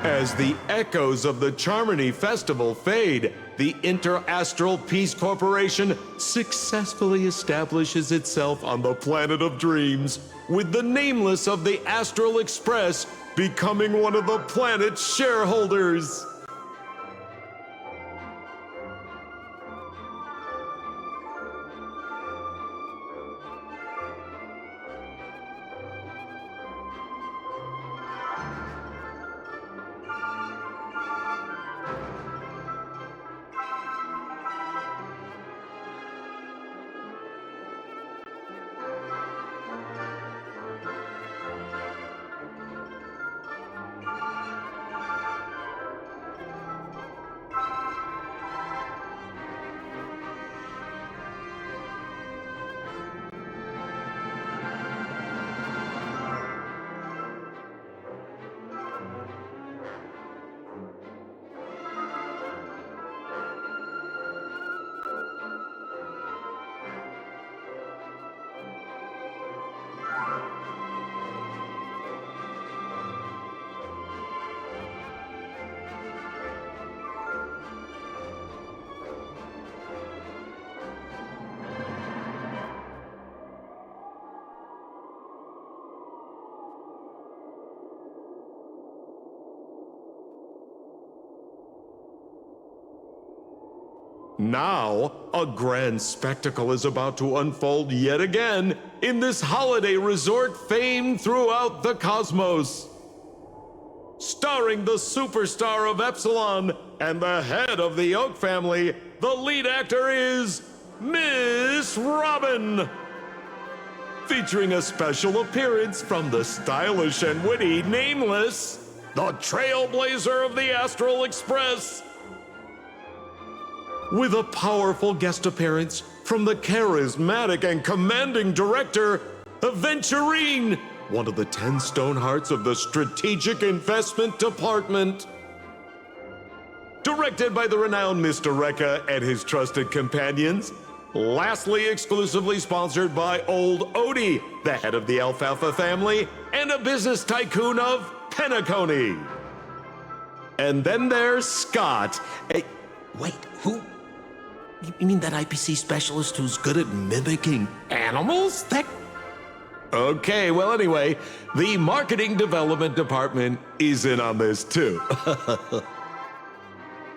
As the echoes of the Charmony Festival fade, the Interastral Peace Corporation successfully establishes itself on the planet of dreams, with the nameless of the Astral Express becoming one of the planet's shareholders. Now, a grand spectacle is about to unfold yet again in this holiday resort famed throughout the cosmos. Starring the superstar of Epsilon and the head of the Oak family, the lead actor is Miss Robin. Featuring a special appearance from the stylish and witty Nameless, the trailblazer of the Astral Express. With a powerful guest appearance from the charismatic and commanding director, Aventurine, one of the 10 Stonehearts of the Strategic Investment Department. Directed by the renowned Mr. Rekka and his trusted companions. Lastly, exclusively sponsored by Old Odie, the head of the Alfalfa family, and a business tycoon of Penacony. And then there's Scott. Wait, who? You mean that IPC specialist who's good at mimicking animals? That... Okay, well anyway, the marketing development department is in on this too.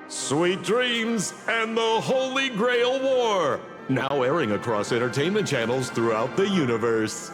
Sweet Dreams and the Holy Grail War, now airing across entertainment channels throughout the universe.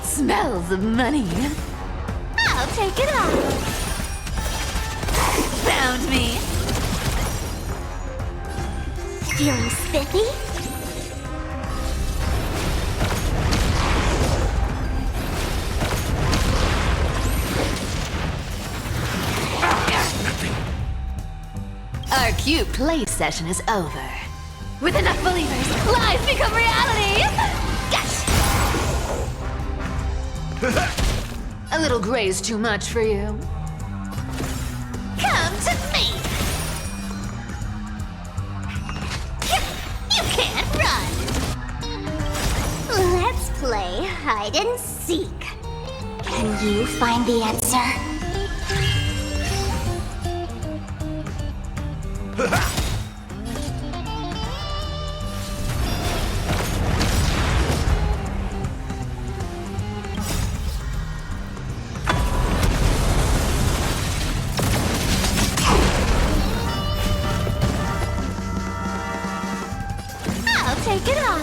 Smells of money. I'll take it off. Found me. Feeling spiffy? Our cute play session is over. With enough believers, lies become reality! Gotcha! A little gray's too much for you. Come to me! You can't run! Let's play hide and seek. Can you find the answer? Take it off.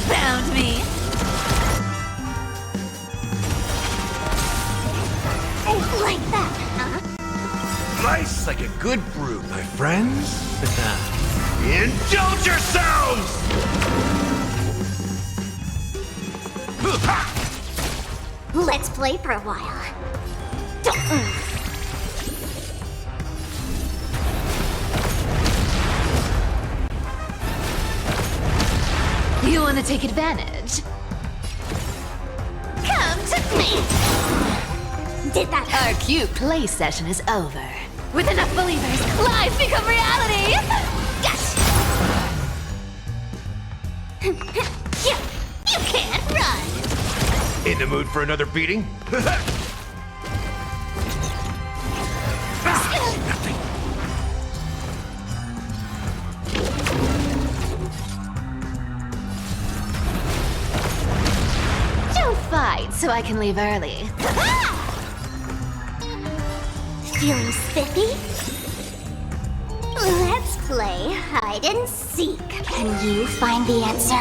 Found me. Like that, huh? Nice like a good brew, my friends. Indulge yourselves! Let's play for a while. Don't. You want to take advantage? Come to me! Did that Our cute play session is over. With enough believers, lies become reality! Yes! You can't run! In the mood for another beating? Nothing. Don't fight so I can leave early. feeling spiffy? Let's play hide and seek. Can you find the answer?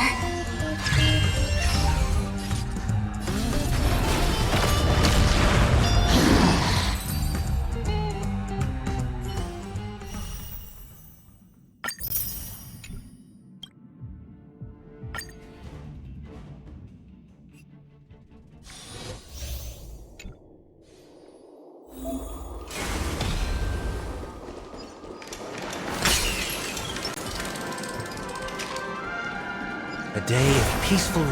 A day of peaceful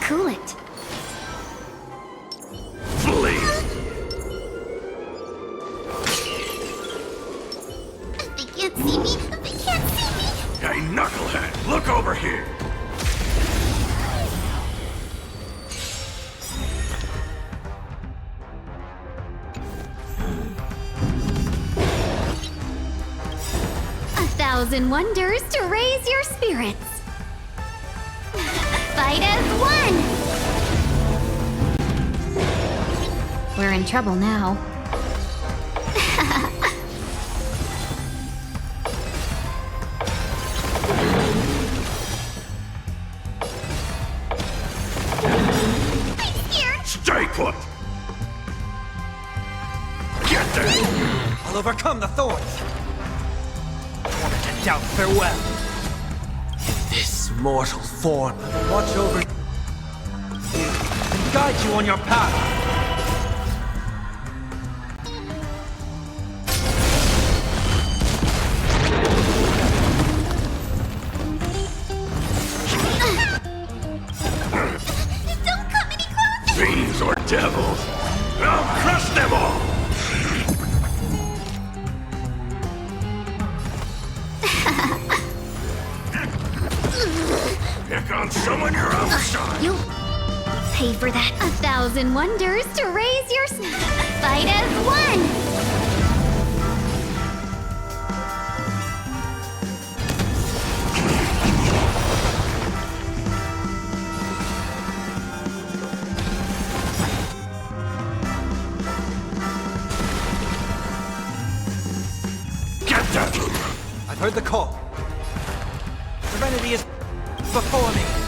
Cool it. Flee! They can't see me. They can't see me. Hey, knucklehead, look over here! A thousand wonders to raise your spirits. Fight as one! We're in trouble now. I'm scared! Stay put! Get there! I'll overcome the thorns. Order to doubt farewell. In this mortal form, I will watch over you and guide you on your path. 1,000 wonders to raise your fight as one. Get that! I've heard the call. Serenity is before me.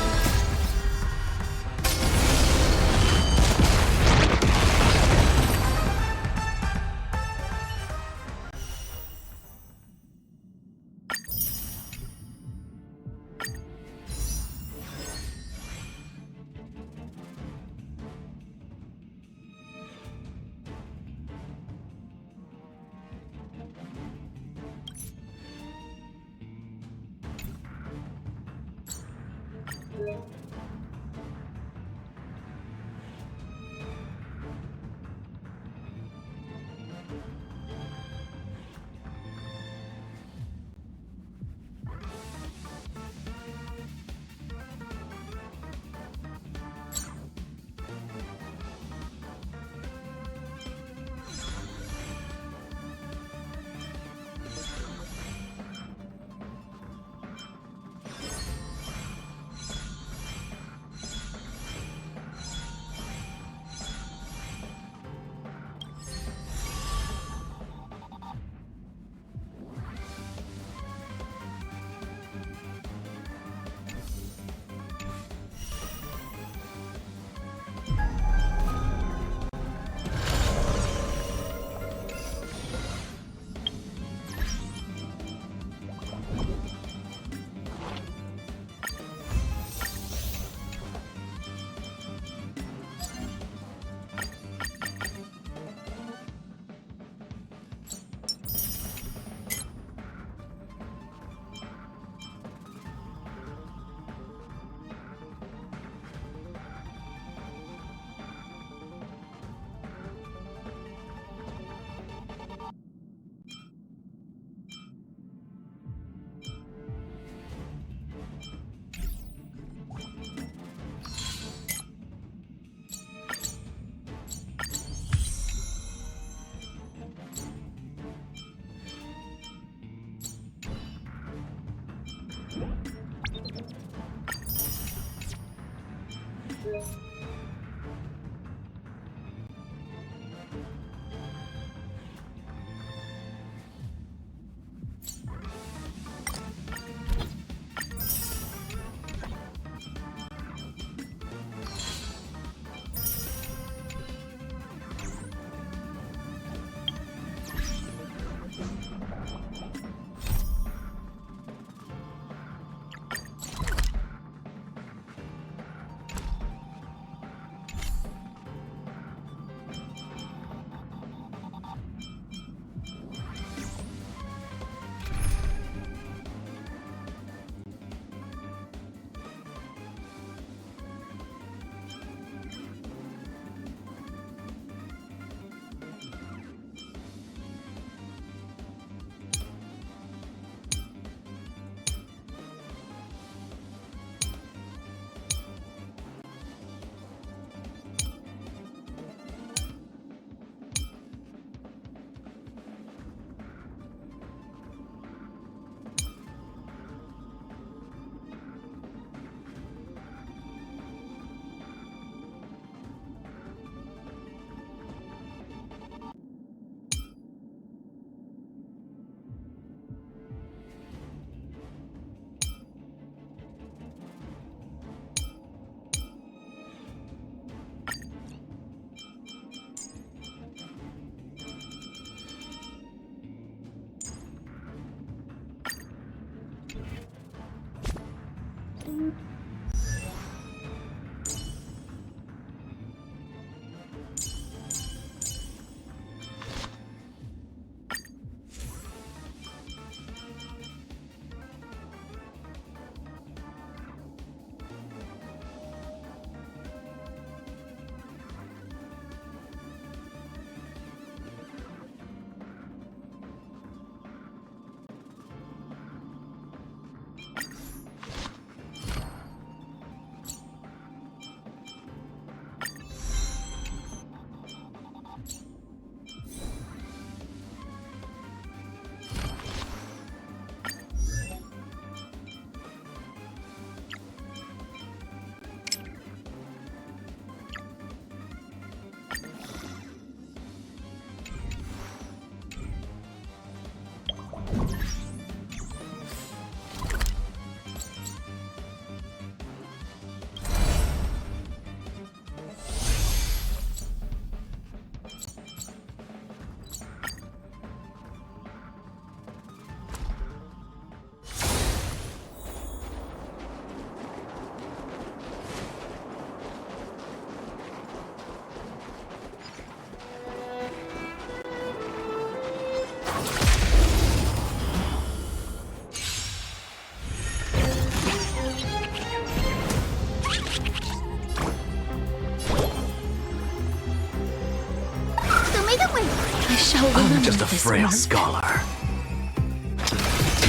shall remember I'm just a this frail mark. scholar.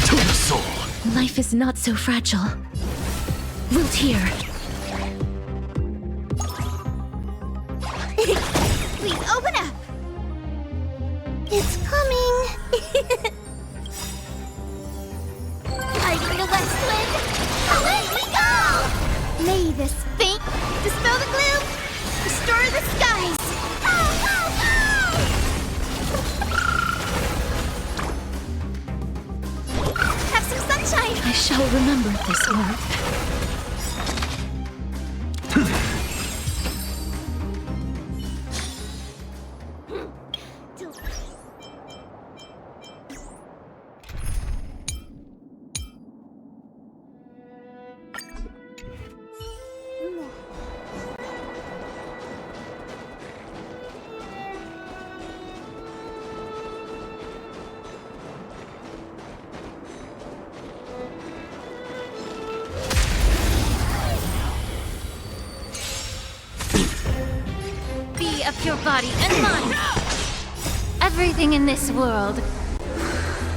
To the soul. Life is not so fragile. Wilt here. Please open up. It's coming. Hiding the west wind. Away we go! May this faint dispel the gloom, restore the skies. Oh, oh, oh! Have some sunshine. I shall remember this word. Be of your body and mind. Everything in this world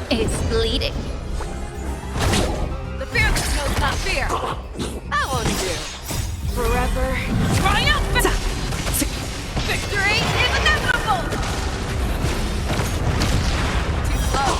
is bleeding. The fearless knows not fear. I won't do. Forever triumphant. Victory is inevitable. Too slow.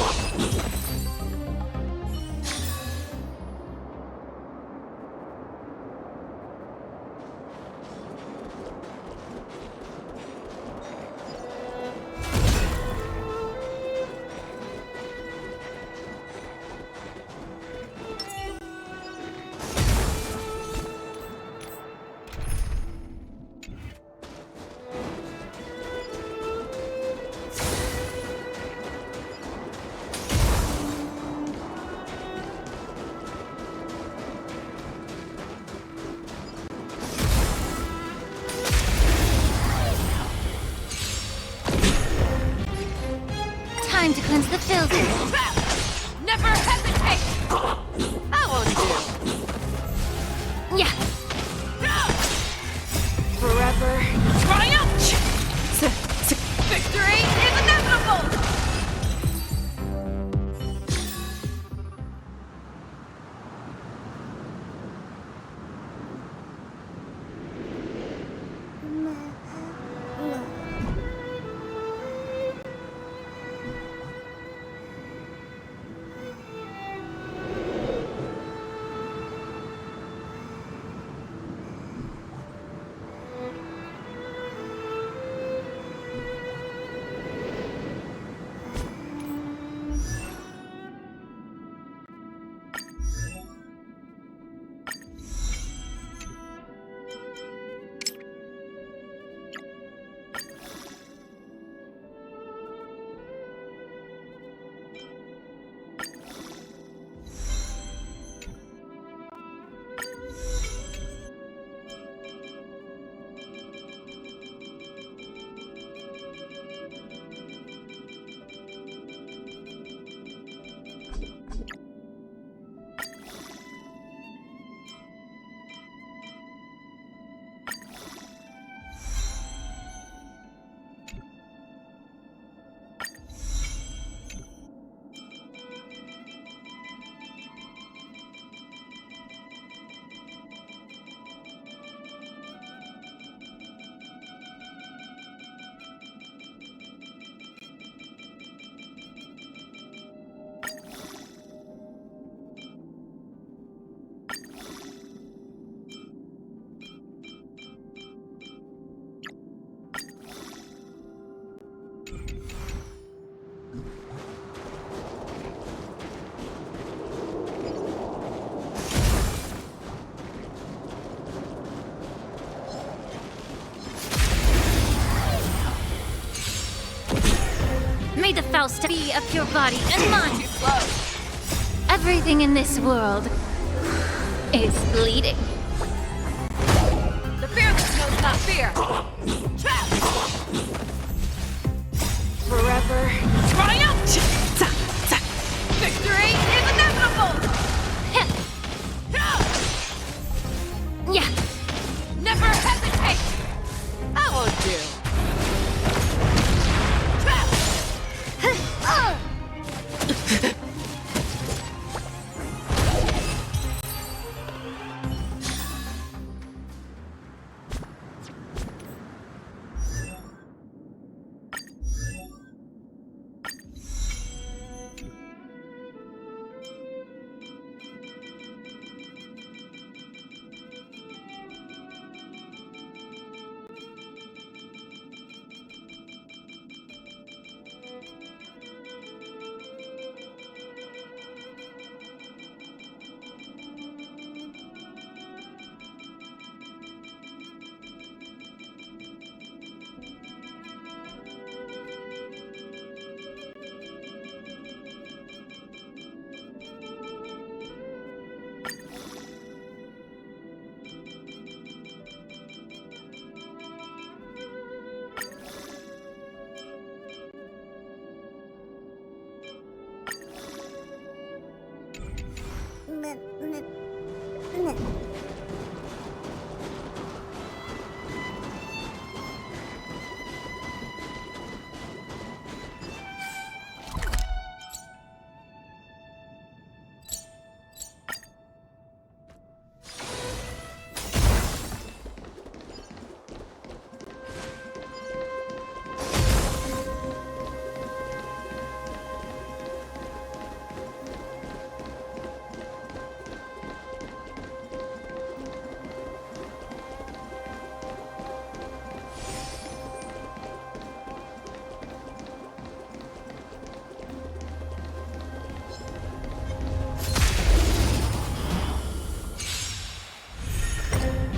Time to cleanse the filter. Never hesitate. I won't do. Yeah. Forever triumph. Victory is inevitable. May the Faust be of your body and mind. Everything in this world is bleeding. The fearless knows not fear. Forever triumph. Victory is inevitable. Yeah. Never hesitate. I won't do.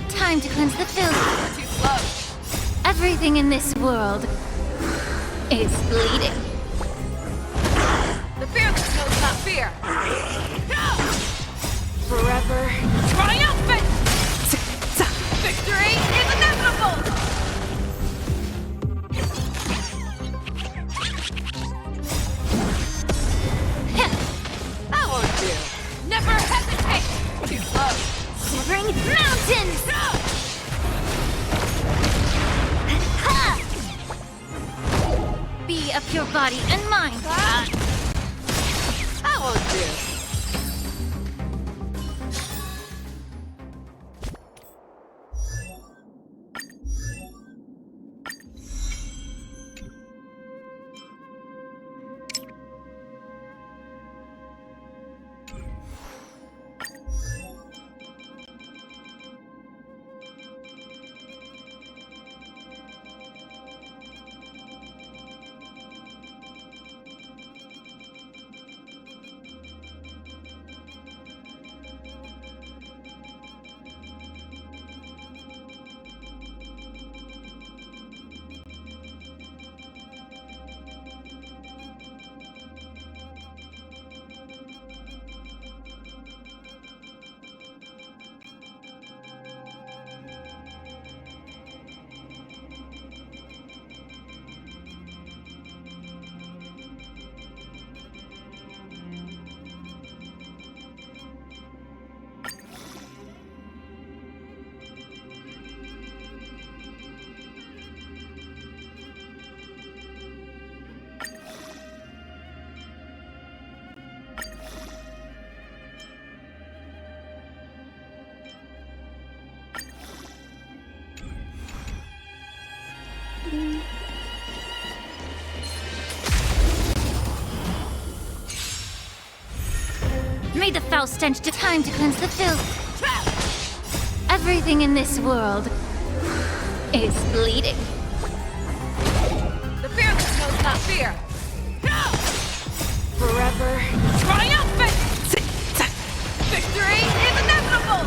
Time to cleanse the filth. Too slow. Everything in this world is bleeding. The fearless knows not fear. Forever triumphant! Victory is inevitable! That won't do. Never hesitate! Too slow. Severing mountains! Be of your body and mind. That won't do. May the foul stench to time to cleanse the filth. Everything in this world is bleeding. The fearless knows not fear. Forever triumphant! Victory is inevitable!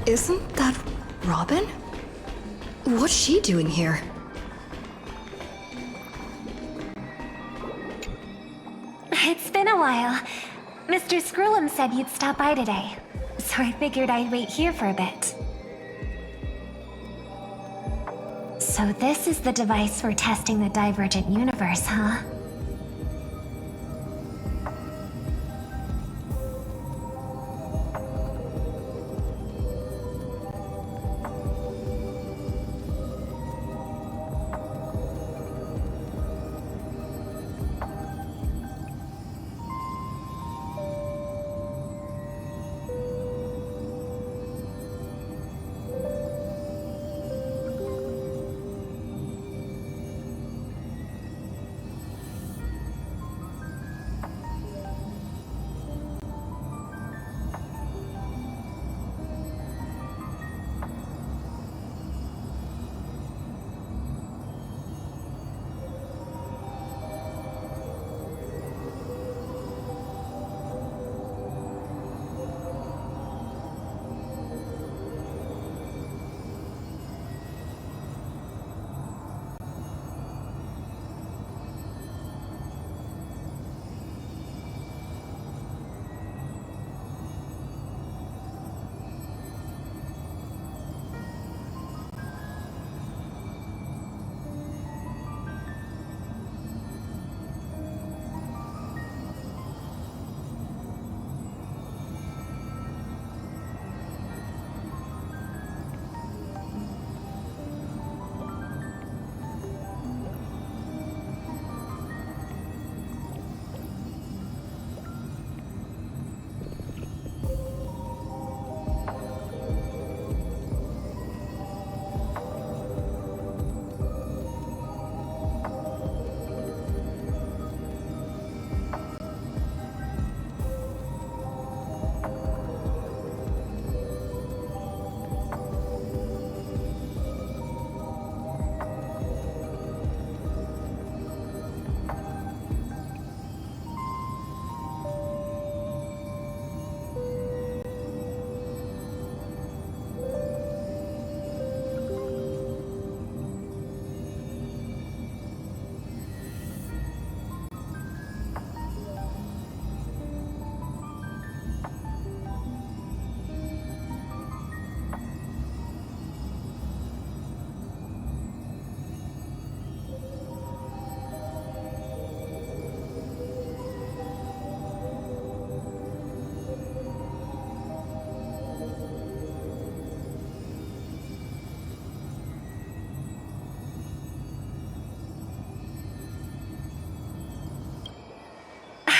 Isn't that Robin? What's she doing here? It's been a while. Mr. Screwlum said you'd stop by today, so I figured I'd wait here for a bit. So this is the device for testing the divergent universe, huh?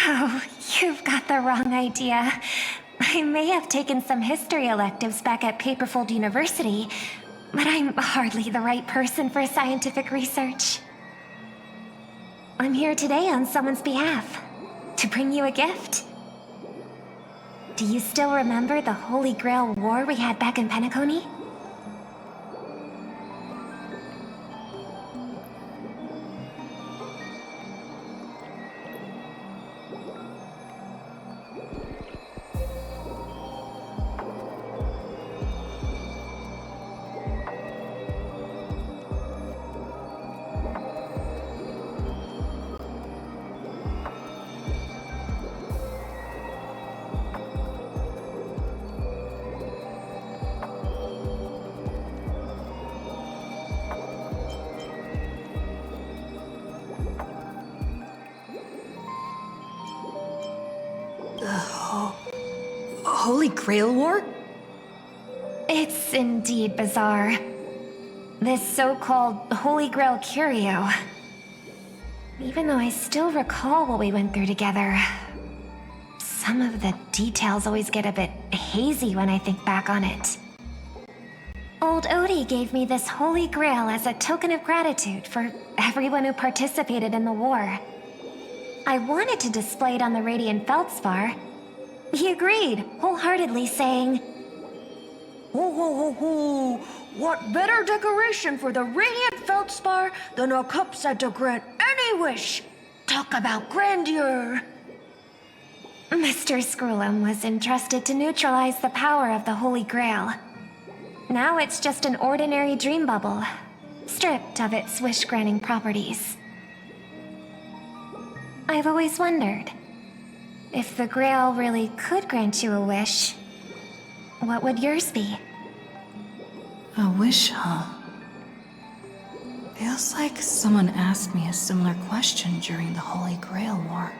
Oh, you've got the wrong idea. I may have taken some history electives back at Paperfold University, but I'm hardly the right person for scientific research. I'm here today on someone's behalf, to bring you a gift. Do you still remember the Holy Grail War we had back in Penacony? Holy Grail War? It's indeed bizarre. This so-called Holy Grail curio. Even though I still recall what we went through together, some of the details always get a bit hazy when I think back on it. Old Odie gave me this Holy Grail as a token of gratitude for everyone who participated in the war. I wanted to display it on the Radiant Feldspar. He agreed, wholeheartedly saying, Ho ho ho ho! What better decoration for the Radiant Feldspar than a cup set to grant any wish? Talk about grandeur! Mr. Screwlum was entrusted to neutralize the power of the Holy Grail. Now it's just an ordinary dream bubble, stripped of its wish-granting properties. I've always wondered, If the Grail really could grant you a wish, what would yours be? A wish, huh? Feels like someone asked me a similar question during the Holy Grail War.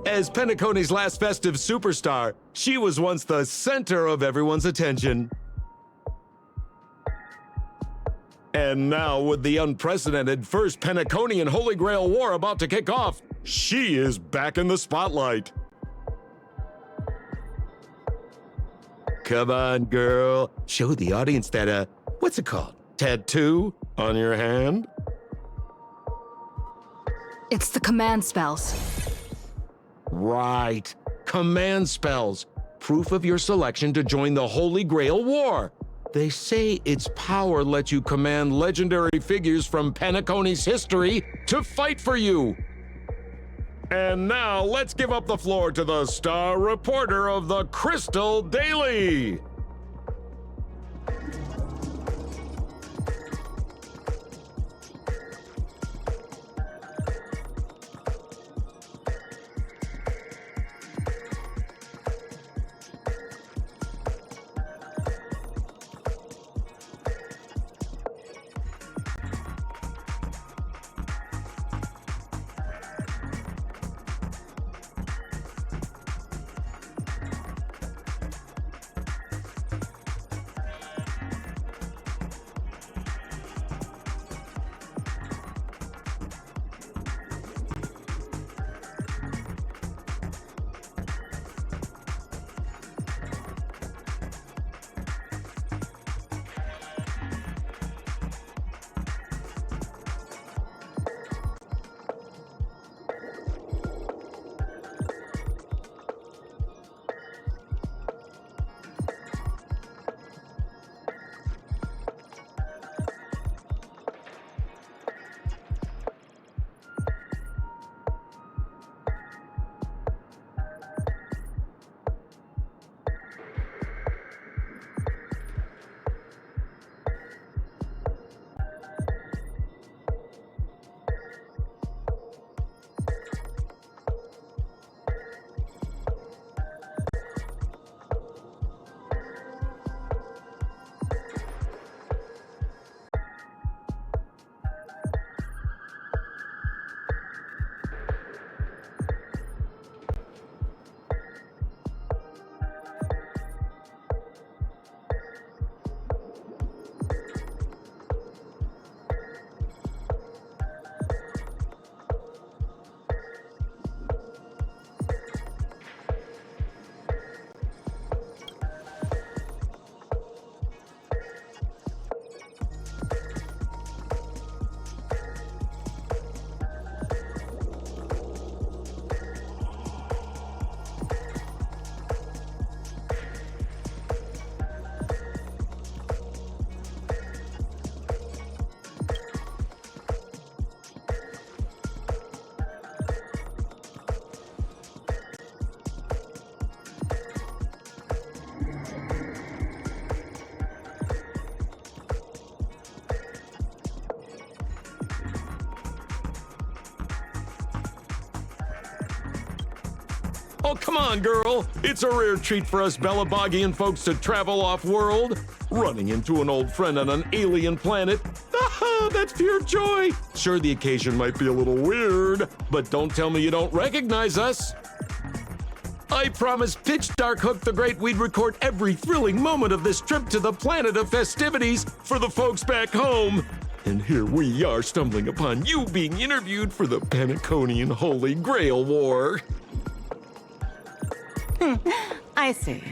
As Penacony's last festive superstar, she was once the center of everyone's attention. And now, with the unprecedented First Penaconian Holy Grail War about to kick off, she is back in the spotlight. Come on, girl. Show the audience that, what's it called? Tattoo on your hand? It's the command spells. Right. Command spells. Proof of your selection to join the Holy Grail War. They say its power lets you command legendary figures from Penacony's history to fight for you. And now let's give up the floor to the star reporter of the Crystal Daily. Oh, come on, girl. It's a rare treat for us Bellabogian folks to travel off-world. Running into an old friend on an alien planet. Ah, that's pure joy. Sure, the occasion might be a little weird, but don't tell me you don't recognize us. I promised Pitch Dark Hook the Great we'd record every thrilling moment of this trip to the planet of festivities for the folks back home. And here we are stumbling upon you being interviewed for the Penaconian Holy Grail War. I see.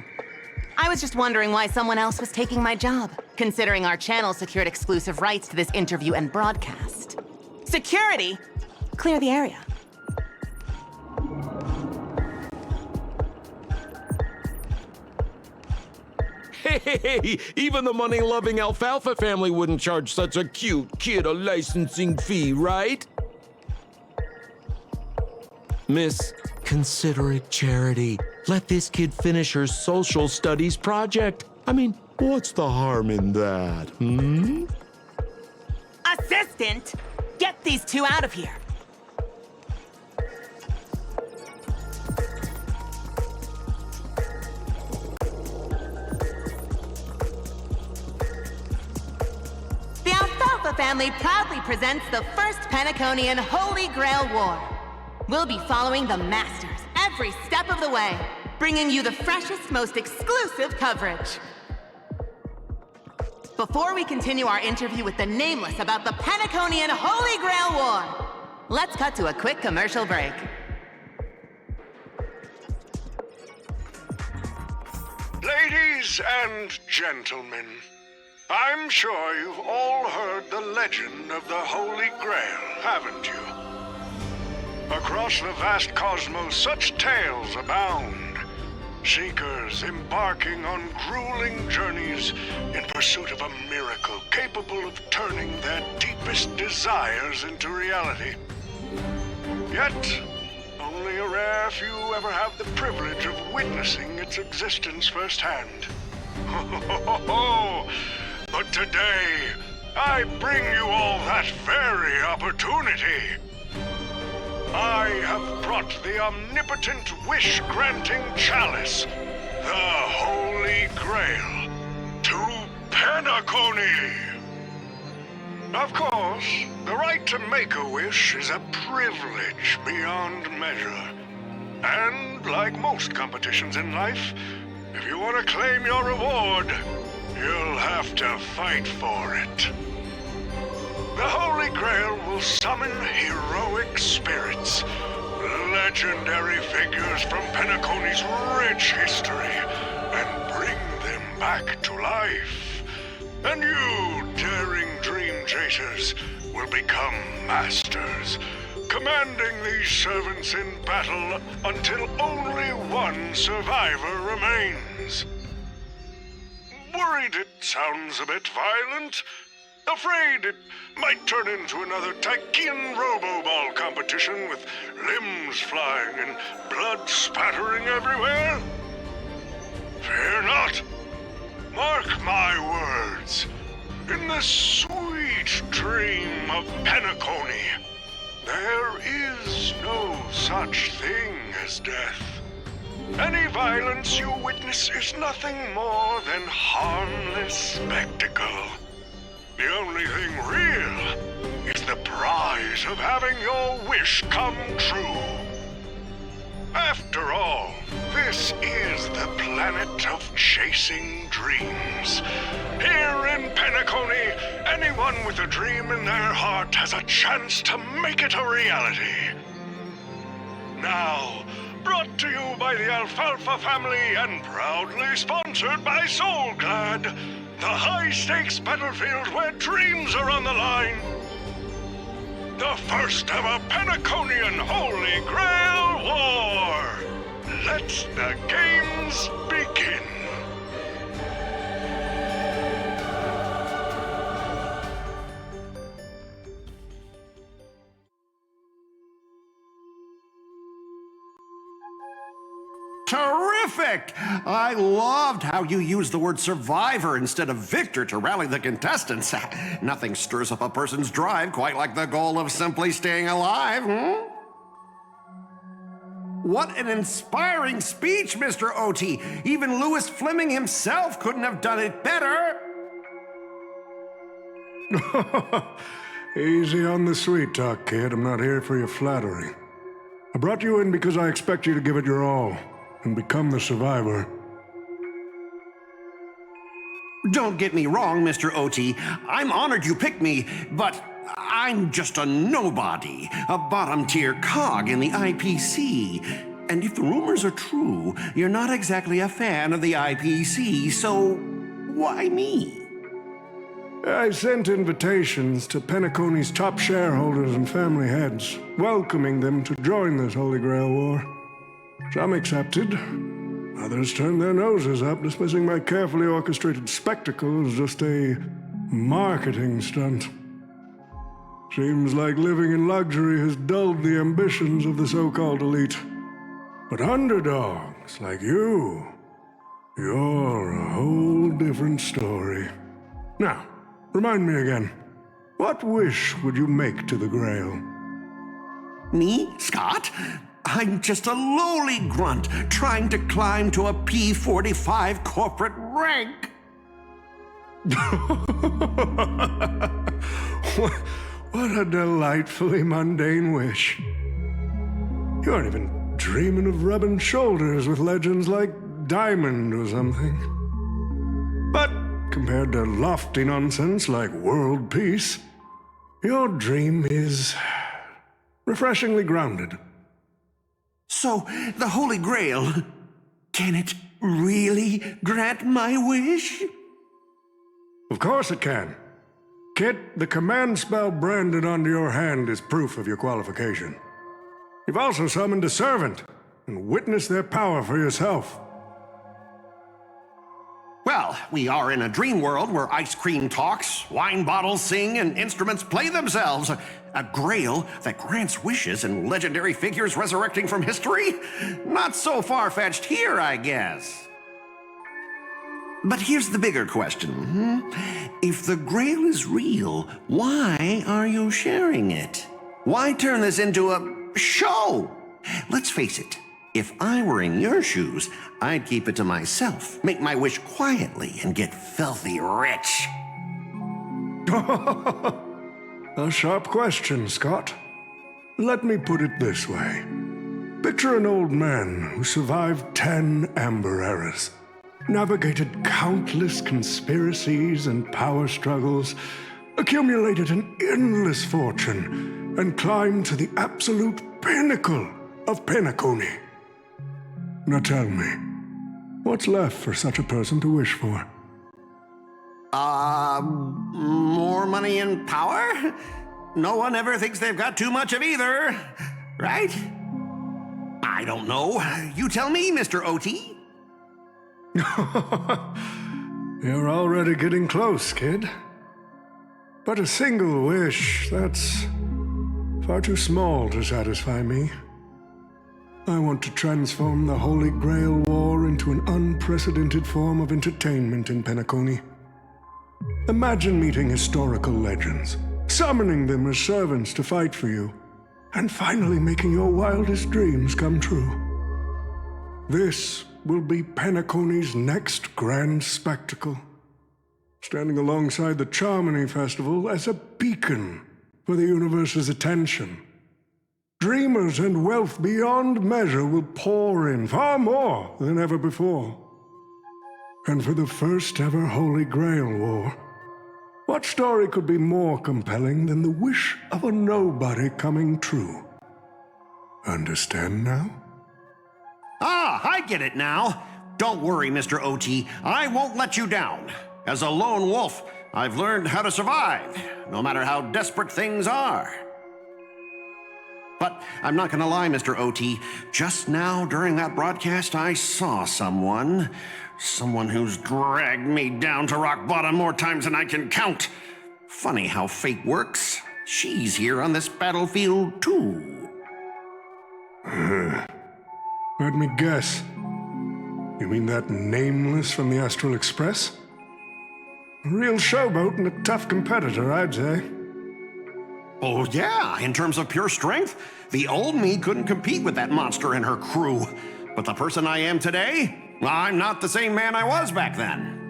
I was just wondering why someone else was taking my job, considering our channel secured exclusive rights to this interview and broadcast. Security! Clear the area. Hey, even the money-loving Alfalfa family wouldn't charge such a cute kid a licensing fee, right? Miss Considerate Charity, let this kid finish her social studies project. I mean, what's the harm in that, hmm? Assistant, get these two out of here. The Alfalfa family proudly presents the first Penaconian Holy Grail War. We'll be following the Masters every step of the way, bringing you the freshest, most exclusive coverage. Before we continue our interview with the Nameless about the Penaconian Holy Grail War, let's cut to a quick commercial break. Ladies and gentlemen, I'm sure you've all heard the legend of the Holy Grail, haven't you? Across the vast cosmos, such tales abound. Seekers embarking on grueling journeys in pursuit of a miracle capable of turning their deepest desires into reality. Yet, only a rare few ever have the privilege of witnessing its existence firsthand. But today, I bring you all that very opportunity. I have brought the omnipotent wish-granting chalice, the Holy Grail, to Penacony. Of course, the right to make a wish is a privilege beyond measure. And like most competitions in life, if you want to claim your reward, you'll have to fight for it. The Holy Grail will summon heroic spirits, legendary figures from Penacony's rich history, and bring them back to life. And you, daring dream chasers, will become masters, commanding these servants in battle until only one survivor remains. Worried it sounds a bit violent? Afraid it might turn into another Tychean Robo-Ball competition with limbs flying and blood spattering everywhere? Fear not. Mark my words. In the sweet dream of Penacony, there is no such thing as death. Any violence you witness is nothing more than harmless spectacle. The only thing real is the prize of having your wish come true. After all, this is the planet of chasing dreams. Here in Penacony, anyone with a dream in their heart has a chance to make it a reality. Now, brought to you by the Alfalfa family and proudly sponsored by Soulglad, the high-stakes battlefield where dreams are on the line. The first ever Penaconian Holy Grail War. Let the games begin. Terrific! I loved how you used the word survivor instead of victor to rally the contestants. Nothing stirs up a person's drive quite like the goal of simply staying alive, hmm? What an inspiring speech, Mr. O.T. Even Louis Fleming himself couldn't have done it better. Easy on the sweet talk, kid. I'm not here for your flattery. I brought you in because I expect you to give it your all and become the survivor. Don't get me wrong, Mr. O.T. I'm honored you picked me, but I'm just a nobody, a bottom-tier cog in the IPC. And if the rumors are true, you're not exactly a fan of the IPC, so why me? I sent invitations to Penacony's top shareholders and family heads, welcoming them to join this Holy Grail War. Some accepted. Others turned their noses up, dismissing my carefully orchestrated spectacle as just a marketing stunt. Seems like living in luxury has dulled the ambitions of the so-called elite. But underdogs like you're a whole different story. Now, remind me again, what wish would you make to the Grail? Me, Scott? I'm just a lowly grunt trying to climb to a P-45 corporate rank. What a delightfully mundane wish. You aren't even dreaming of rubbing shoulders with legends like Diamond or something. But compared to lofty nonsense like world peace, your dream is refreshingly grounded. So, the Holy Grail, can it really grant my wish? Of course it can. Kit, the command spell branded onto your hand is proof of your qualification. You've also summoned a servant and witnessed their power for yourself. Well, we are in a dream world where ice cream talks, wine bottles sing, and instruments play themselves. A grail that grants wishes and legendary figures resurrecting from history? Not so far-fetched here, I guess. But here's the bigger question. If the Grail is real, why are you sharing it? Why turn this into a show? Let's face it, if I were in your shoes, I'd keep it to myself, make my wish quietly, and get filthy rich. A sharp question, Scott. Let me put it this way. Picture an old man who survived 10 Amber Eras, navigated countless conspiracies and power struggles, accumulated an endless fortune, and climbed to the absolute pinnacle of Penacony. Now tell me, what's left for such a person to wish for? More money and power? No one ever thinks they've got too much of either, right? I don't know. You tell me, Mr. OT. You're already getting close, kid. But a single wish, that's far too small to satisfy me. I want to transform the Holy Grail War into an unprecedented form of entertainment in Penacony. Imagine meeting historical legends, summoning them as servants to fight for you, and finally making your wildest dreams come true. This will be Penacony's next grand spectacle, standing alongside the Charmony Festival as a beacon for the universe's attention. Dreamers and wealth beyond measure will pour in, far more than ever before. And for the first ever Holy Grail War, what story could be more compelling than the wish of a nobody coming true? Understand now? Ah, I get it now. Don't worry, Mr. OT. I won't let you down. As a lone wolf, I've learned how to survive, no matter how desperate things are. But I'm not gonna lie, Mr. OT. Just now, during that broadcast, I saw someone who's dragged me down to rock bottom more times than I can count. Funny how fate works. She's here on this battlefield, too. Let me guess. You mean that Nameless from the Astral Express? A real showboat and a tough competitor, I'd say. Oh, yeah, in terms of pure strength, the old me couldn't compete with that monster and her crew. But the person I am today, I'm not the same man I was back then.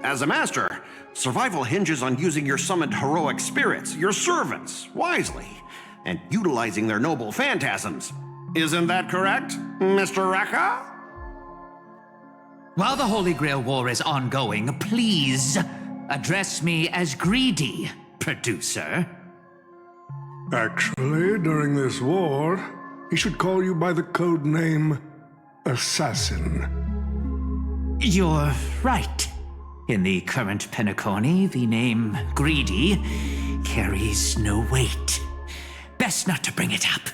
As a master, survival hinges on using your summoned heroic spirits, your servants, wisely, and utilizing their noble phantasms. Isn't that correct, Mr. Raka? While the Holy Grail War is ongoing, please address me as Greedy, producer. Actually, during this war, he should call you by the code name Assassin. You're right. In the current Penacony, the name Greedy carries no weight. Best not to bring it up.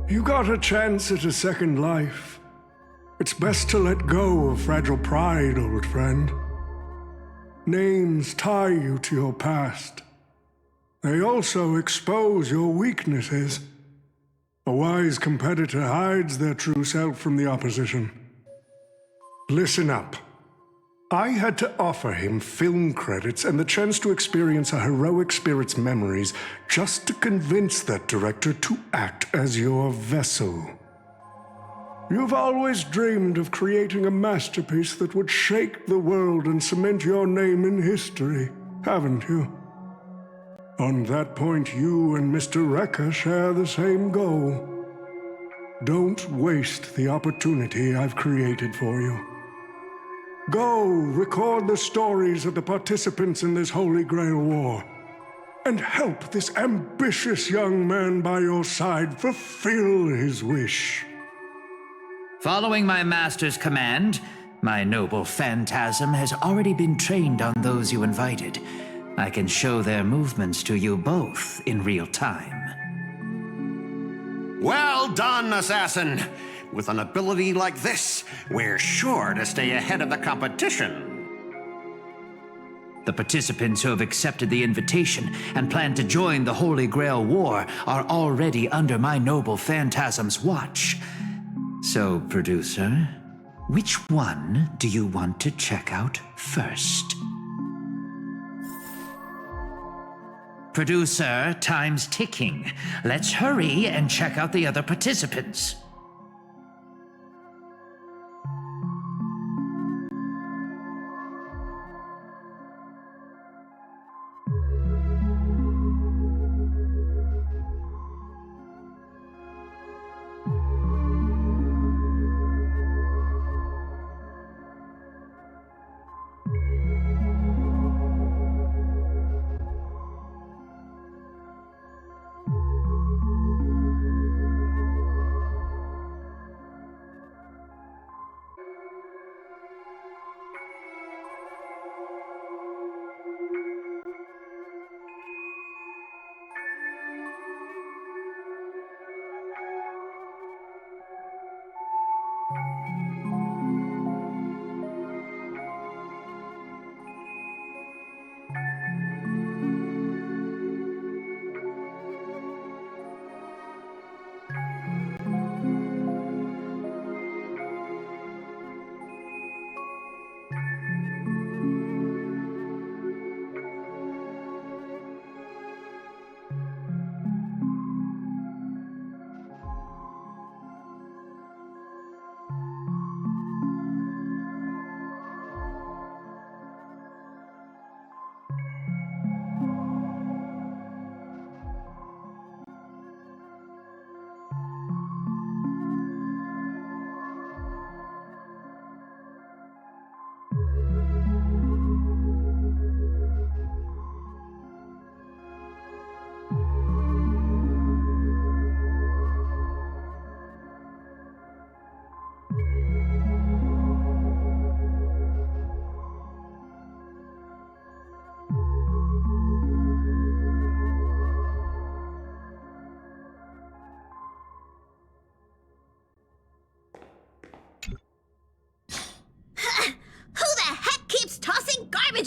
You got a chance at a second life. It's best to let go of fragile pride, old friend. Names tie you to your past. They also expose your weaknesses. A wise competitor hides their true self from the opposition. Listen up. I had to offer him film credits and the chance to experience a heroic spirit's memories just to convince that director to act as your vessel. You've always dreamed of creating a masterpiece that would shake the world and cement your name in history, haven't you? On that point, you and Mr. Rekka share the same goal. Don't waste the opportunity I've created for you. Go record the stories of the participants in this Holy Grail War, and help this ambitious young man by your side fulfill his wish. Following my master's command, my noble phantasm has already been trained on those you invited. I can show their movements to you both in real time. Well done, assassin! With an ability like this, we're sure to stay ahead of the competition. The participants who have accepted the invitation and plan to join the Holy Grail War are already under my noble phantasm's watch. So, producer, which one do you want to check out first? Producer, time's ticking. Let's hurry and check out the other participants.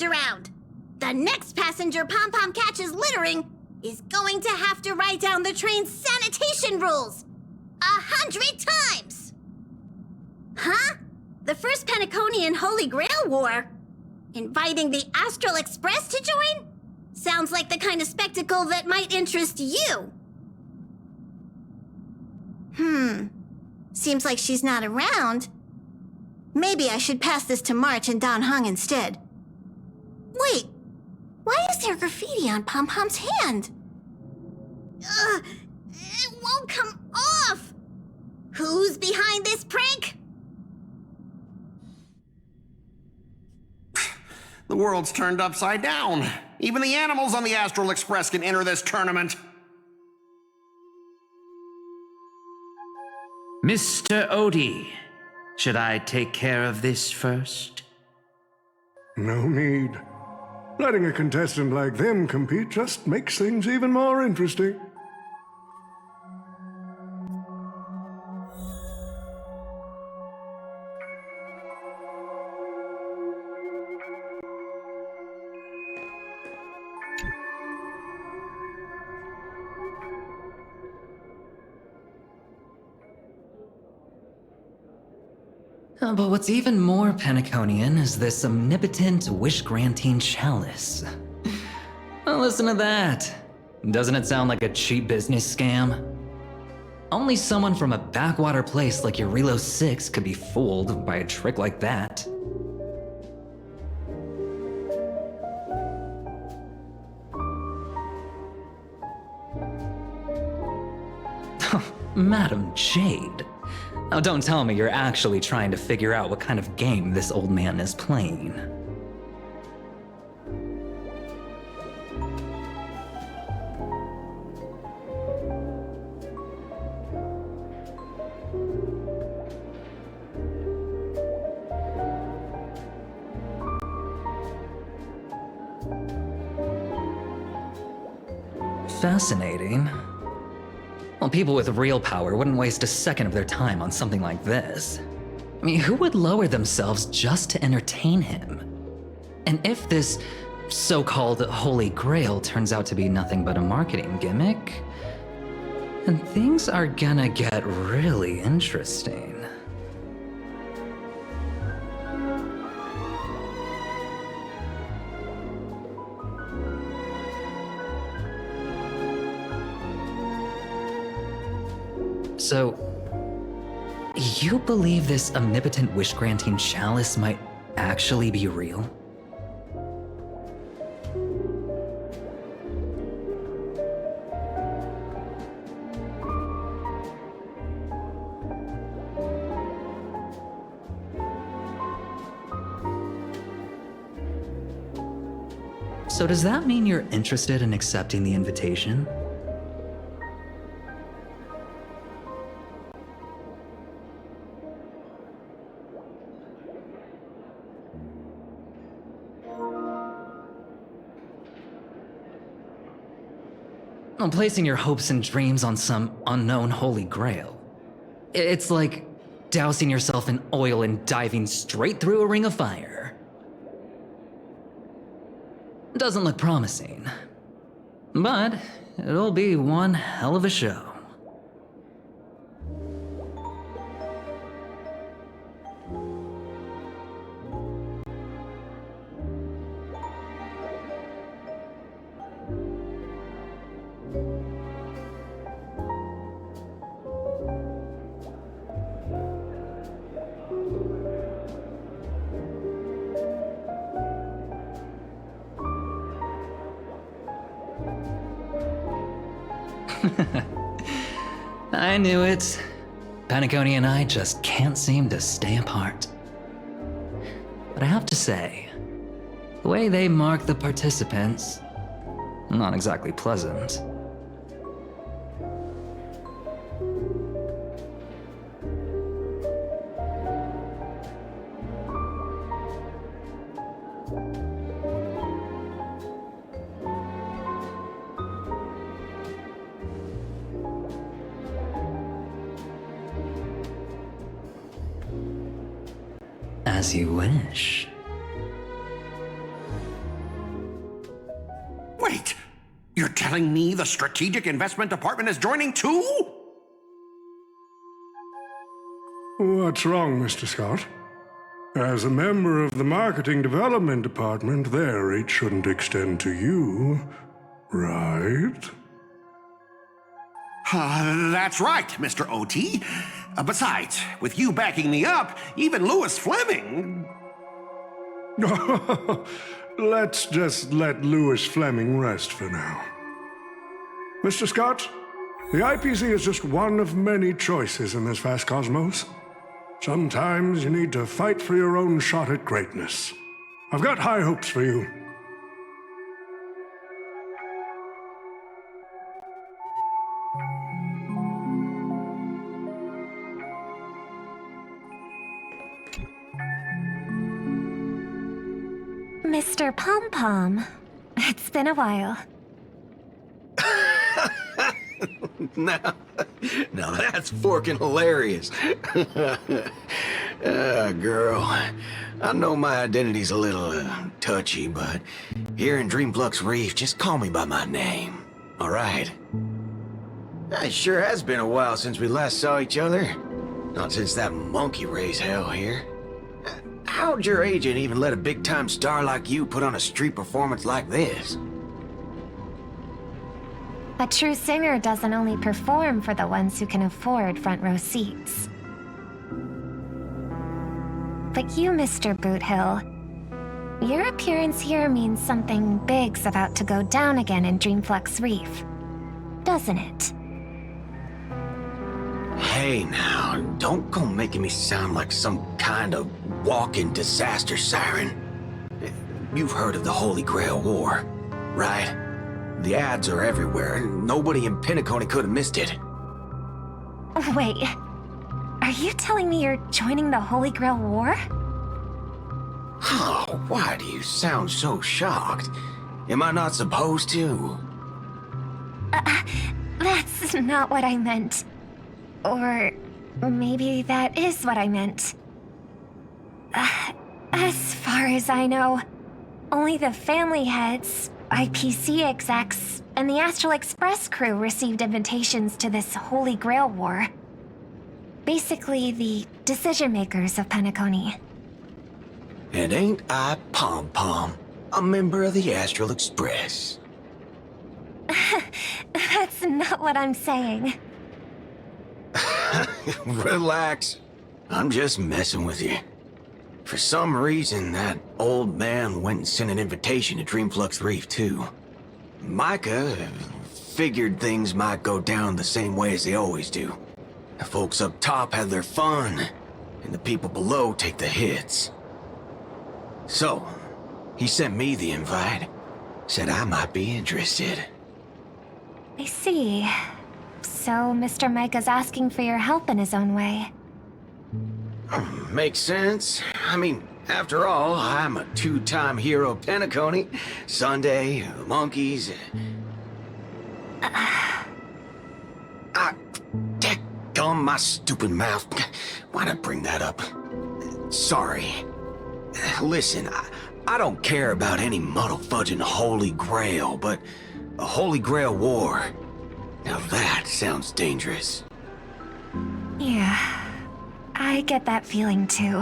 Around. The next passenger Pom-Pom catches littering is going to have to write down the train's sanitation rules 100 times. Huh? The first Penaconian Holy Grail War? Inviting the Astral Express to join? Sounds like the kind of spectacle that might interest you. Seems like she's not around. Maybe I should pass this to March and Don Hung instead. Wait, why is there graffiti on Pom-Pom's hand? It won't come off! Who's behind this prank? The world's turned upside down. Even the animals on the Astral Express can enter this tournament. Mr. Odie, should I take care of this first? No need. Letting a contestant like them compete just makes things even more interesting. But what's even more Penaconian is this omnipotent wish-granting chalice. Listen to that. Doesn't it sound like a cheap business scam? Only someone from a backwater place like Eurilo 6 could be fooled by a trick like that. Madam Jade. Oh, don't tell me you're actually trying to figure out what kind of game this old man is playing. Fascinating. Well, people with real power wouldn't waste a second of their time on something like this. I mean, who would lower themselves just to entertain him? And if this so-called Holy Grail turns out to be nothing but a marketing gimmick, then things are gonna get really interesting. So, you believe this omnipotent wish-granting chalice might actually be real? So does that mean you're interested in accepting the invitation? Well, placing your hopes and dreams on some unknown Holy Grail. It's like dousing yourself in oil and diving straight through a ring of fire. Doesn't look promising, but it'll be one hell of a show. I knew it. Penacony and I just can't seem to stay apart. But I have to say, the way they mark the participants, not exactly pleasant. As you wish. Wait! You're telling me the Strategic Investment Department is joining too? What's wrong, Mr. Scott? As a member of the Marketing Development Department, their reach shouldn't extend to you, right? That's right, Mr. OT. Besides, with you backing me up, even Louis Fleming... Let's just let Louis Fleming rest for now. Mr. Scott, the IPC is just one of many choices in this vast cosmos. Sometimes you need to fight for your own shot at greatness. I've got high hopes for you. Mr. Pom Pom, it's been a while. Now that's forking hilarious. Girl, I know my identity's a little touchy, but here in Dreamflux Reef, just call me by my name, all right? It sure has been a while since we last saw each other. Not since that monkey raised hell here. How'd your agent even let a big-time star like you put on a street performance like this? A true singer doesn't only perform for the ones who can afford front row seats. But you, Mr. Boothill, your appearance here means something big's about to go down again in Dreamflux Reef, doesn't it? Hey now, don't go making me sound like some kind of walking disaster siren. You've heard of the Holy Grail War, right? The ads are everywhere, and nobody in Penacony could have missed it. Wait, are you telling me you're joining the Holy Grail War? Oh, why do you sound so shocked? Am I not supposed to? That's not what I meant. Or maybe that is what I meant. As far as I know, only the family heads, IPC execs, and the Astral Express crew received invitations to this Holy Grail War. Basically, the decision makers of Penacony. And ain't I Pom-Pom, a member of the Astral Express? That's not what I'm saying. Relax. I'm just messing with you. For some reason, that old man went and sent an invitation to Dreamflux Reef, too. Micah figured things might go down the same way as they always do. The folks up top have their fun, and the people below take the hits. So, he sent me the invite. Said I might be interested. I see. So Mr. Micah's asking for your help in his own way. Makes sense. I mean, after all, I'm a two-time hero of Penacony. Sunday, monkeys. Daggone my stupid mouth. Why'd I bring that up? Sorry. Listen, I don't care about any muddle-fudging Holy Grail, but a Holy Grail War. Now that sounds dangerous. Yeah, I get that feeling too.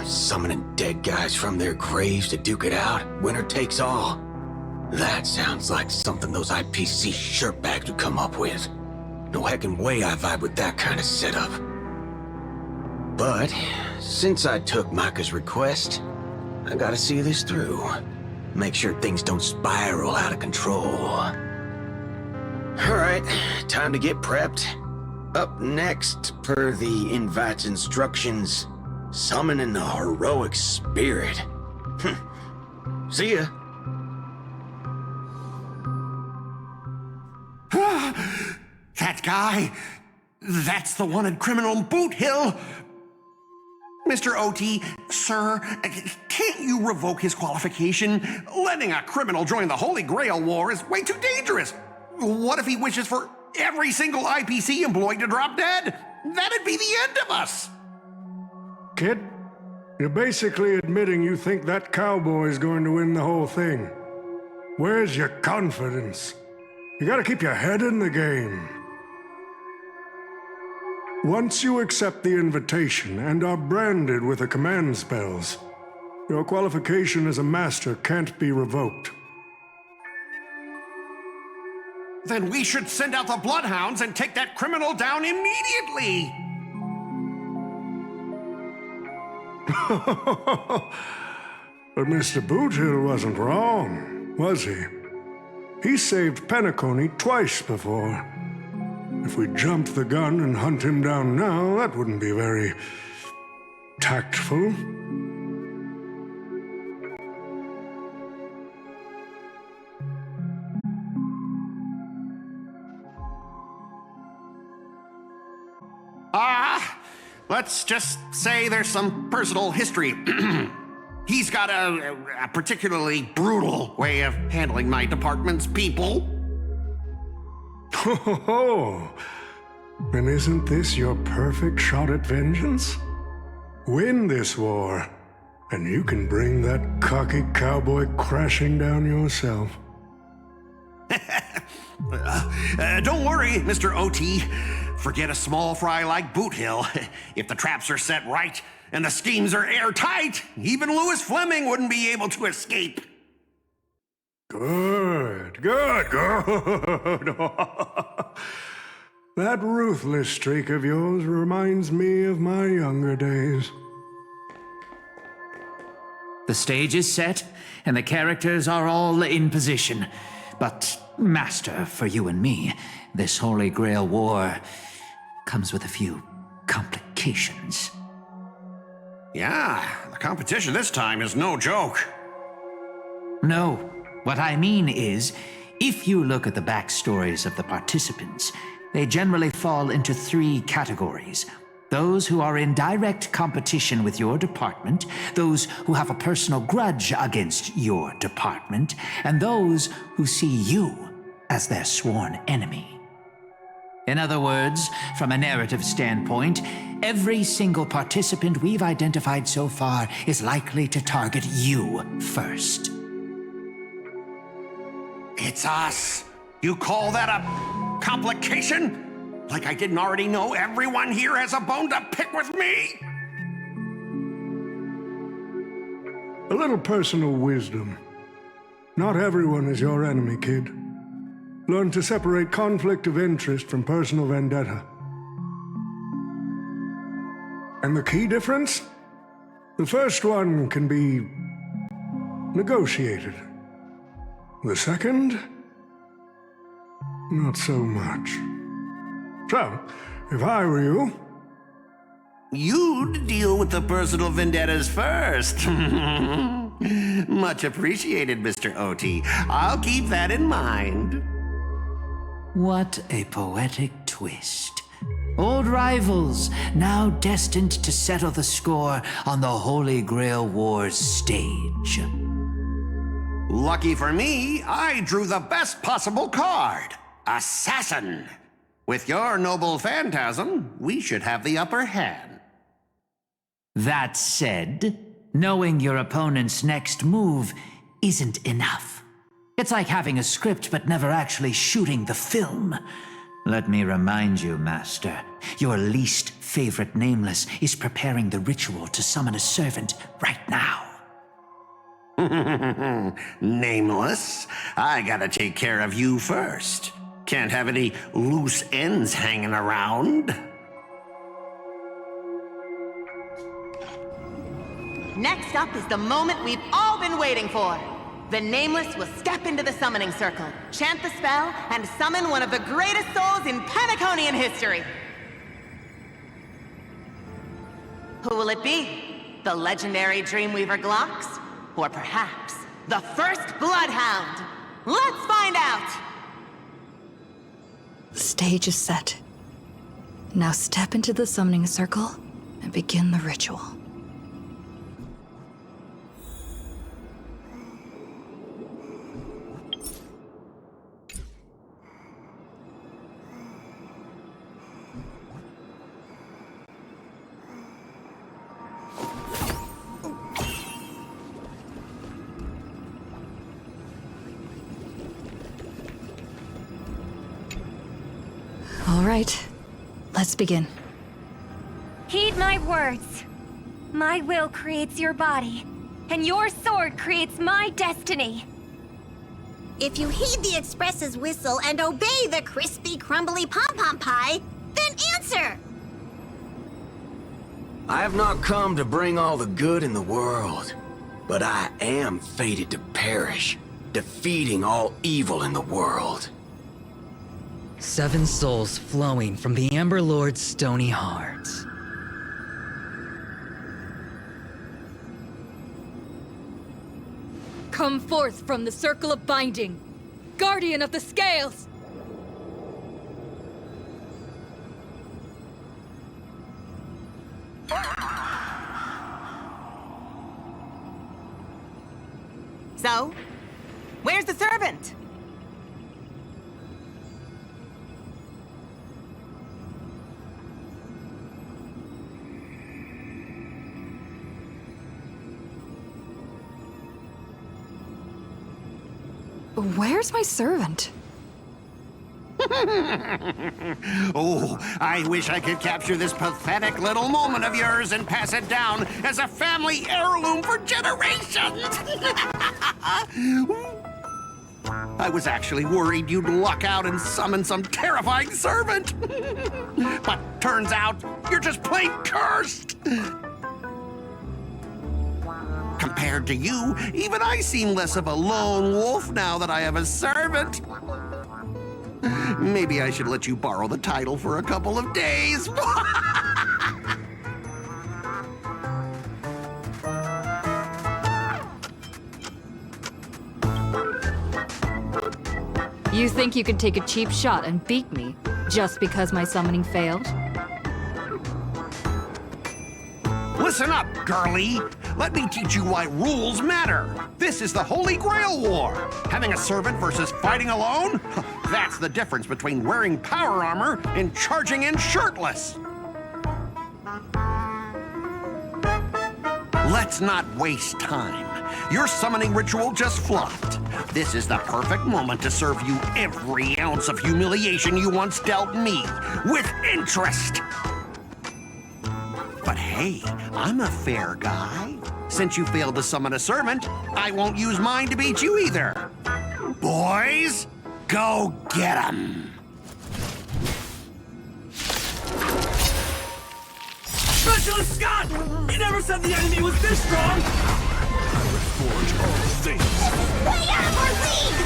Summoning dead guys from their graves to duke it out, winner takes all. That sounds like something those IPC shirtbags would come up with. No heckin' way I vibe with that kind of setup. But, since I took Micah's request, I gotta see this through. Make sure things don't spiral out of control. Alright, time to get prepped. Up next, per the invite's instructions, summoning a heroic spirit. See ya. That guy, that's the wanted criminal Boothill. Mr. OT, sir, can't you revoke his qualification? Letting a criminal join the Holy Grail War is way too dangerous. What if he wishes for every single IPC employee to drop dead? That'd be the end of us. Kid, you're basically admitting you think that cowboy is going to win the whole thing. Where's your confidence? You gotta keep your head in the game. Once you accept the invitation and are branded with the command spells, your qualification as a master can't be revoked. Then we should send out the bloodhounds and take that criminal down immediately. But Mr. Boothill wasn't wrong, was he? He saved Penacony twice before. If we jumped the gun and hunt him down now, that wouldn't be very tactful. Let's just say there's some personal history. He's got a particularly brutal way of handling my department's people. Oh, and isn't this your perfect shot at vengeance? Win this war, and you can bring that cocky cowboy crashing down yourself. Don't worry, Mr. OT. forget a small fry like Boot Hill. If the traps are set right and the schemes are airtight, even Louis Fleming wouldn't be able to escape. Good, good, good. That ruthless streak of yours reminds me of my younger days. The stage is set, and the characters are all in position. But, Master, for you and me, this Holy Grail War comes with a few complications. Yeah, the competition this time is no joke. No, what I mean is, if you look at the backstories of the participants, they generally fall into 3 categories. Those who are in direct competition with your department, those who have a personal grudge against your department, and those who see you as their sworn enemy. In other words, from a narrative standpoint, every single participant we've identified so far is likely to target you first. It's us. You call that a complication? Like I didn't already know everyone here has a bone to pick with me? A little personal wisdom. Not everyone is your enemy, kid. Learn to separate conflict of interest from personal vendetta. And the key difference? The first one can be negotiated. The second? Not so much. So, if I were you... You'd deal with the personal vendettas first. Much appreciated, Mr. OT. I'll keep that in mind. What a poetic twist. Old rivals, now destined to settle the score on the Holy Grail War's stage. Lucky for me, I drew the best possible card. Assassin. With your noble phantasm, we should have the upper hand. That said, knowing your opponent's next move isn't enough. It's like having a script but never actually shooting the film. Let me remind you, Master, your least favorite Nameless is preparing the ritual to summon a servant right now. Nameless, I gotta take care of you first. Can't have any loose ends hanging around. Next up is the moment we've all been waiting for. The Nameless will step into the summoning circle, chant the spell, and summon one of the greatest souls in Penaconian history. Who will it be? The legendary Dreamweaver Glocks? Or perhaps the first Bloodhound? Let's find out! The stage is set. Now step into the summoning circle and begin the ritual. All right, let's begin. Heed my words. My will creates your body, and your sword creates my destiny. If you heed the Express's whistle and obey the crispy, crumbly pom-pom pie, then answer! I have not come to bring all the good in the world, but I am fated to perish, defeating all evil in the world. 7 souls flowing from the Amber Lord's stony heart. Come forth from the circle of binding, guardian of the scales! So, where's the servant? Where's my servant? Oh, I wish I could capture this pathetic little moment of yours and pass it down as a family heirloom for generations. I was actually worried you'd luck out and summon some terrifying servant. But turns out you're just plain cursed. Compared to you, even I seem less of a lone wolf now that I have a servant. Maybe I should let you borrow the title for a couple of days. You think you can take a cheap shot and beat me just because my summoning failed? Listen up, girlie. Let me teach you why rules matter. This is the Holy Grail War. Having a servant versus fighting alone? That's the difference between wearing power armor and charging in shirtless. Let's not waste time. Your summoning ritual just flopped. This is the perfect moment to serve you every ounce of humiliation you once dealt me, with interest. But hey, I'm a fair guy. Since you failed to summon a servant, I won't use mine to beat you either. Boys, go get 'em. Specialist Scott! You never said the enemy was this strong! Forge all things. This is way out of our league!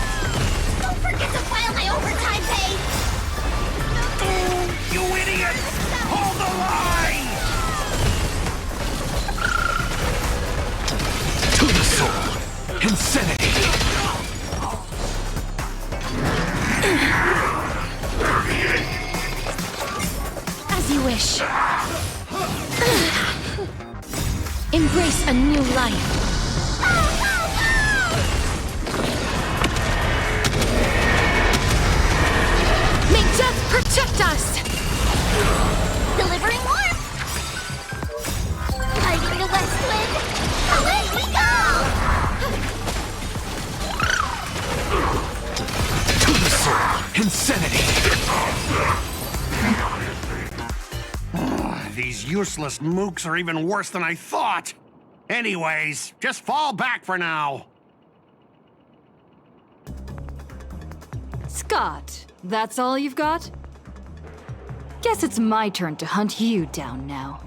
Don't forget to file my overtime pay! You idiot! Hold the line! To the soul! Insanity! As you wish. Embrace a new life. May death protect us! Delivering warmth! Lighting the west wind! Away we go! To the soul! Insanity! These useless mooks are even worse than I thought. Anyways, just fall back for now. Scott, that's all you've got? Guess it's my turn to hunt you down now.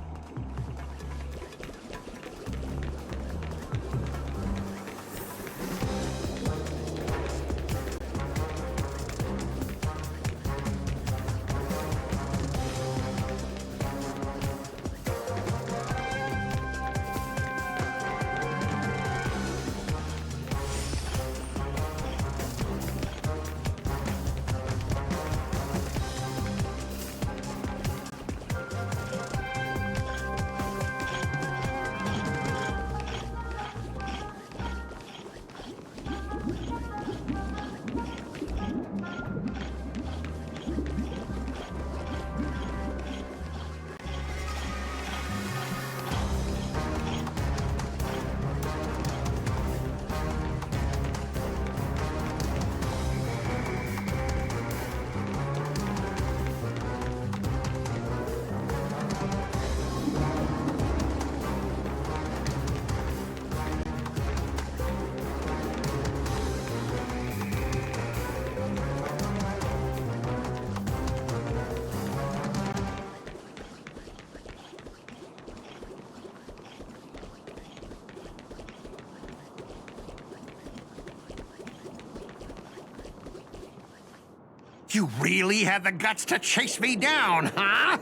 You really had the guts to chase me down, huh?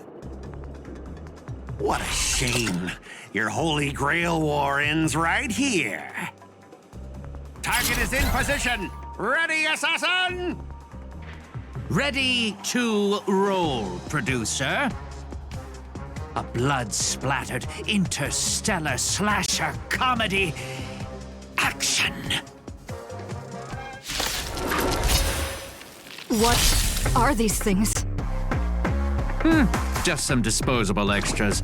What a shame. Your Holy Grail War ends right here. Target is in position. Ready, assassin? Ready to roll, producer. A blood-splattered interstellar slasher comedy. Action! What are these things? Just some disposable extras.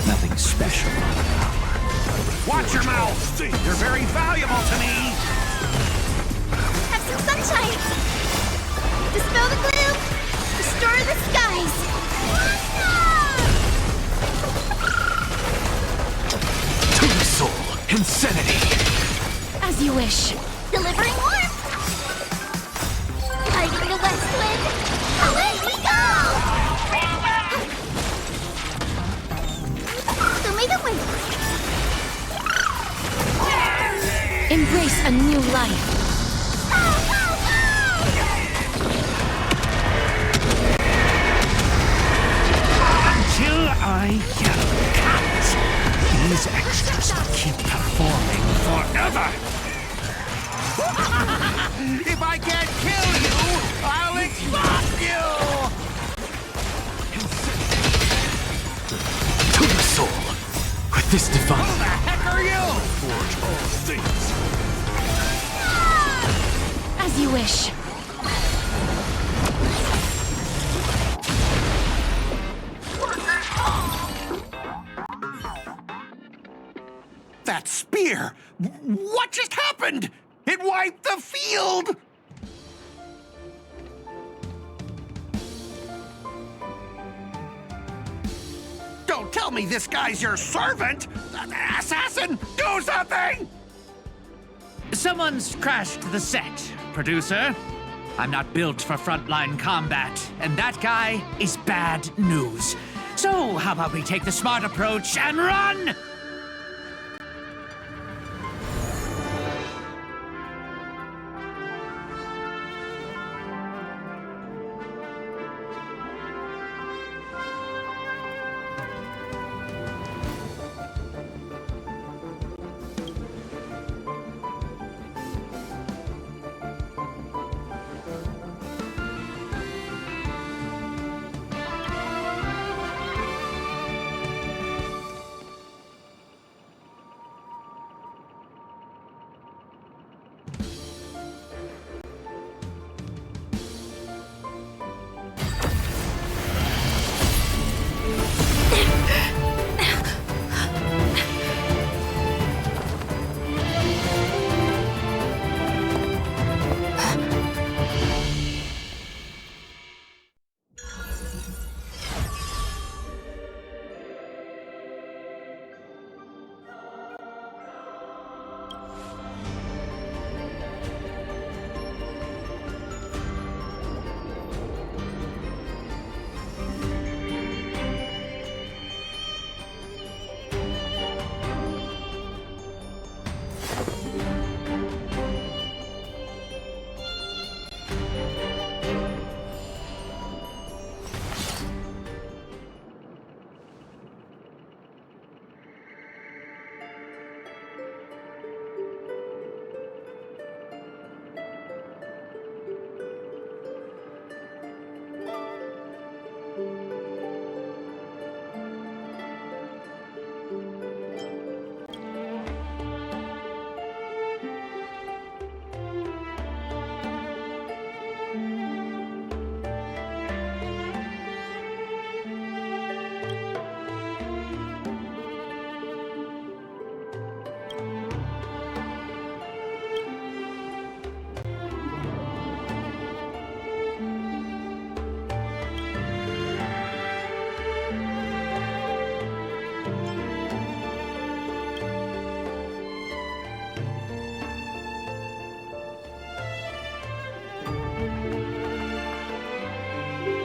Nothing special. Watch your mouth! You're very valuable to me! Have some sunshine! Dispel the glue! destroy the skies! Tomb Soul, Insanity! As you wish. Delivering warmth! Fighting the west wind! Away we go! So may the wind... Embrace a new life. Until I yell cut, these extras will keep performing forever. If I can't kill you, I'll explode you! Tomb Soul, with this divine... Who the heck are you? Forge all things. As you wish. That spear! What just happened? It wiped the field! Don't tell me this guy's your servant! Assassin, do something! Someone's crashed the set, producer. I'm not built for frontline combat, and that guy is bad news. So, how about we take the smart approach and run?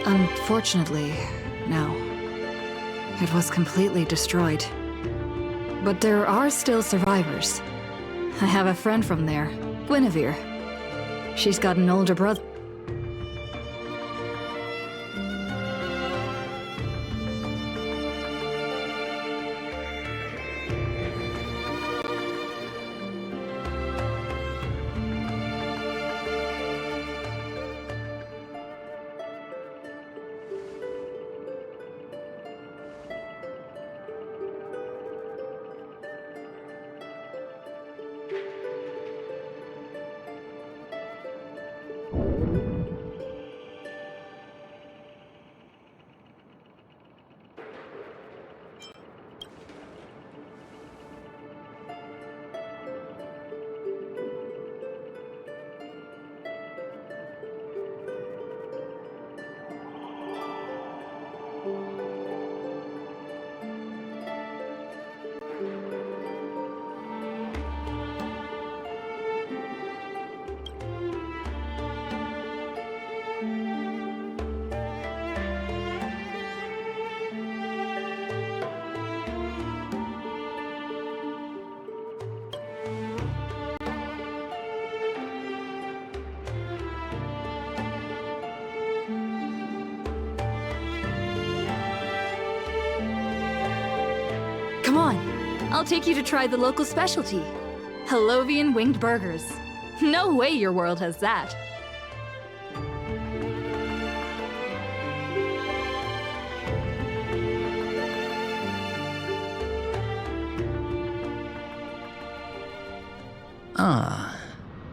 Unfortunately, no. It was completely destroyed. But there are still survivors. I have a friend from there, Guinevere. She's got an older brother. I'll take you to try the local specialty, Hellovian winged burgers. No way your world has that.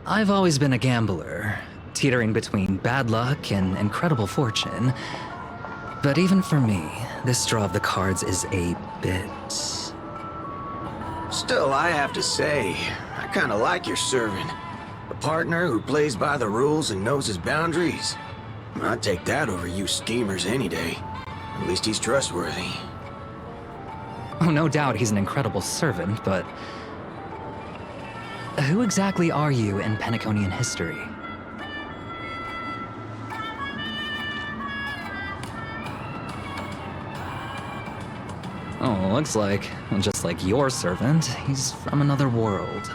I've always been a gambler, teetering between bad luck and incredible fortune. But even for me, this draw of the cards is a bit... Still, I have to say, I kinda like your servant. A partner who plays by the rules and knows his boundaries. I'd take that over you schemers any day. At least he's trustworthy. Oh, no doubt he's an incredible servant, but... who exactly are you in Penaconian history? Oh, looks like, just like your servant, he's from another world.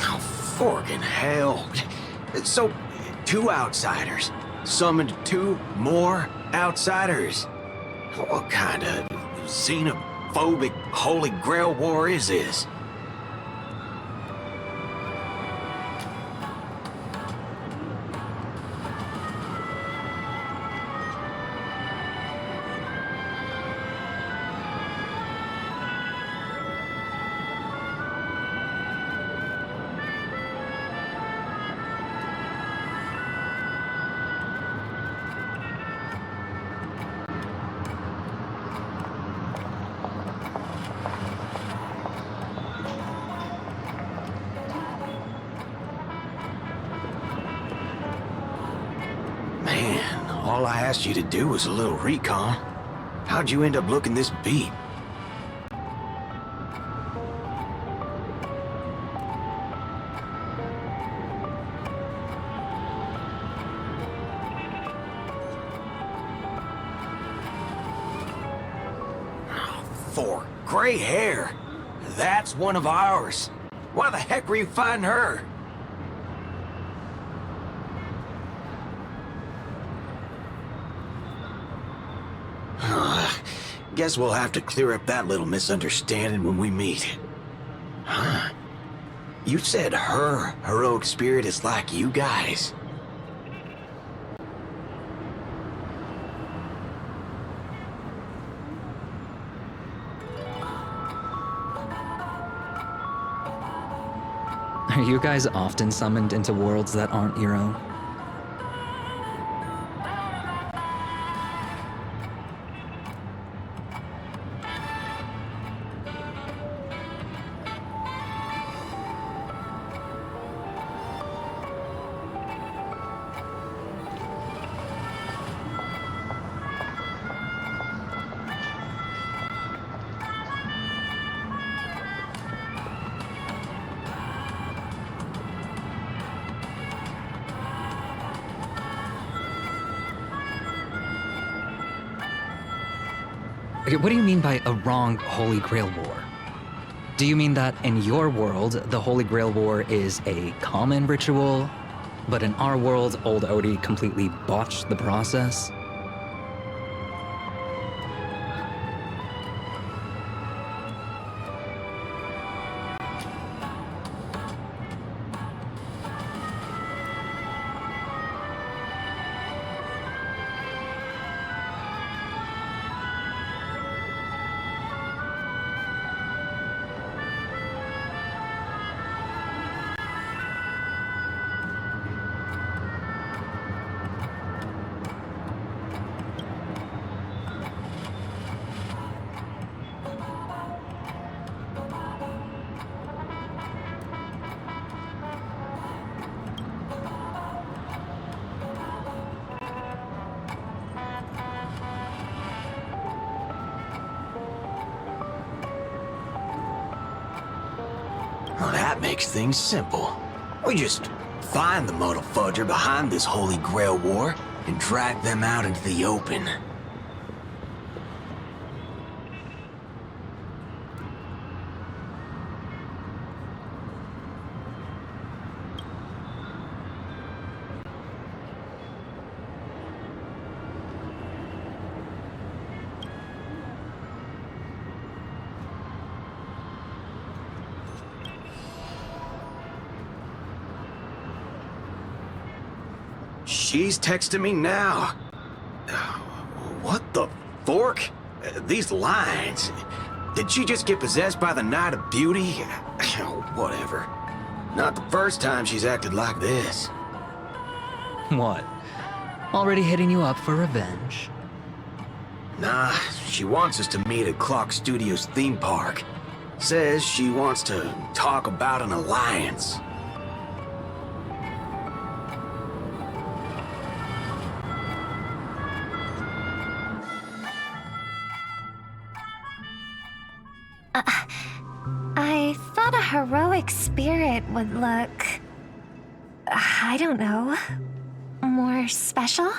Oh, forkin' hell. So, 2 outsiders summoned 2 more outsiders. What kind of xenophobic Holy Grail war is this? Man, all I asked you to do was a little recon. How'd you end up looking this beat? For gray hair. That's one of ours. Why the heck were you fighting her? Guess we'll have to clear up that little misunderstanding when we meet. Huh? You said her heroic spirit is like you guys. Are you guys often summoned into worlds that aren't your own? Okay, what do you mean by a wrong Holy Grail War? Do you mean that in your world, the Holy Grail War is a common ritual, but in our world, old Odie completely botched the process? Well, that makes things simple. We just find the modal fudger behind this Holy Grail War and drag them out into the open. She's texting me now. What the fork? These lines. Did she just get possessed by the Night of Beauty? Whatever. Not the first time she's acted like this. What? Already hitting you up for revenge? Nah, she wants us to meet at Clock Studios theme park. Says she wants to talk about an alliance. I thought a heroic spirit would look... I don't know... more special?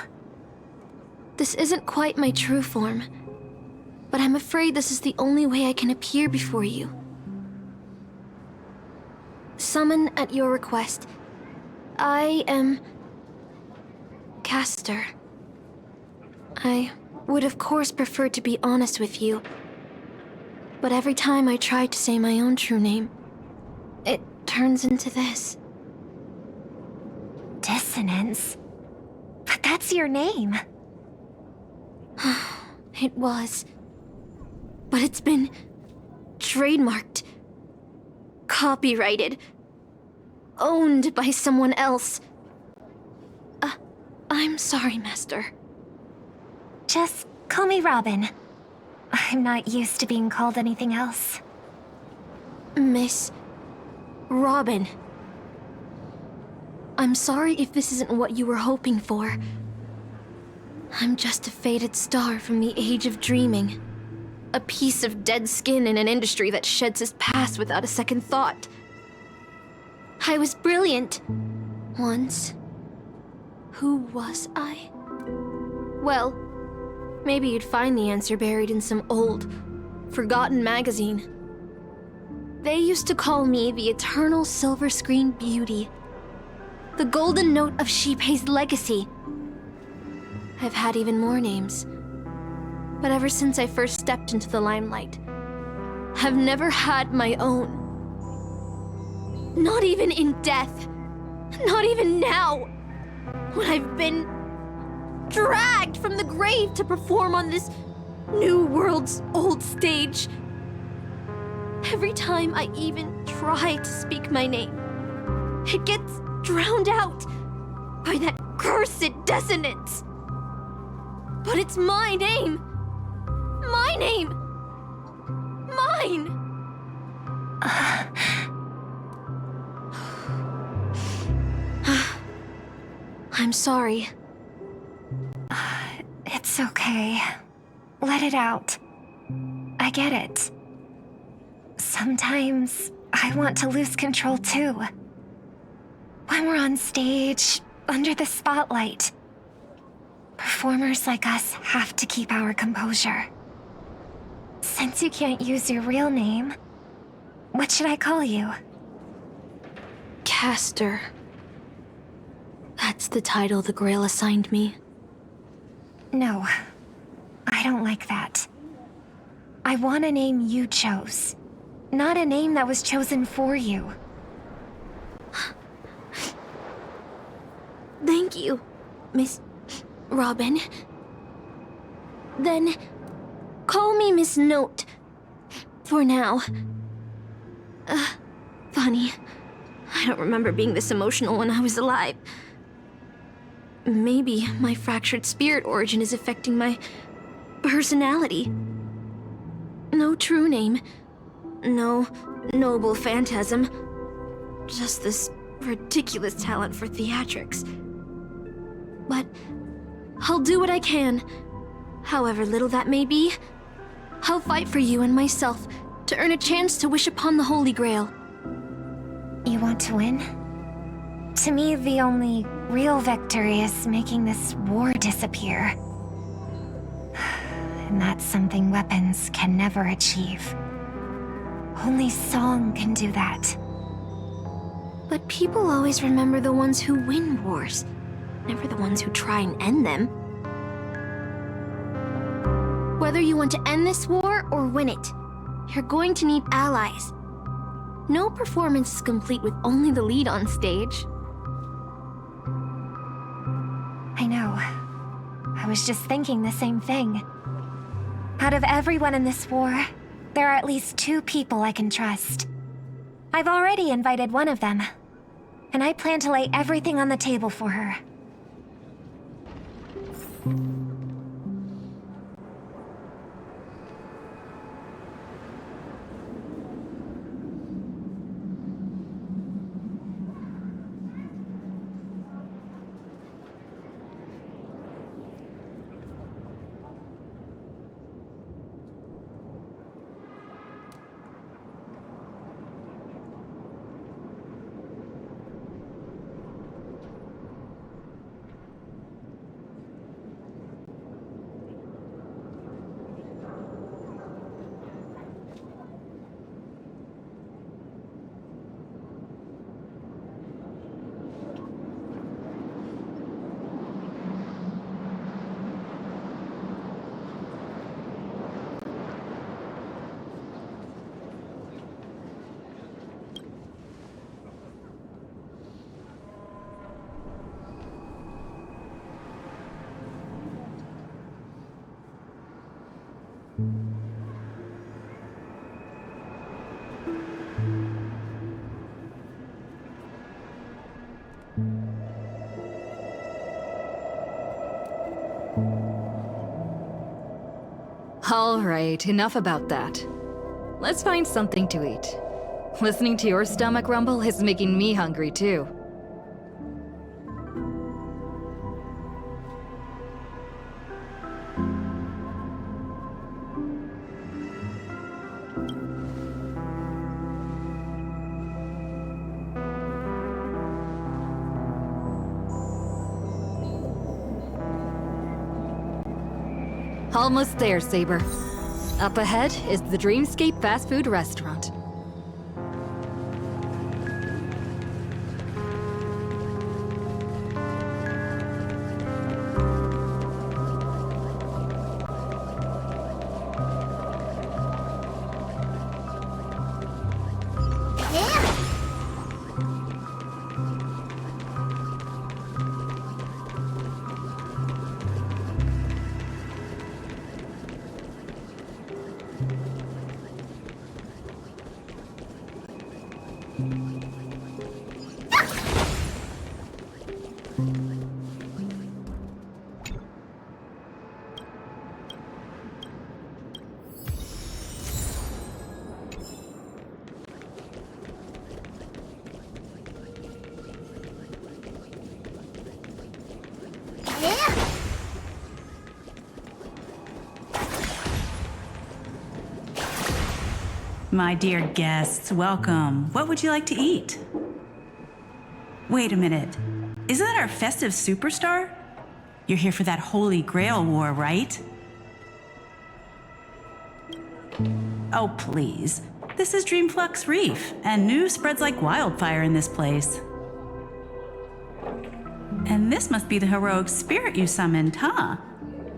This isn't quite my true form, but I'm afraid this is the only way I can appear before you. Summon at your request. I am... Castor. I would of course prefer to be honest with you, but every time I try to say my own true name, it turns into this. Dissonance? But that's your name. It was. But it's been trademarked, copyrighted, owned by someone else. I'm sorry, Master. Just call me Robin. I'm not used to being called anything else. Miss Robin. I'm sorry if this isn't what you were hoping for. I'm just a faded star from the age of dreaming. A piece of dead skin in an industry that sheds its past without a second thought. I was brilliant. Once. Who was I? Well, maybe you'd find the answer buried in some old, forgotten magazine. They used to call me the Eternal Silver Screen Beauty. The Golden Note of Shipei's legacy. I've had even more names. But ever since I first stepped into the limelight, I've never had my own. Not even in death. Not even now. When I've been dragged from the grave to perform on this new world's old stage. Every time I even try to speak my name, it gets drowned out by that cursed dissonance. But it's my name. My name. Mine. I'm sorry. It's okay. Let it out. I get it. Sometimes I want to lose control too. When we're on stage, under the spotlight, performers like us have to keep our composure. Since you can't use your real name, what should I call you? Castor. That's the title the Grail assigned me. No, I don't like that. I want a name you chose, not a name that was chosen for you. Thank you, Miss Robin. Then, call me Miss Note. For now. Funny. I don't remember being this emotional when I was alive. Maybe my fractured spirit origin is affecting my personality. No true name. No noble phantasm. Just this ridiculous talent for theatrics. But I'll do what I can. However little that may be, I'll fight for you and myself to earn a chance to wish upon the Holy Grail. You want to win? To me, the only real victory is making this war disappear. And that's something weapons can never achieve. Only song can do that. But people always remember the ones who win wars, never the ones who try and end them. Whether you want to end this war or win it, you're going to need allies. No performance is complete with only the lead on stage. was just thinking the same thing. Out of everyone in this war, there are at least 2 people I can trust. I've already invited one of them, and I plan to lay everything on the table for her. All right, enough about that. Let's find something to eat. Listening to your stomach rumble is making me hungry too. Almost there, Saber. Up ahead is the Dreamscape fast food restaurant. My dear guests, welcome. What would you like to eat? Wait a minute. Isn't that our festive superstar? You're here for that Holy Grail war, right? Oh, please. This is Dreamflux Reef, and news spreads like wildfire in this place. And this must be the heroic spirit you summoned, huh?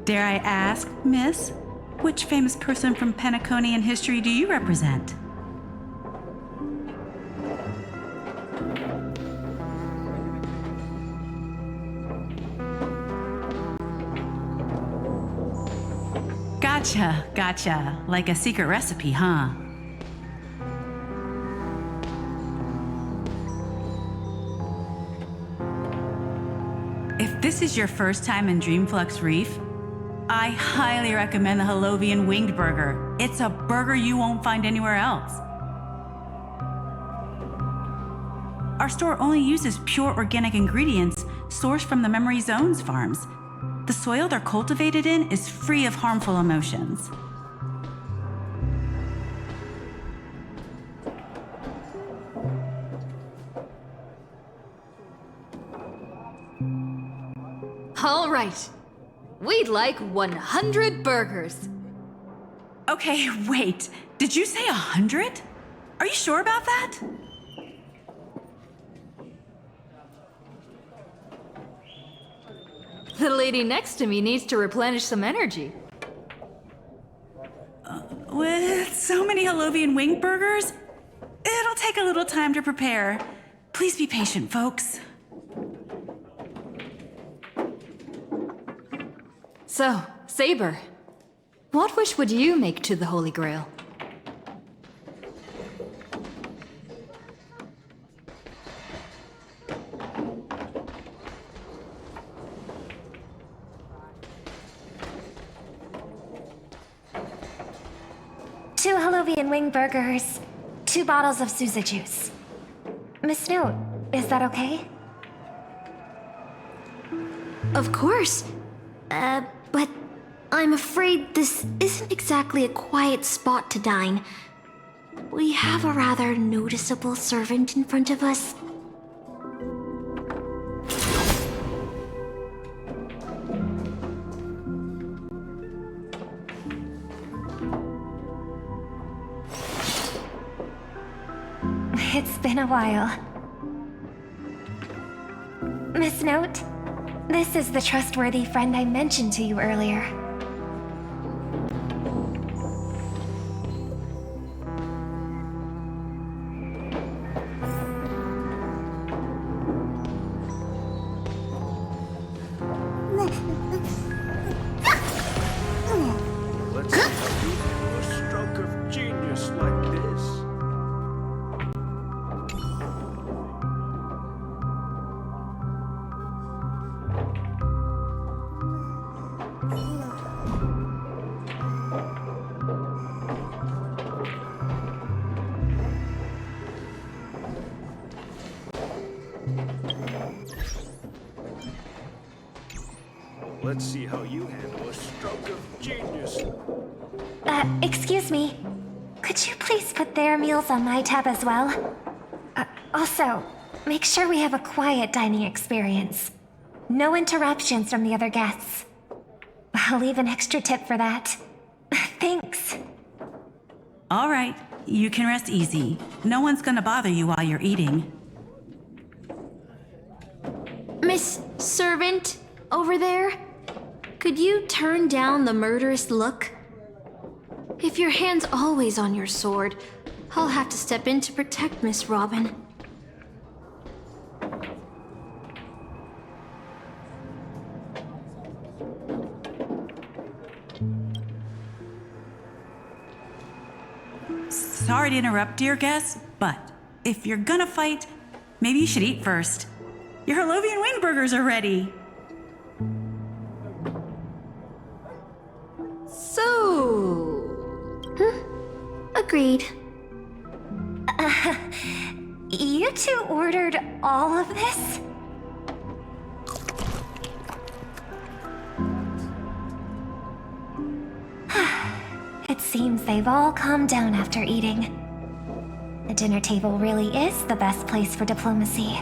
Dare I ask, miss, which famous person from Penaconian history do you represent? Gotcha. Like a secret recipe, huh? If this is your first time in Dreamflux Reef, I highly recommend the Halovian Winged Burger. It's a burger you won't find anywhere else. Our store only uses pure organic ingredients sourced from the Memory Zones farms. The soil they're cultivated in is free of harmful emotions. All right. We'd like 100 burgers. Okay, wait. Did you say 100? Are you sure about that? The lady next to me needs to replenish some energy. With so many Halovian winged burgers, it'll take a little time to prepare. Please be patient, folks. So, Saber, what wish would you make to the Holy Grail? Two Holovian wing burgers, 2 bottles of Suza juice. Miss Note, is that okay? Of course. But I'm afraid this isn't exactly a quiet spot to dine. We have a rather noticeable servant in front of us. It's been a while. Miss Note, this is the trustworthy friend I mentioned to you earlier. Let's see how you do a stroke of genius like this. Let's see how you handle a stroke of genius. Excuse me. Could you please put their meals on my tab as well? Also, make sure we have a quiet dining experience. No interruptions from the other guests. I'll leave an extra tip for that. Thanks. All right, you can rest easy. No one's gonna bother you while you're eating. Miss Servant, over there? Could you turn down the murderous look? If your hand's always on your sword, I'll have to step in to protect Miss Robin. Sorry to interrupt, dear guest, but if you're gonna fight, maybe you should eat first. Your Holovian wing burgers are ready. Agreed. You two ordered all of this? It seems they've all calmed down after eating. The dinner table really is the best place for diplomacy.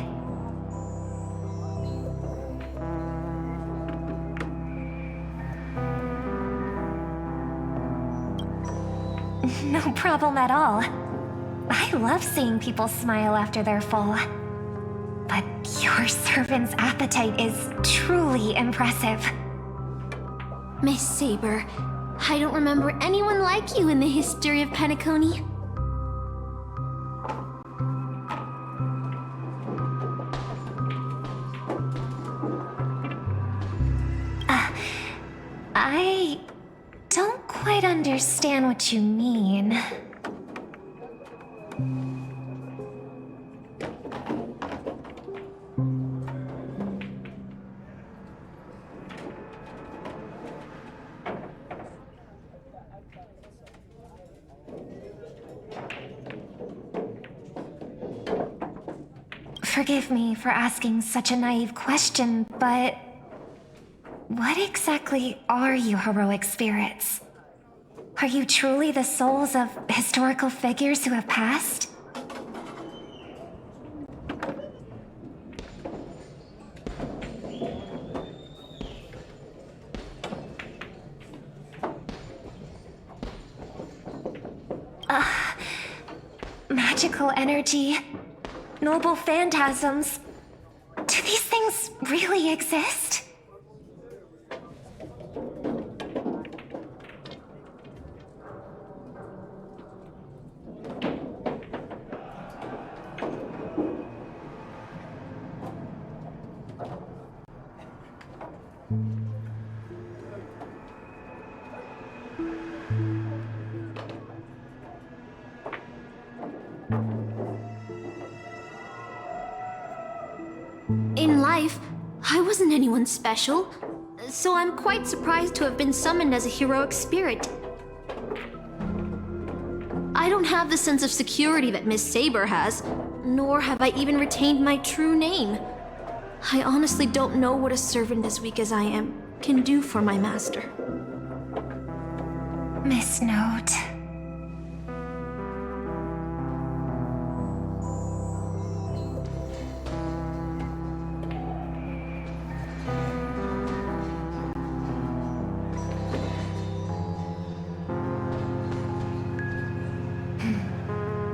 No problem at all. I love seeing people smile after they're full. But your servant's appetite is truly impressive. Miss Saber, I don't remember anyone like you in the history of Penacony. I don't quite understand what you mean. Forgive me for asking such a naive question, but what exactly are you heroic spirits? Are you truly the souls of historical figures who have passed? Magical energy, noble phantasms. Do these things really exist? In life, I wasn't anyone special, so I'm quite surprised to have been summoned as a heroic spirit. I don't have the sense of security that Miss Saber has, nor have I even retained my true name. I honestly don't know what a servant as weak as I am can do for my master. Miss Note.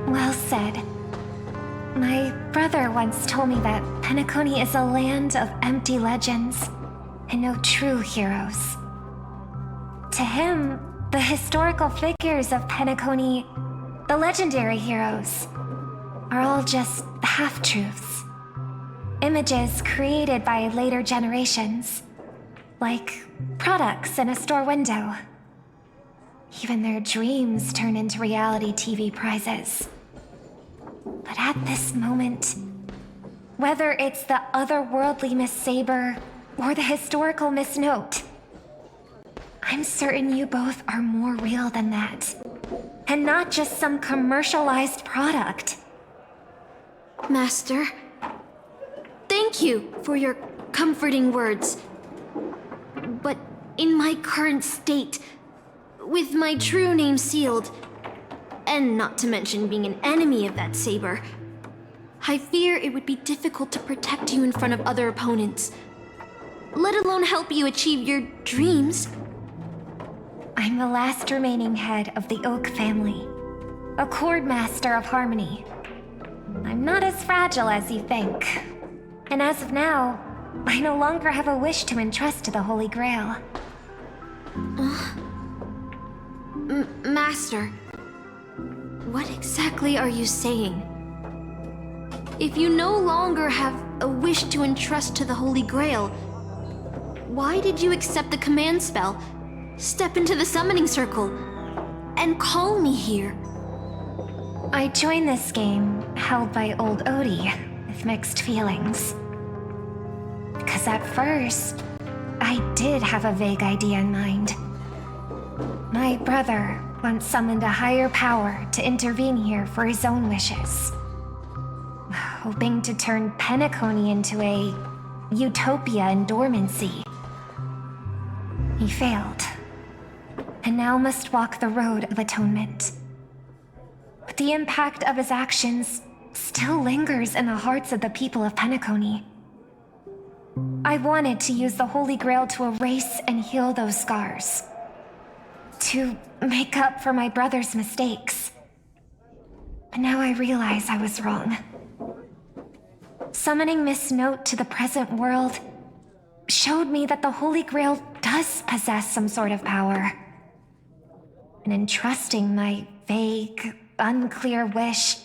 Well said. My brother once told me that Penacony is a land of empty legends and no true heroes. To him, the historical figures of Penacony, the legendary heroes, are all just half-truths. Images created by later generations, like products in a store window. Even their dreams turn into reality TV prizes. But at this moment, whether it's the otherworldly Miss Saber or the historical Miss Note, I'm certain you both are more real than that. And not just some commercialized product. Master, thank you for your comforting words. But in my current state, with my true name sealed, and not to mention being an enemy of that saber, I fear it would be difficult to protect you in front of other opponents, let alone help you achieve your dreams. I'm the last remaining head of the Oak family, a chord master of harmony. I'm not as fragile as you think. And as of now, I no longer have a wish to entrust to the Holy Grail. Master, what exactly are you saying? If you no longer have a wish to entrust to the Holy Grail, why did you accept the command spell, step into the summoning circle, and call me here? I joined this game, held by old Odie, with mixed feelings. Because at first, I did have a vague idea in mind. My brother once summoned a higher power to intervene here for his own wishes, hoping to turn Penacony into a utopia in dormancy. He failed, and now must walk the road of atonement. But the impact of his actions still lingers in the hearts of the people of Penacony. I wanted to use the Holy Grail to erase and heal those scars, to make up for my brother's mistakes. But now I realize I was wrong. Summoning Miss Note to the present world showed me that the Holy Grail does possess some sort of power. And entrusting my vague, unclear wish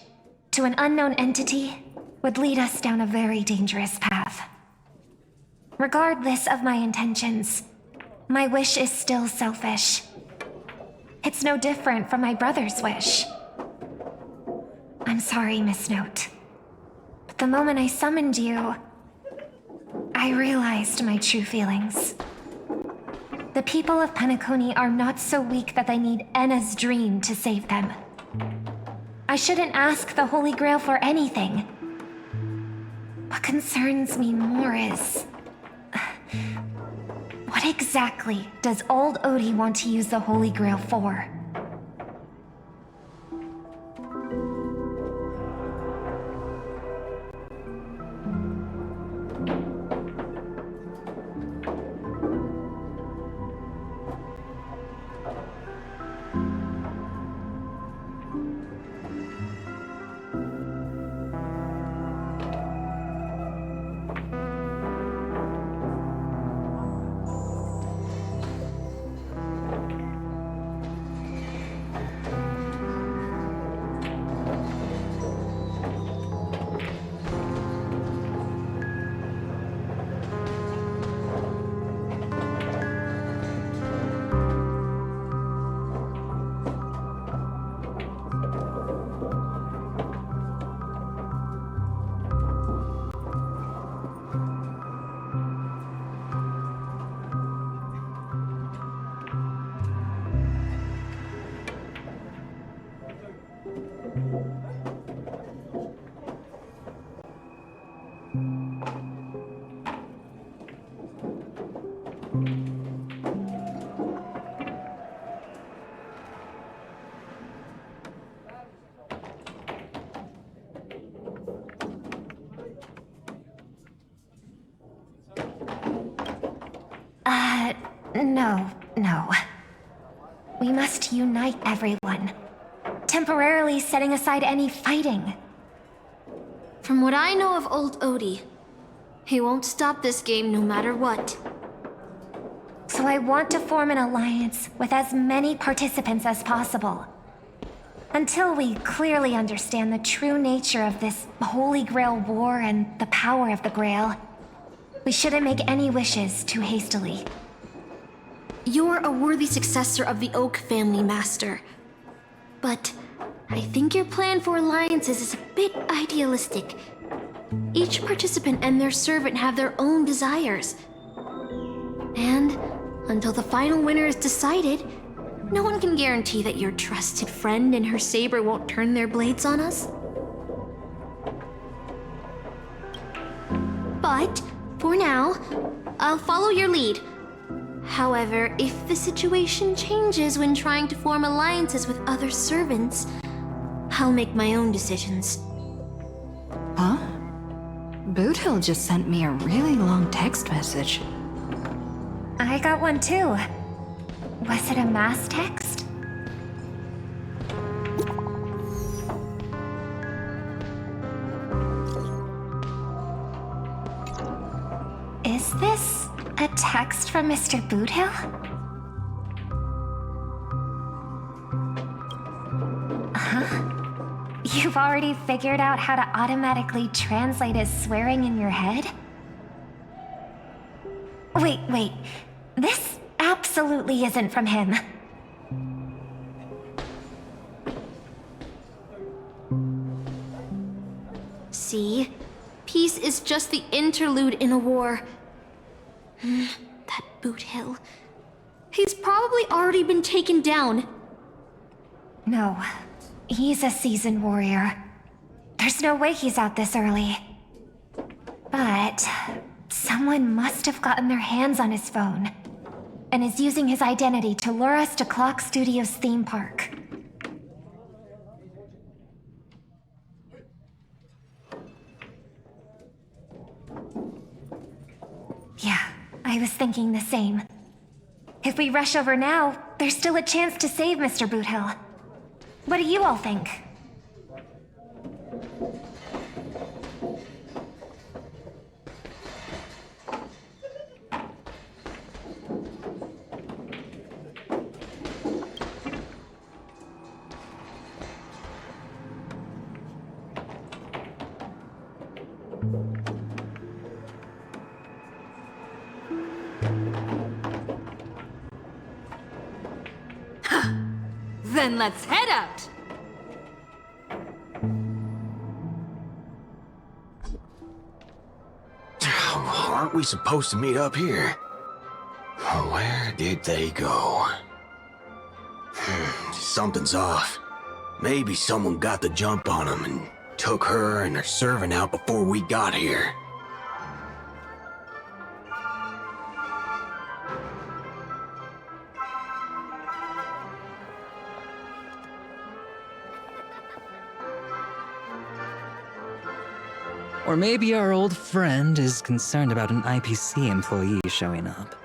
to an unknown entity would lead us down a very dangerous path. Regardless of my intentions, my wish is still selfish. It's no different from my brother's wish. I'm sorry, Miss Note. But the moment I summoned you, I realized my true feelings. The people of Penacony are not so weak that they need Enna's dream to save them. I shouldn't ask the Holy Grail for anything. What concerns me more is... what exactly does old Odie want to use the Holy Grail for? No. We must unite everyone, temporarily setting aside any fighting. From what I know of old Odie, he won't stop this game no matter what. So I want to form an alliance with as many participants as possible. Until we clearly understand the true nature of this Holy Grail war and the power of the Grail, we shouldn't make any wishes too hastily. You're a worthy successor of the Oak family, Master. But I think your plan for alliances is a bit idealistic. Each participant and their servant have their own desires. And until the final winner is decided, no one can guarantee that your trusted friend and her saber won't turn their blades on us. But, for now, I'll follow your lead. However, if the situation changes when trying to form alliances with other servants, I'll make my own decisions. Huh? Boothill just sent me a really long text message. I got one too. Was it a mass text? Is this a text from Mr. Boothill? Huh? You've already figured out how to automatically translate his swearing in your head? Wait. This absolutely isn't from him. See? Peace is just the interlude in a war. That Boothill. He's probably already been taken down. No, he's a seasoned warrior. There's no way he's out this early. But someone must have gotten their hands on his phone and is using his identity to lure us to Clock Studios theme park. Yeah, I was thinking the same. If we rush over now, there's still a chance to save Mr. Boothill. What do you all think? Then let's head out! Aren't we supposed to meet up here? Where did they go? Something's off. Maybe someone got the jump on them and took her and her servant out before we got here. Or maybe our old friend is concerned about an IPC employee showing up.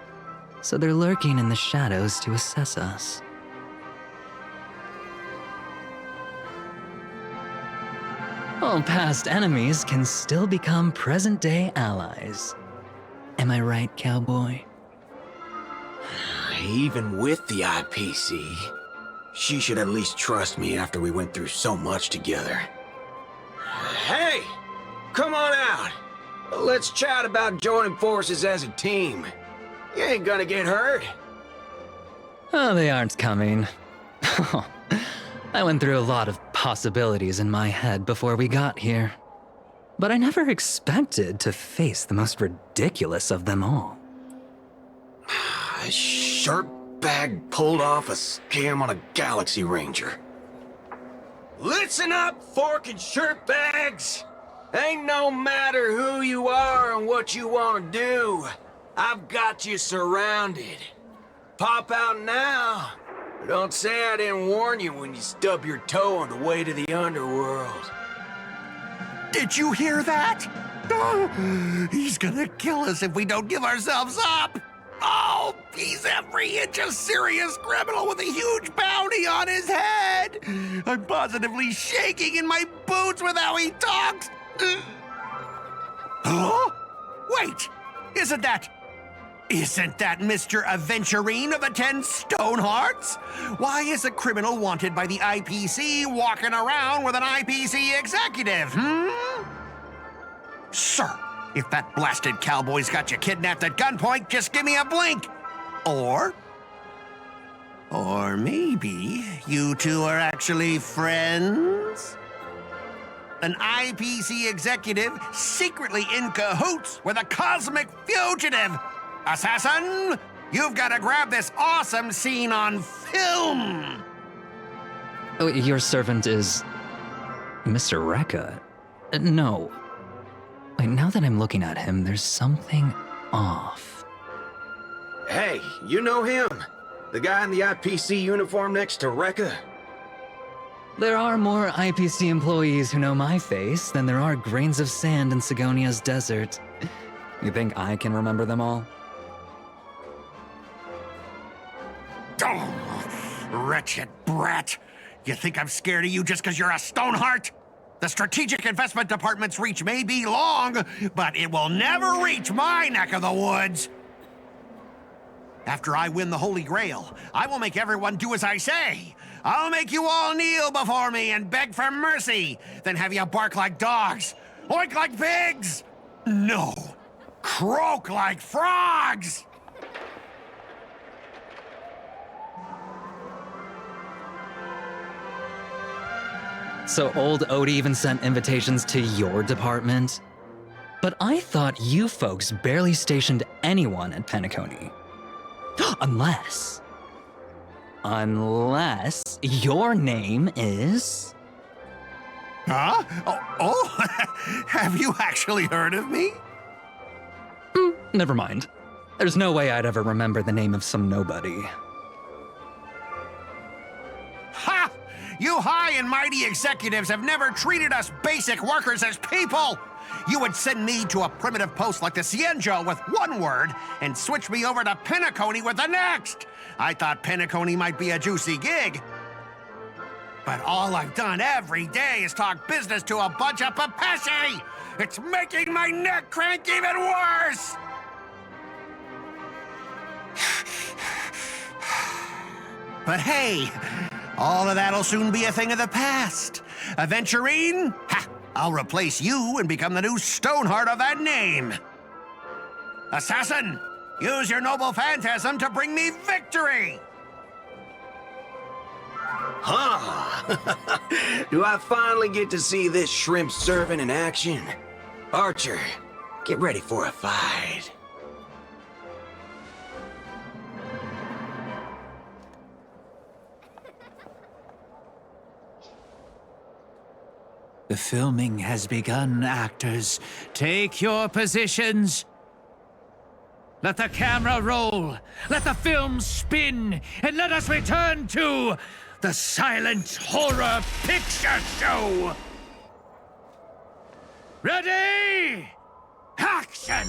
So they're lurking in the shadows to assess us. Well, past enemies can still become present-day allies. Am I right, cowboy? Even with the IPC, she should at least trust me after we went through so much together. Hey! Come on out! Let's chat about joining forces as a team. You ain't gonna get hurt. Oh, they aren't coming. I went through a lot of possibilities in my head before we got here. But I never expected to face the most ridiculous of them all. A sharp bag pulled off a scam on a Galaxy Ranger. Listen up, fork and shirt bags! Ain't no matter who you are and what you want to do. I've got you surrounded. Pop out now. Don't say I didn't warn you when you stub your toe on the way to the underworld. Did you hear that? He's gonna kill us if we don't give ourselves up. Oh, He's every inch a serious criminal with a huge bounty on his head. I'm positively shaking in my boots with how he talks. Huh? Wait, isn't that Mr. Aventurine of the 10 Stonehearts? Why is a criminal wanted by the IPC walking around with an IPC executive, Sir, if that blasted cowboy's got you kidnapped at gunpoint, just give me a blink. Or maybe you two are actually friends? An IPC executive secretly in cahoots with a cosmic fugitive. Assassin, you've got to grab this awesome scene on film. Oh, your servant is Mr. Rekka? No. Wait, now that I'm looking at him, there's something off. Hey, you know him? The guy in the IPC uniform next to Rekka? There are more IPC employees who know my face than there are grains of sand in Sigonia's desert. You think I can remember them all? Oh, wretched brat. You think I'm scared of you just because you're a Stoneheart? The Strategic Investment Department's reach may be long, but it will never reach my neck of the woods. After I win the Holy Grail, I will make everyone do as I say. I'll make you all kneel before me and beg for mercy, then have you bark like dogs, oink like pigs. No, croak like frogs. So old Odie even sent invitations to your department? But I thought you folks barely stationed anyone at Penacony. Unless your name is... Huh? Oh, have you actually heard of me? Never mind. There's no way I'd ever remember the name of some nobody. Ha! You high and mighty executives have never treated us basic workers as people! You would send me to a primitive post like the Cienjo with one word and switch me over to Penacony with the next! I thought Penacony might be a juicy gig. But all I've done every day is talk business to a bunch of papashi! It's making my neck crank even worse! But hey, all of that'll soon be a thing of the past. Aventurine? Ha! I'll replace you and become the new Stoneheart of that name. Assassin, use your noble phantasm to bring me victory! Huh? Do I finally get to see this shrimp servant in action? Archer, get ready for a fight. The filming has begun, actors. Take your positions. Let the camera roll. Let the film spin. And let us return to the silent horror picture show. Ready? Action!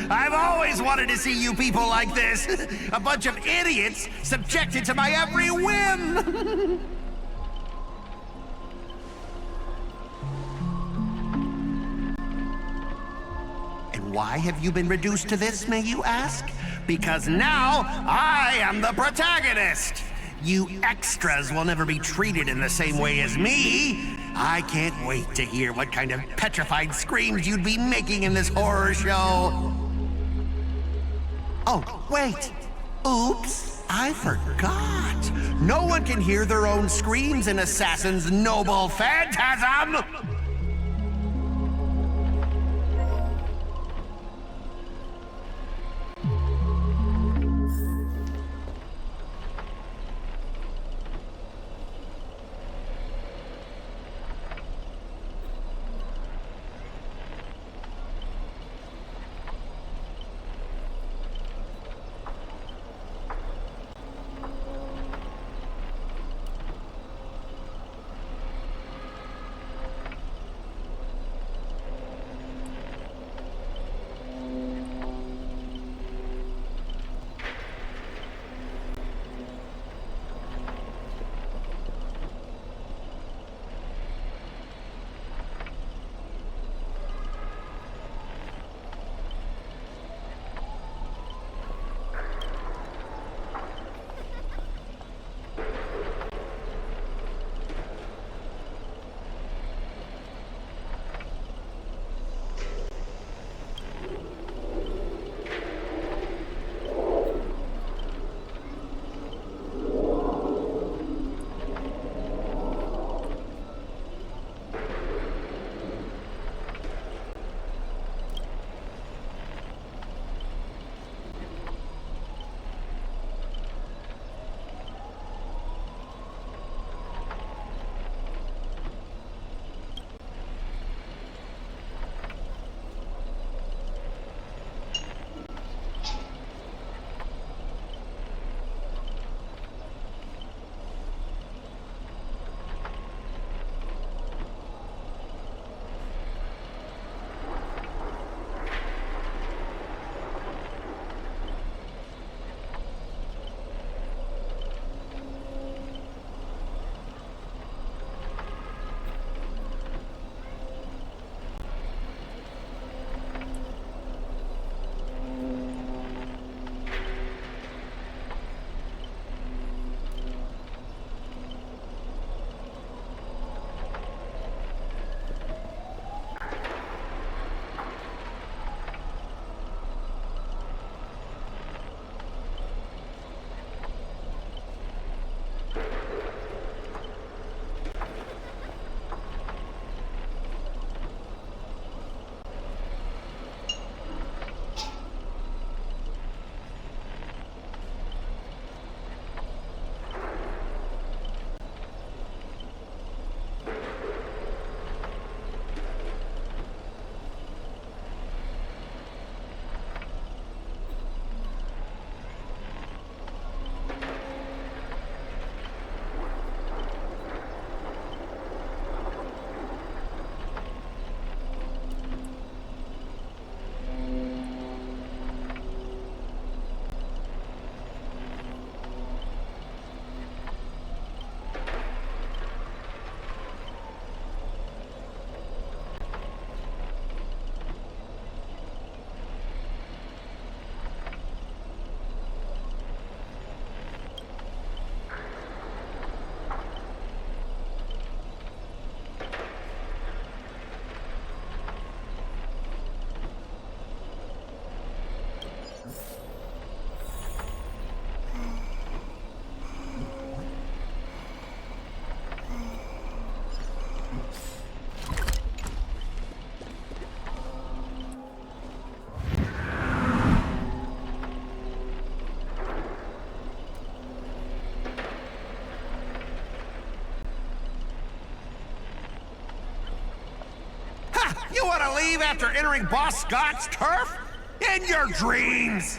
I've always wanted to see you people like this. A bunch of idiots subjected to my every whim. why have you been reduced to this, may you ask? Because now I am the protagonist! You extras will never be treated in the same way as me! I can't wait to hear what kind of petrified screams you'd be making in this horror show! Oh, wait! Oops! I forgot! No one can hear their own screams in Assassin's Noble Phantasm! You want to leave after entering Boss Scott's turf? In your dreams!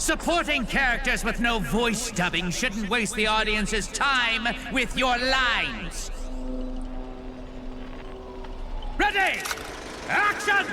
Supporting characters with no voice dubbing shouldn't waste the audience's time with your lines. Ready! Action!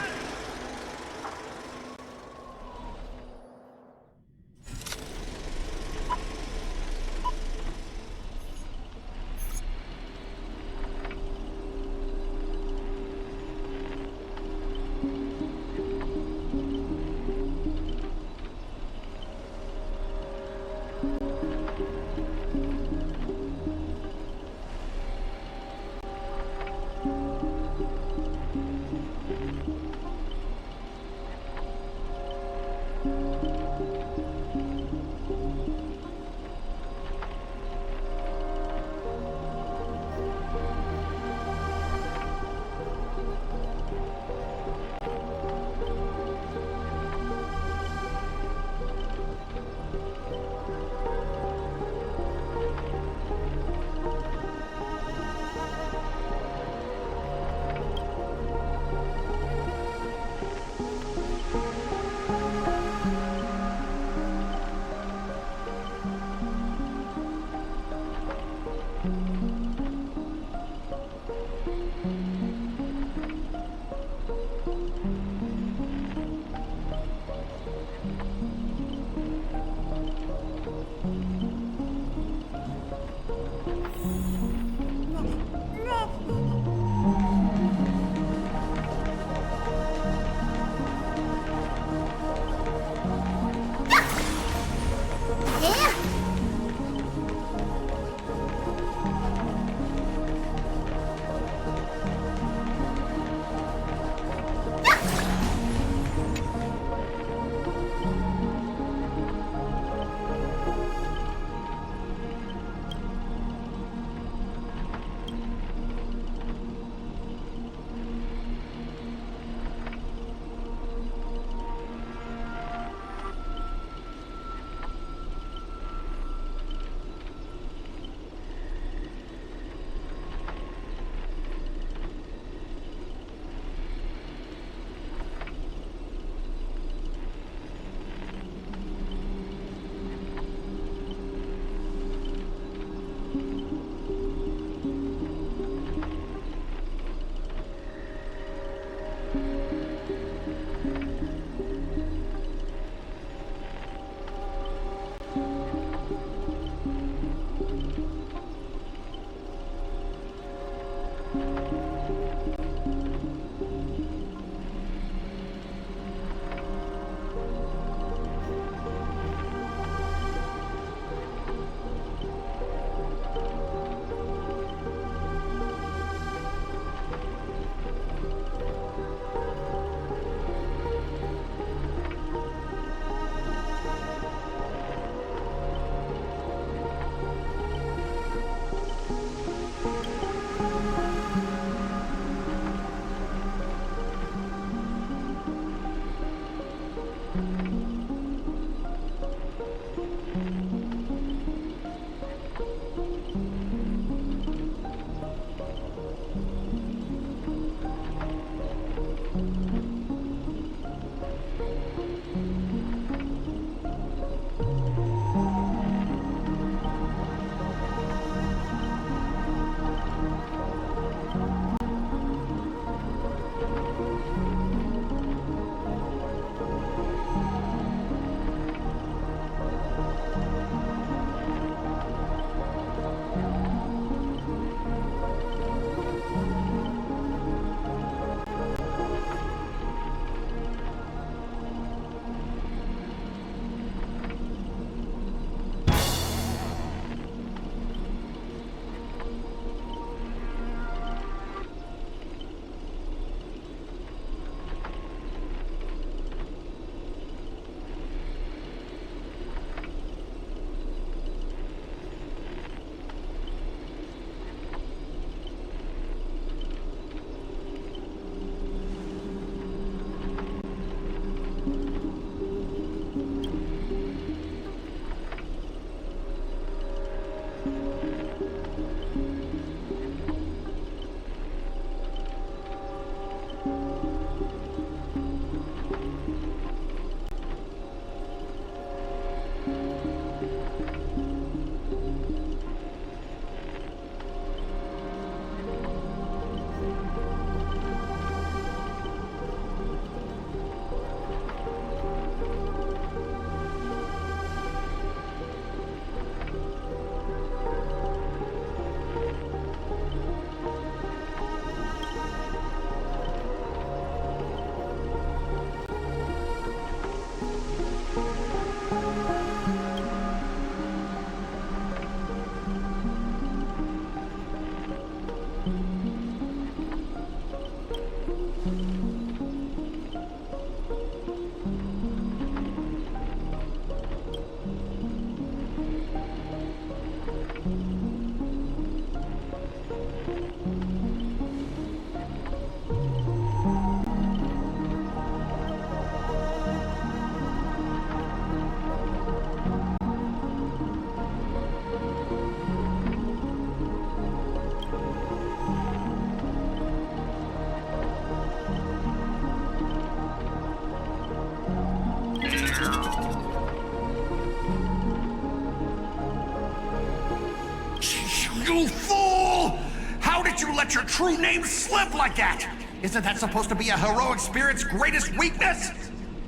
You fool! How did you let your true name slip like that? Isn't that supposed to be a heroic spirit's greatest weakness?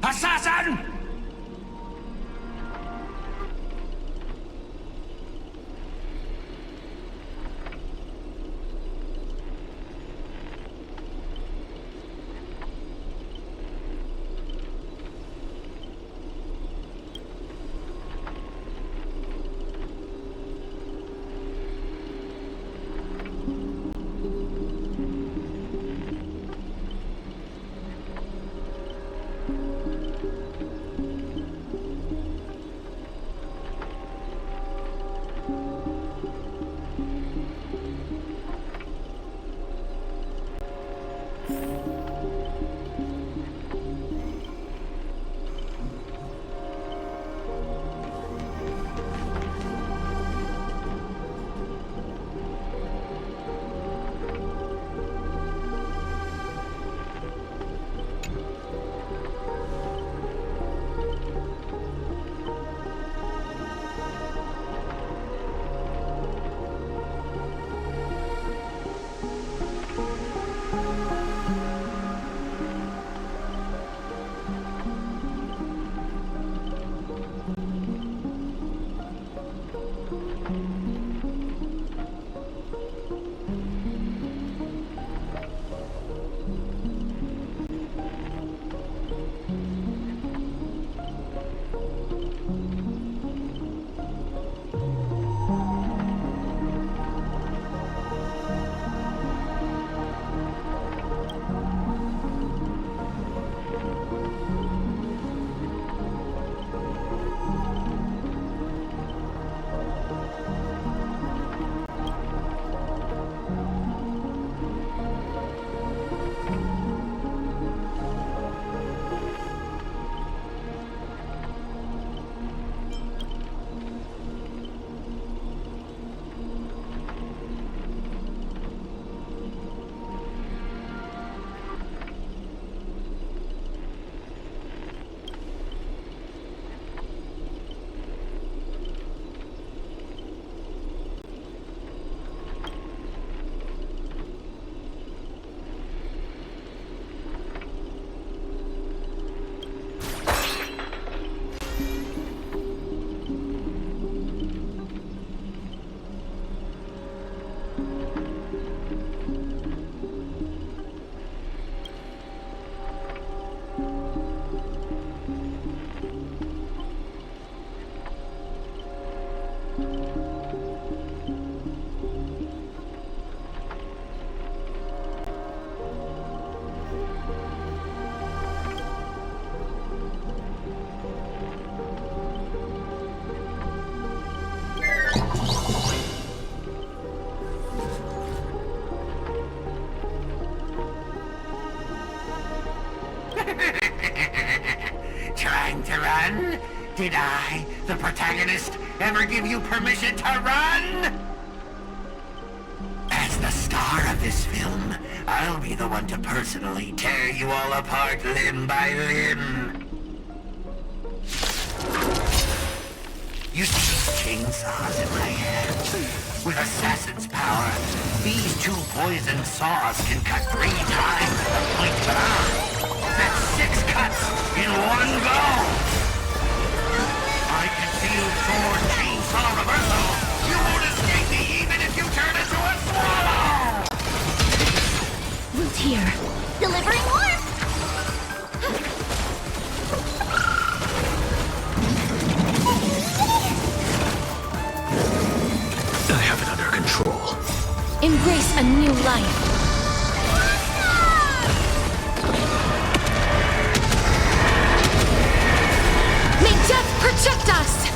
Assassin! Trying to run? Did I, the protagonist, ever give you permission to run? As the star of this film, I'll be the one to personally tear you all apart limb by limb. You see these chainsaws in my hand? With assassin's power, these two poisoned saws can cut 3 times at the point of an eye. That's 6 cuts in one go! I can feel sword chainsaw reversal! You won't escape me even if you turn into a swallow! Root here. Delivering more! I have it under control. Embrace a new life. May death protect us!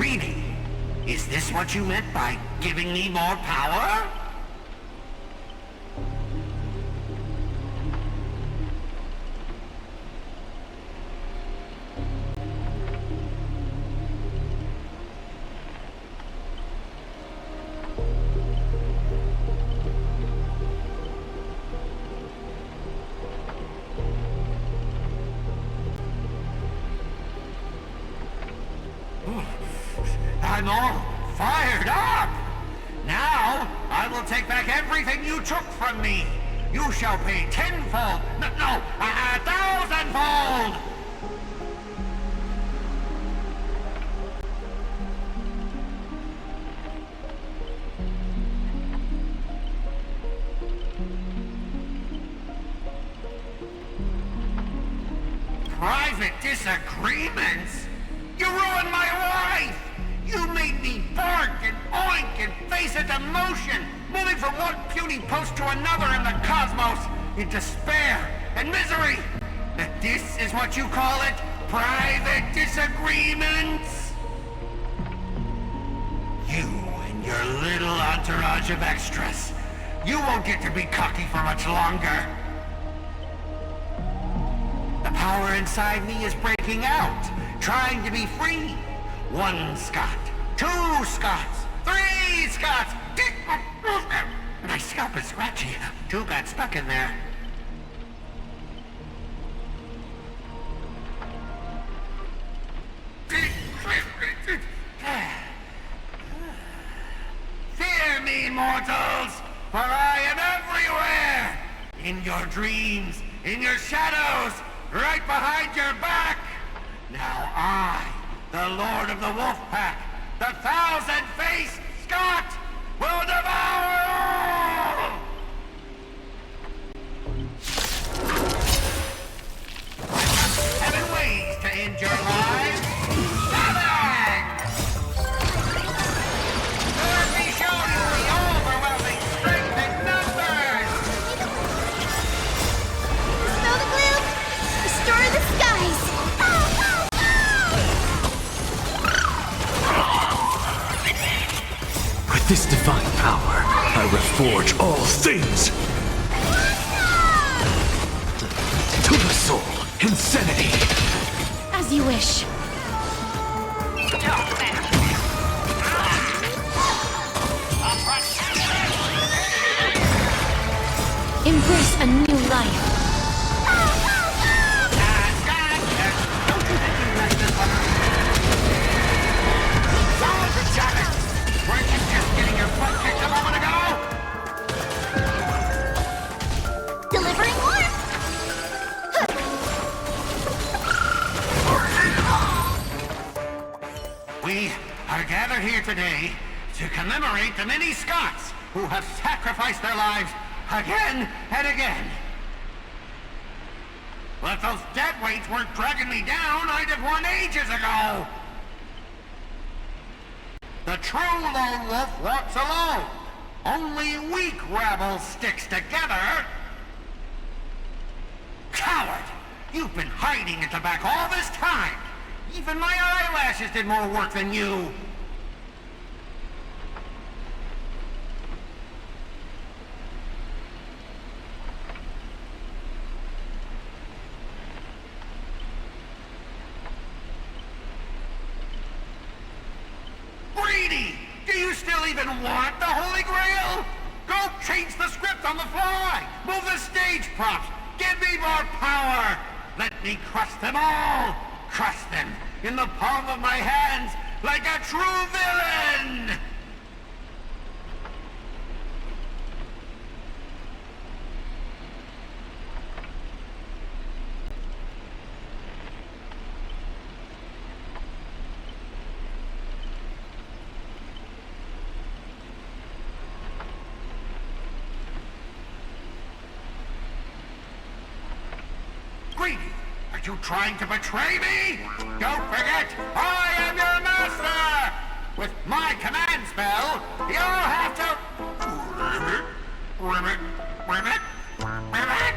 Greedy? Is this what you meant by giving me more power? I'm all fired up! Now, I will take back everything you took from me! You shall pay tenfold! No, 1,000-fold! Private disagreements? You ruined my life! You made me bark and oink and face a demotion, moving from one puny post to another in the cosmos, in despair and misery. And this is what you call it? Private disagreements? You and your little entourage of extras. You won't get to be cocky for much longer. The power inside me is breaking out, trying to be free. 1 Scot, 2 Scots, 3 Scots. My scalp is scratchy. 2 got stuck in there. Fear me, mortals, for I am everywhere. In your dreams, in your shadows, right behind your back. Now I, the Lord of the Wolf Pack, the 1,000-faced Scot, will devour all! 7 ways to end your lives. 7! Let me show you the overwhelming strength in numbers! Smell the gloom? Restore the skies! With this divine power, I reforge all things! To the soul, insanity! As you wish. Embrace a new life. Weren't you just getting your butt kicked a moment ago? Delivering warmth! We are gathered here today to commemorate the many Scots who have sacrificed their lives again and again. Well, if those dead weights weren't dragging me down, I'd have won ages ago. The true lone wolf walks alone. Only weak rabble sticks together. Coward! You've been hiding at the back all this time. Even my eyelashes did more work than you. Greedy! Do you still even want the Holy Grail? Go change the script on the fly! Move the stage props! Give me more power! Let me crush them all! Crush them in the palm of my hands like a true villain! Greedy, are you trying to betray me? Don't forget, I am your master! With my command spell, you'll have to... Ribbit, ribbit, ribbit, ribbit!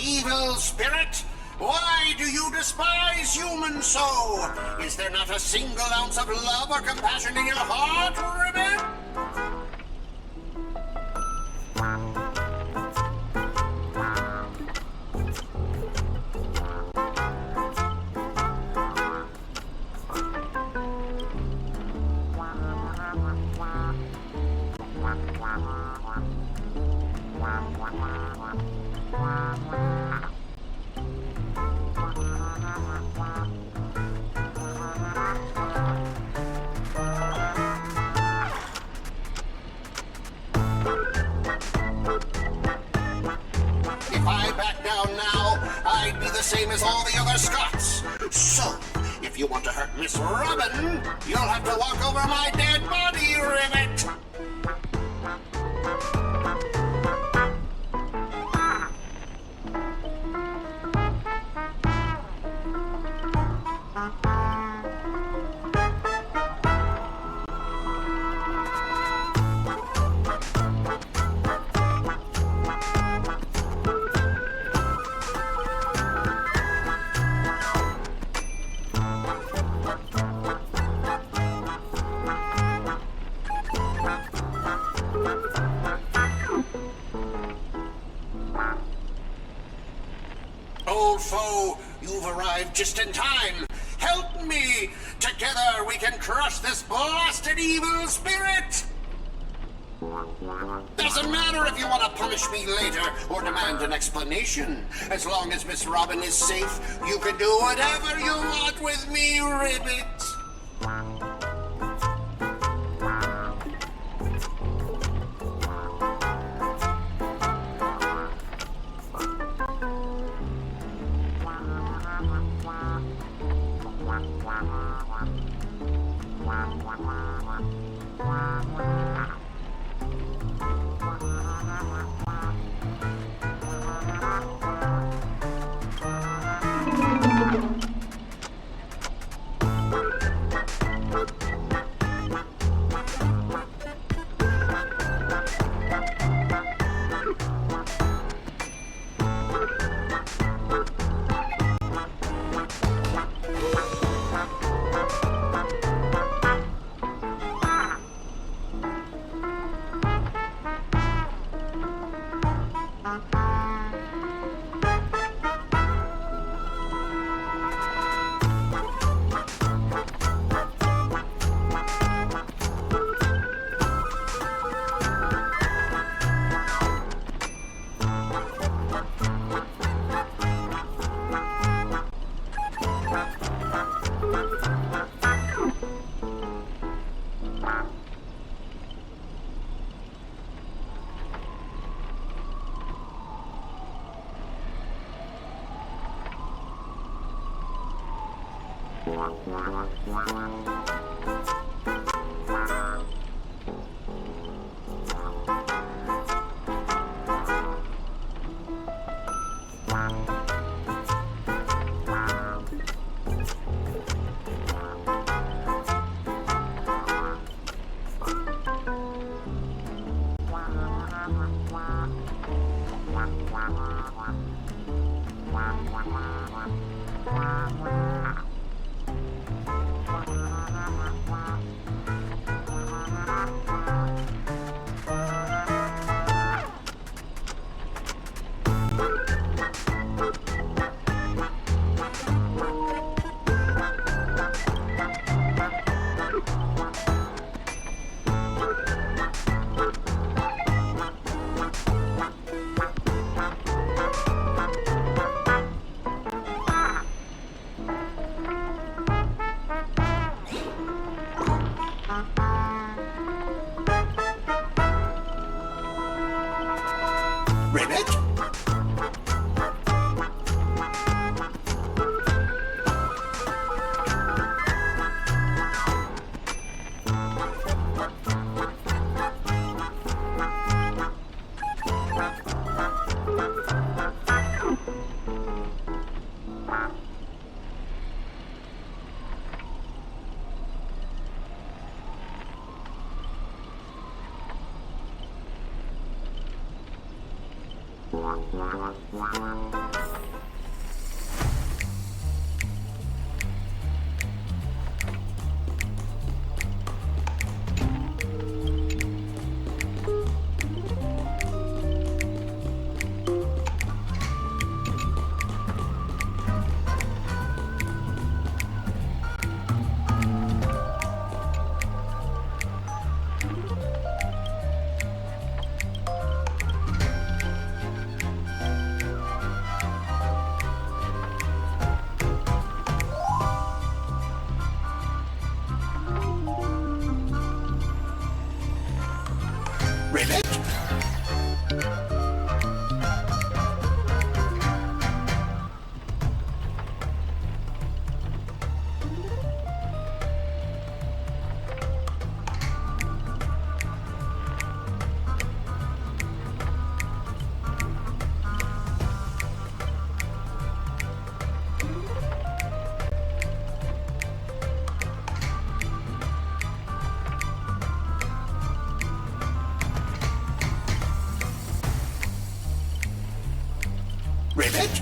Evil spirit, why do you despise humans so? Is there not a single ounce of love or compassion in your heart, Ribbit? If I back down now, I'd be the same as all the other Scots. So, if you want to hurt Miss Robin, you'll have to walk over my dead body, Ribbit. Old foe, you've arrived just in time. Help me! Together we can crush this blasted evil spirit! Doesn't matter if you want to punish me later or demand an explanation. As long as Miss Robin is safe, you can do whatever you want with me, Ribbit. Ribbit? Rivet? Rivet!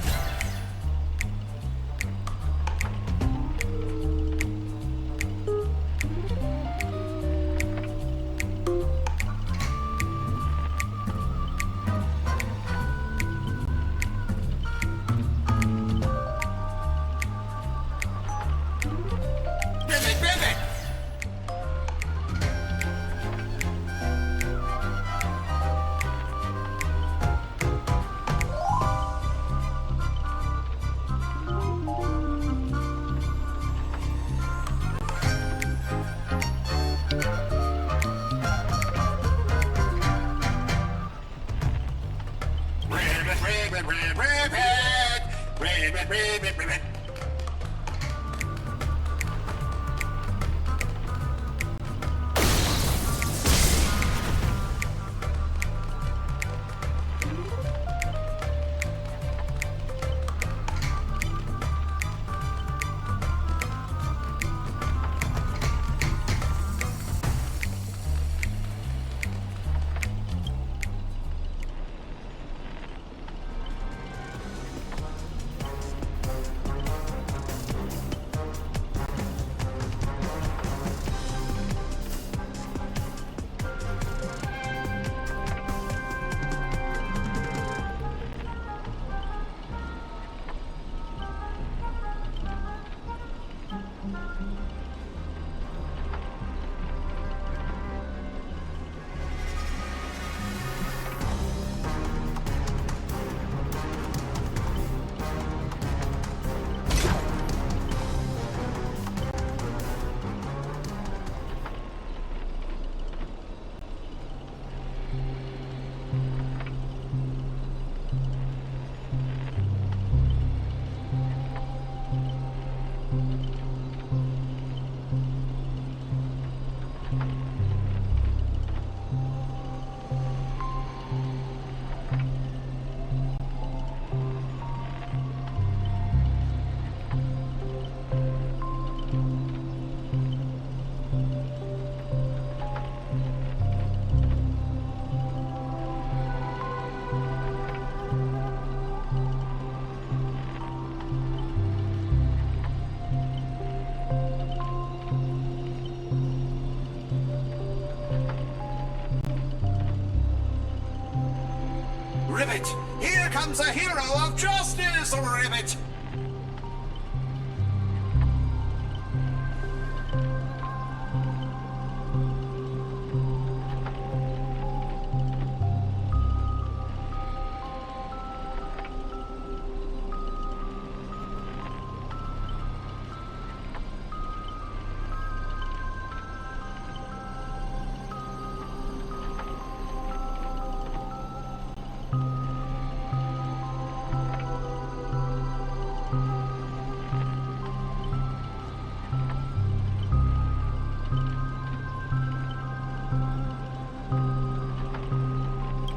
Rivet! Here comes a hero of justice, Rivet!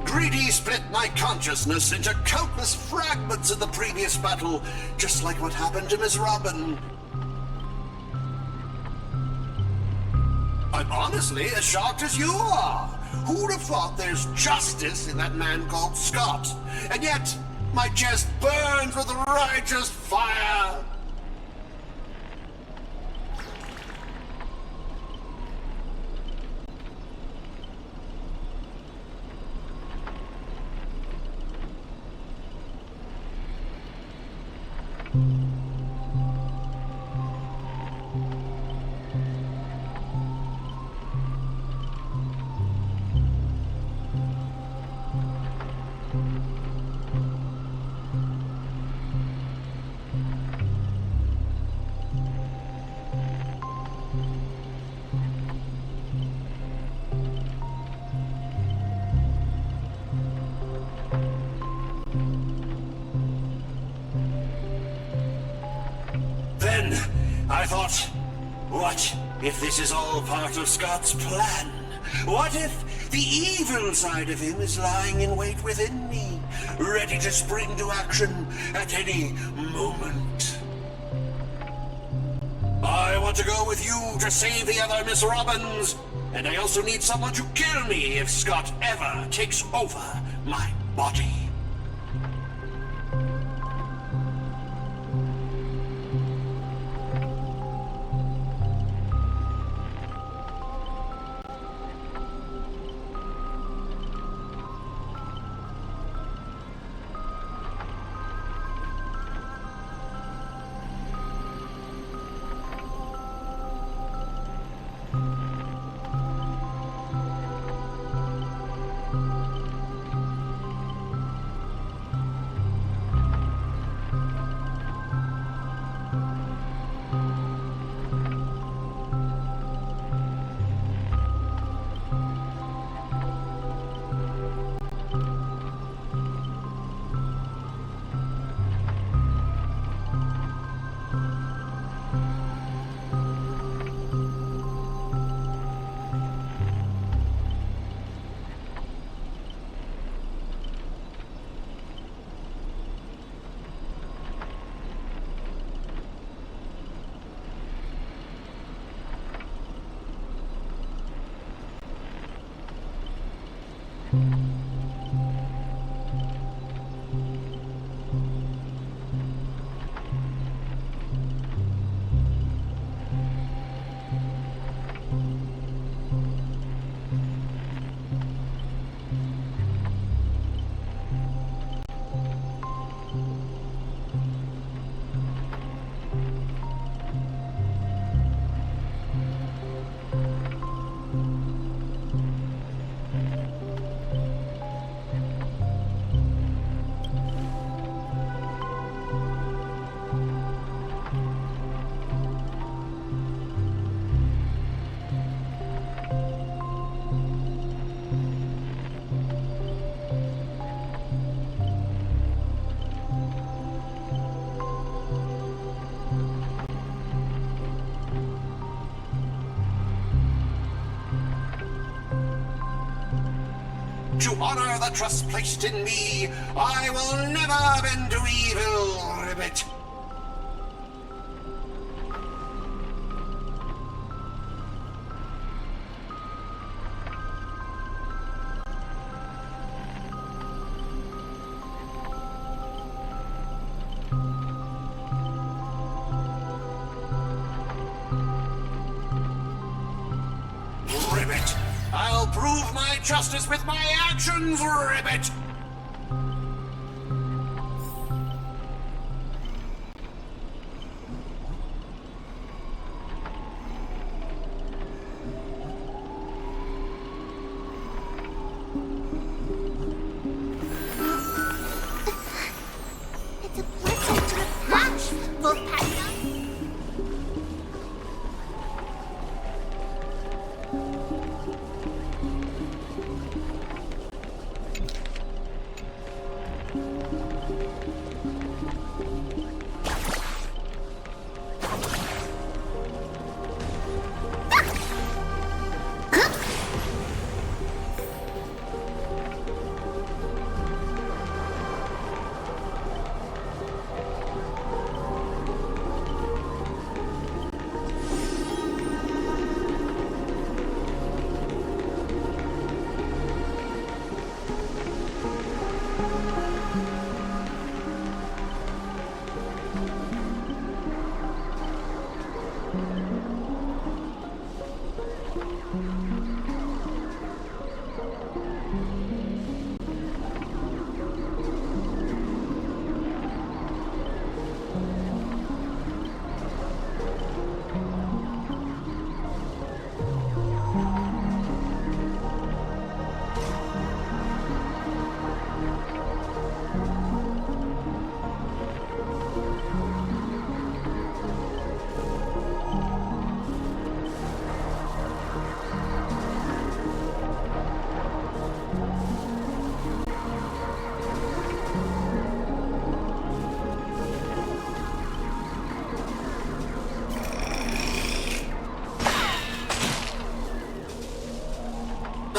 Greedy split my consciousness into countless fragments of the previous battle, just like what happened to Miss Robin. I'm honestly as shocked as you are. Who'd have thought there's justice in that man called Scott? And yet, my chest burns with righteous fire. Then, I thought, what if this is all part of Scott's plan? What if the evil side of him is lying in wait within me, ready to spring to action at any moment? I want to go with you to save the other Miss Robbins, and I also need someone to kill me if Scott ever takes over my body. To honor the trust placed in me, I will never bend to evil, Ribbit. Ribbit, I'll prove my justice with my actions, Ribbit! It's a blessing to watch, Wolfpack.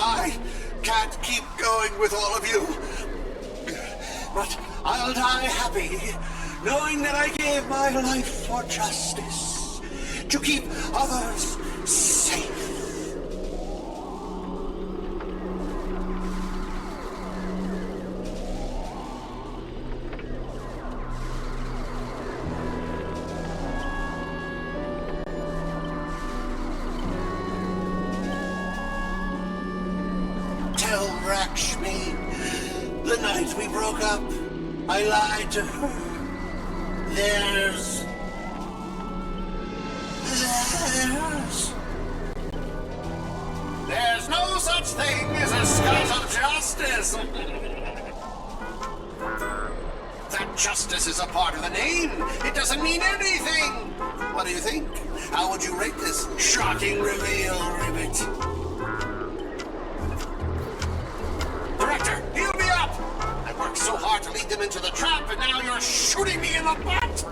I can't keep going with all of you. But I'll die happy, knowing that I gave my life for justice, to keep others safe. Tell Rakshmi, the night we broke up, I lied to her. There's no such thing as a Scot of justice. That justice is a part of the name. It doesn't mean anything. What do you think? How would you rate this shocking reveal, Ribbit? Director, heal me up! I worked so hard to lead them into the trap, and now you're shooting me in the butt!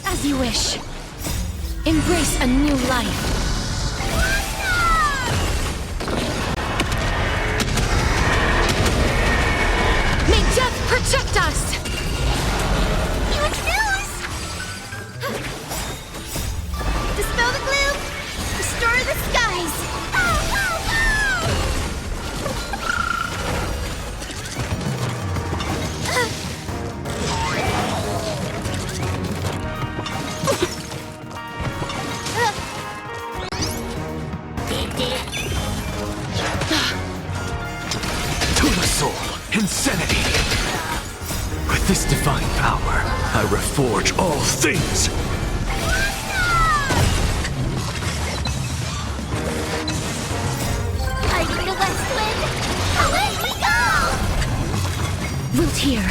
As you wish. Embrace a new life. May death protect us! Huge news! Dispel the gloom! Restore the skies! To the soul, insanity! With this divine power, I reforge all things! Fighting the west wind! Away we go! Wilt hear.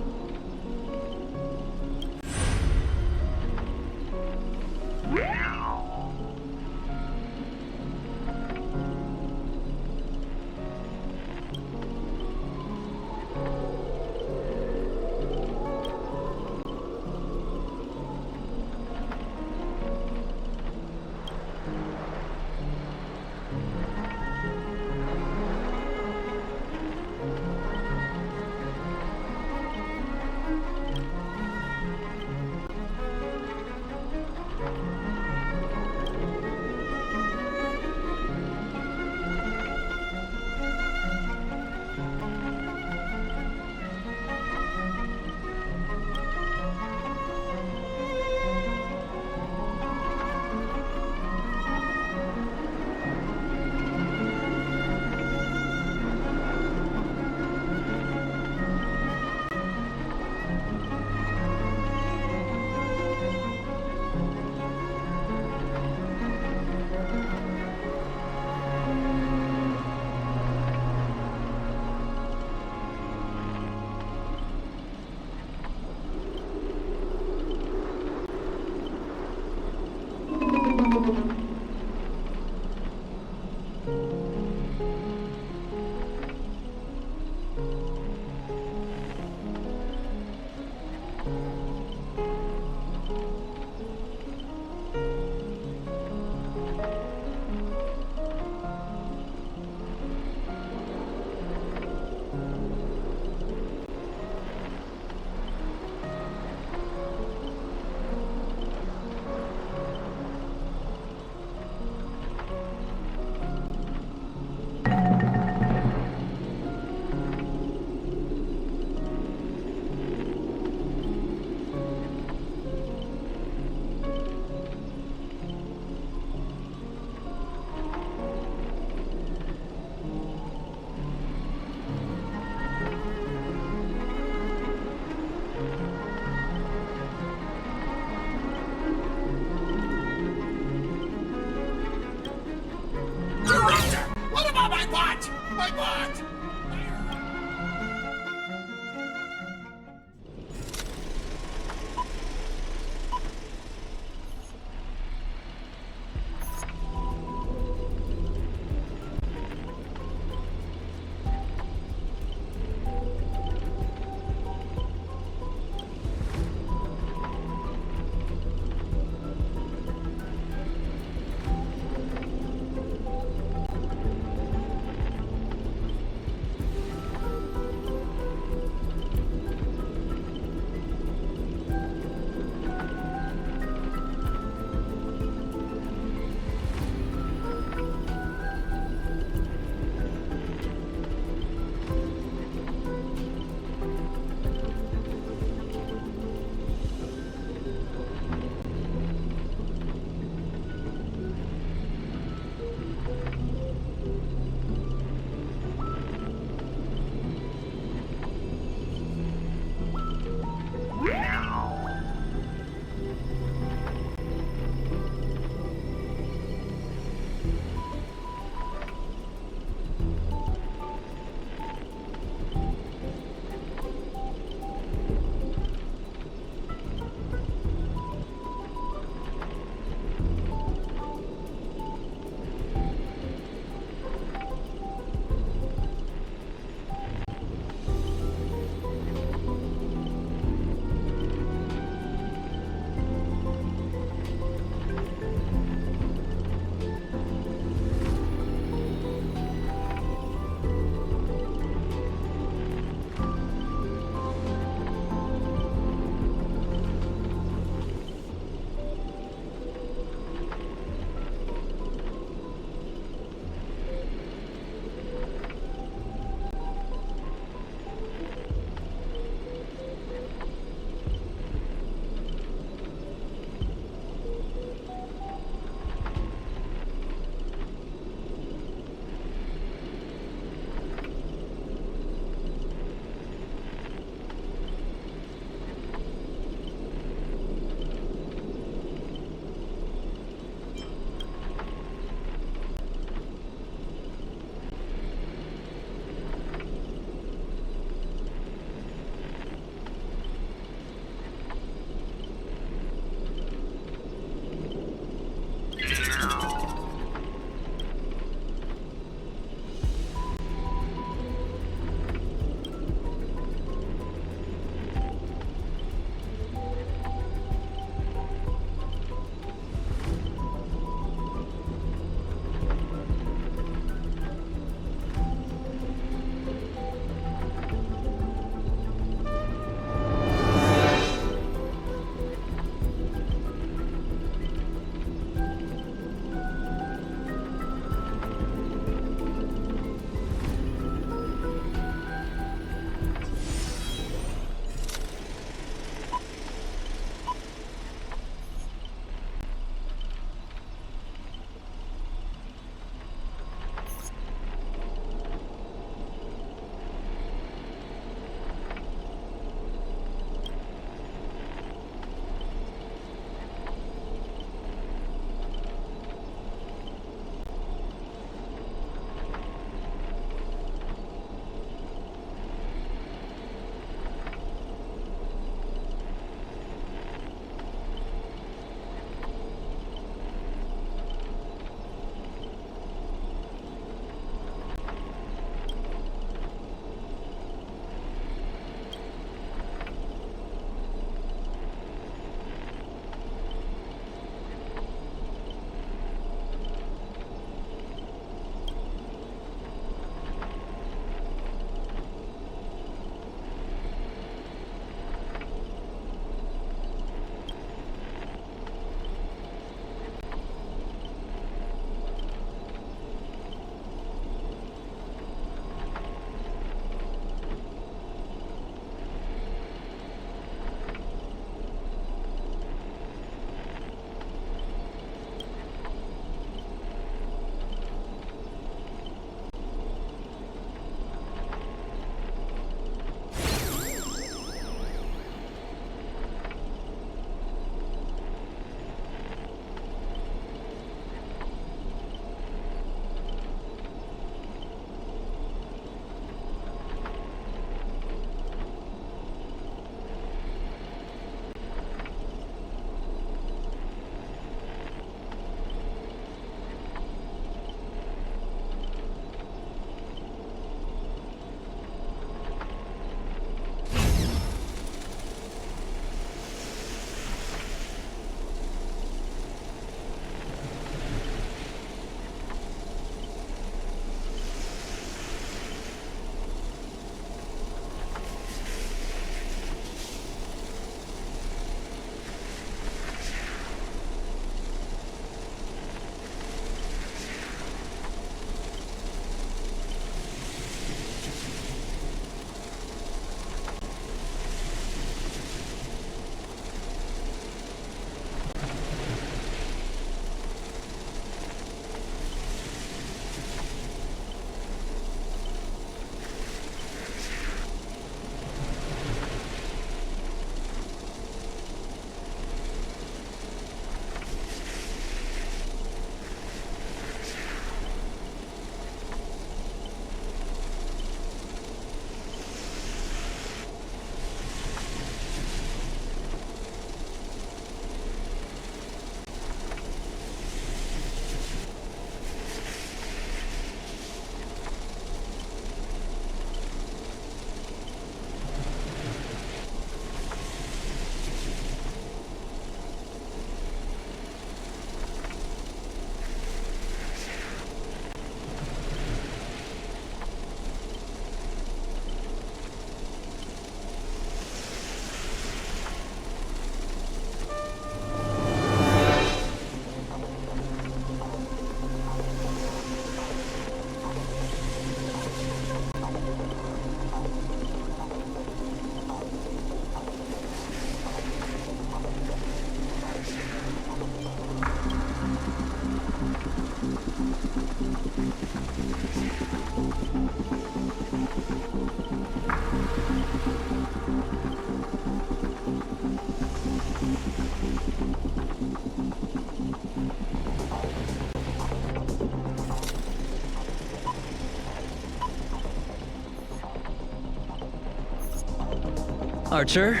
Archer,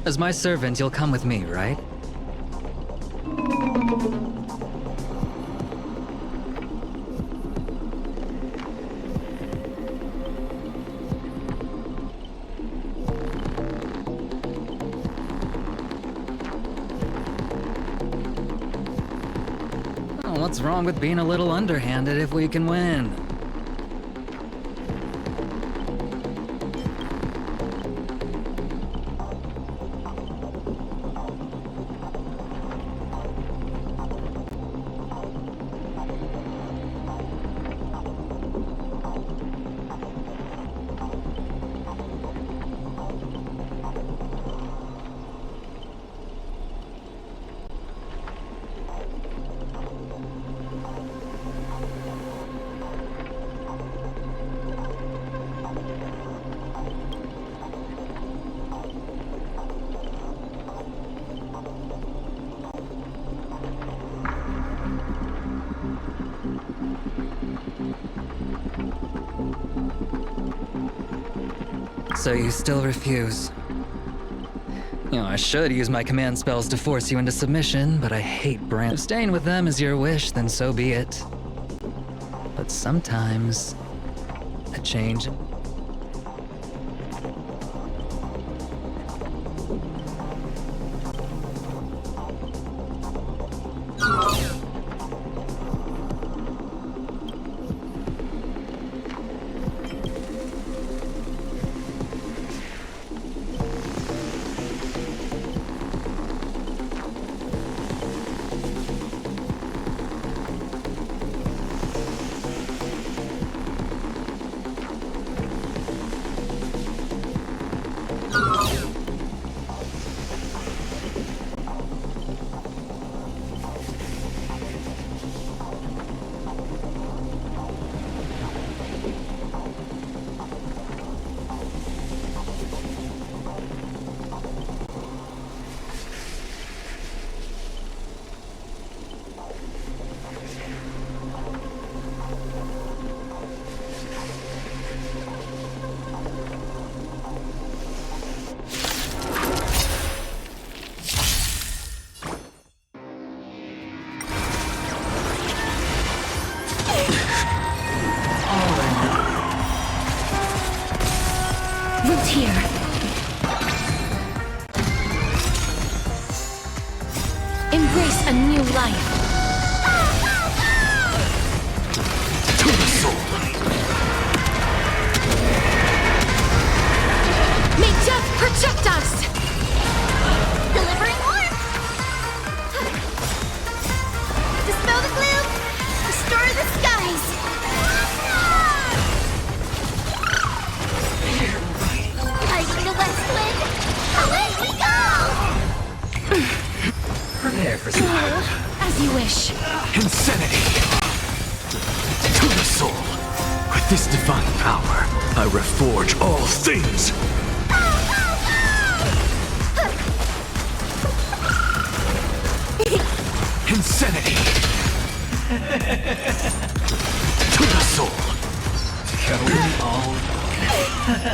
as my servant, you'll come with me, right? Oh, what's wrong with being a little underhanded if we can win? So you still refuse. You know, I should use my command spells to force you into submission, but I hate Brand. If staying with them is your wish, then so be it. But sometimes, a change. Here. Embrace a new life. To the soul. May death protect us! Delivering warmth! Dispel the gloom! Restore the skies! Fighting the west wind! Away we go! Prepare for some. As you wish. Insanity. To the soul. With this divine power, I reforge all things. Insanity. To the soul. Going all.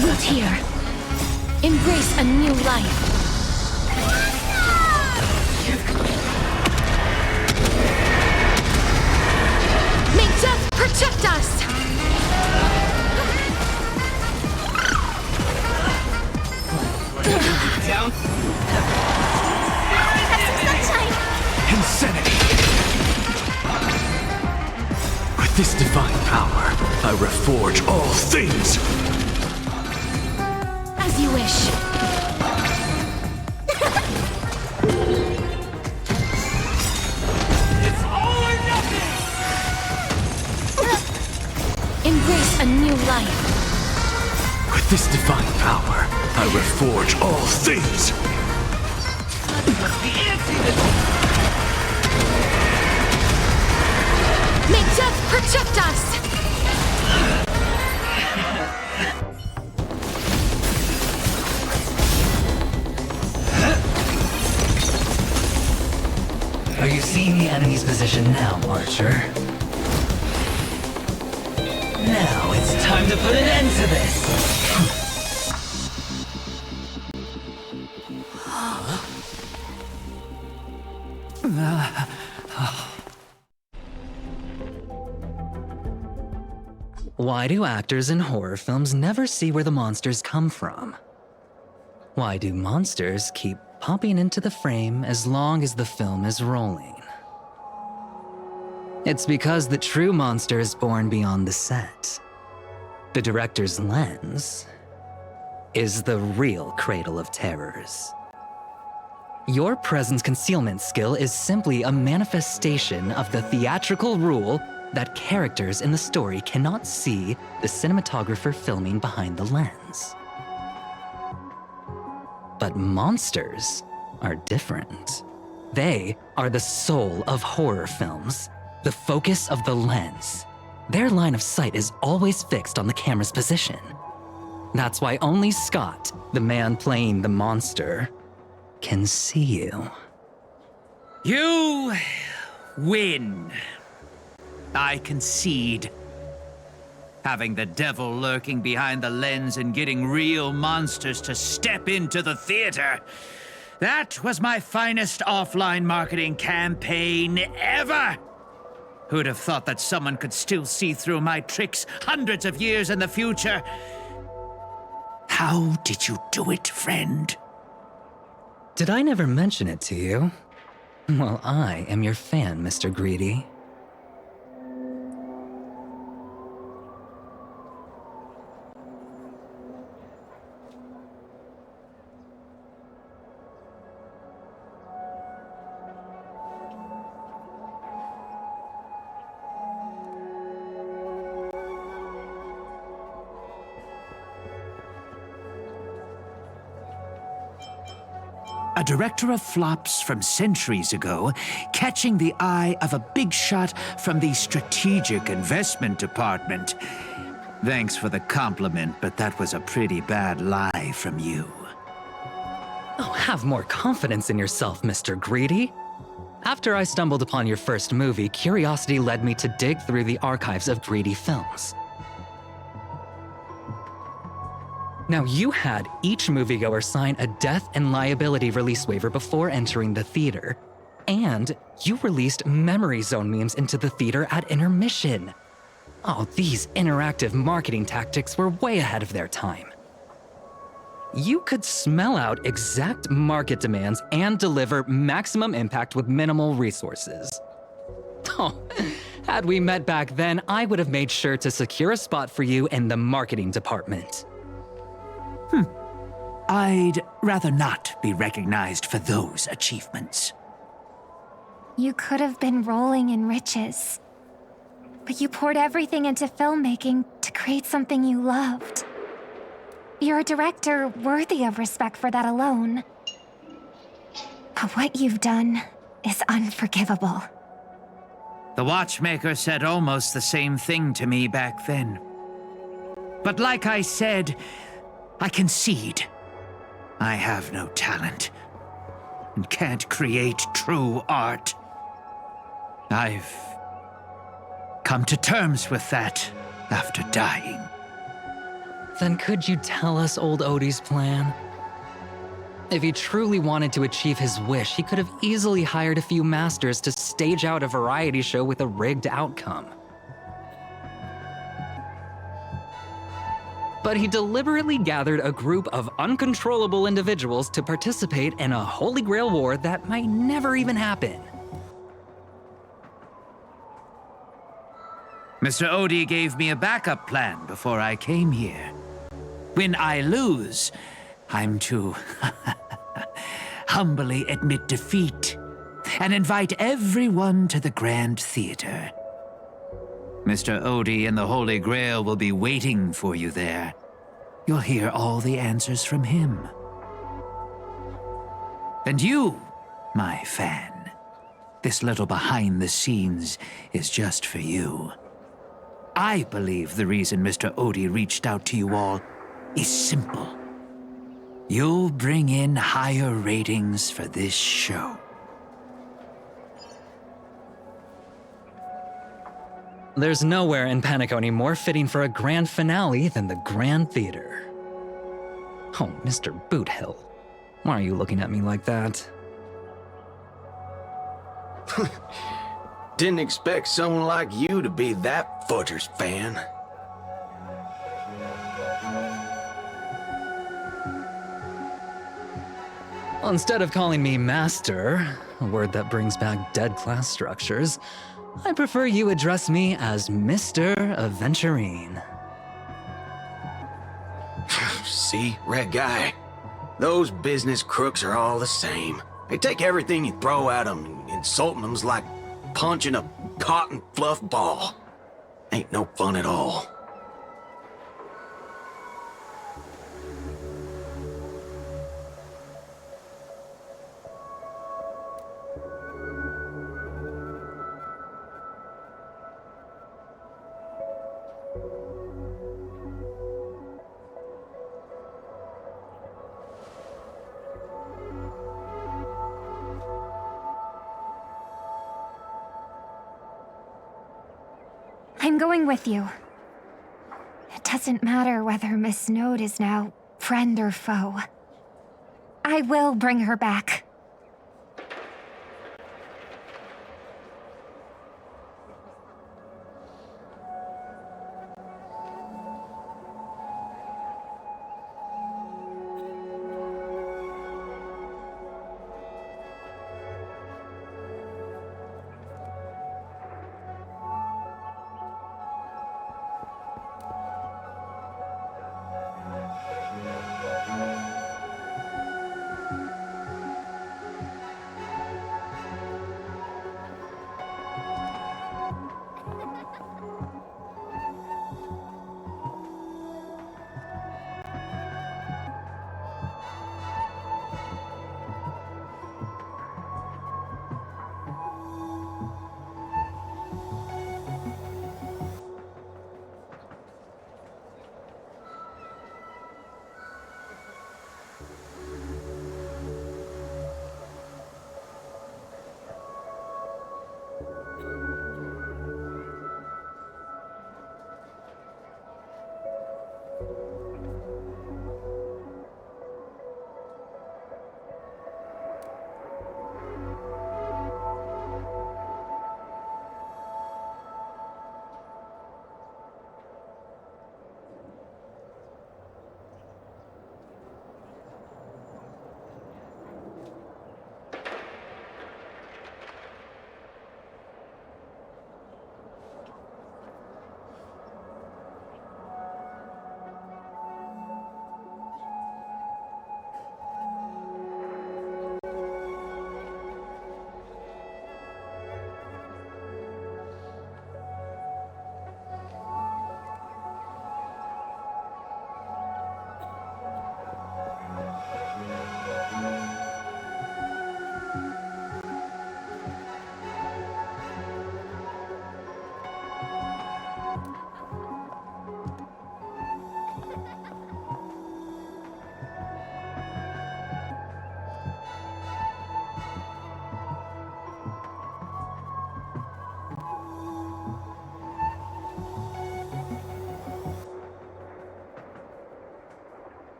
Root here. Embrace a new life. May death protect us! Down. Insanity. With this divine power, I reforge all things. As you wish. It's all or nothing. Embrace a new life. With this divine power, I reforge all things. The antidote. May death protect us! Are you seeing the enemy's position now, Archer? Now it's time to put an end to this! Why do actors in horror films never see where the monsters come from? Why do monsters keep popping into the frame as long as the film is rolling? It's because the true monster is born beyond the set. The director's lens is the real cradle of terrors. Your presence concealment skill is simply a manifestation of the theatrical rule that characters in the story cannot see the cinematographer filming behind the lens. But monsters are different. They are the soul of horror films, the focus of the lens. Their line of sight is always fixed on the camera's position. That's why only Scott, the man playing the monster, can see you. You win. I concede. Having the devil lurking behind the lens and getting real monsters to step into the theater. That was my finest offline marketing campaign ever. Who'd have thought that someone could still see through my tricks hundreds of years in the future? How did you do it, friend? Did I never mention it to you? Well, I am your fan, Mr. Greedy. A director of flops from centuries ago, catching the eye of a big shot from the strategic investment department. Thanks for the compliment, but that was a pretty bad lie from you. Oh, have more confidence in yourself, Mr. Greedy. After I stumbled upon your first movie, curiosity led me to dig through the archives of Greedy films. Now, you had each moviegoer sign a death and liability release waiver before entering the theater. And you released memory zone memes into the theater at intermission. Oh, these interactive marketing tactics were way ahead of their time. You could smell out exact market demands and deliver maximum impact with minimal resources. Oh, had we met back then, I would have made sure to secure a spot for you in the marketing department. I'd rather not be recognized for those achievements. You could have been rolling in riches. But you poured everything into filmmaking to create something you loved. You're a director worthy of respect for that alone. But what you've done is unforgivable. The watchmaker said almost the same thing to me back then. But like I said, I concede. I have no talent and can't create true art. I've come to terms with that after dying. Then could you tell us old Odie's plan? If he truly wanted to achieve his wish, he could have easily hired a few masters to stage out a variety show with a rigged outcome. But he deliberately gathered a group of uncontrollable individuals to participate in a Holy Grail war that might never even happen. Mr. Odie gave me a backup plan before I came here. When I lose, I'm to humbly admit defeat and invite everyone to the Grand Theater. Mr. Odie and the Holy Grail will be waiting for you there. You'll hear all the answers from him. And you, my fan, this little behind the scenes is just for you. I believe the reason Mr. Odie reached out to you all is simple. You'll bring in higher ratings for this show. There's nowhere in Panaconia more fitting for a grand finale than the Grand Theater. Oh, Mr. Boothill, why are you looking at me like that? Didn't expect someone like you to be that Fudger's fan. Instead of calling me Master, a word that brings back dead class structures, I prefer you address me as Mr. Aventurine. See, Red Guy? Those business crooks are all the same. They take everything you throw at them, and insulting them's like punching a cotton fluff ball. Ain't no fun at all. I'm going with you. It doesn't matter whether Miss Node is now friend or foe. I will bring her back.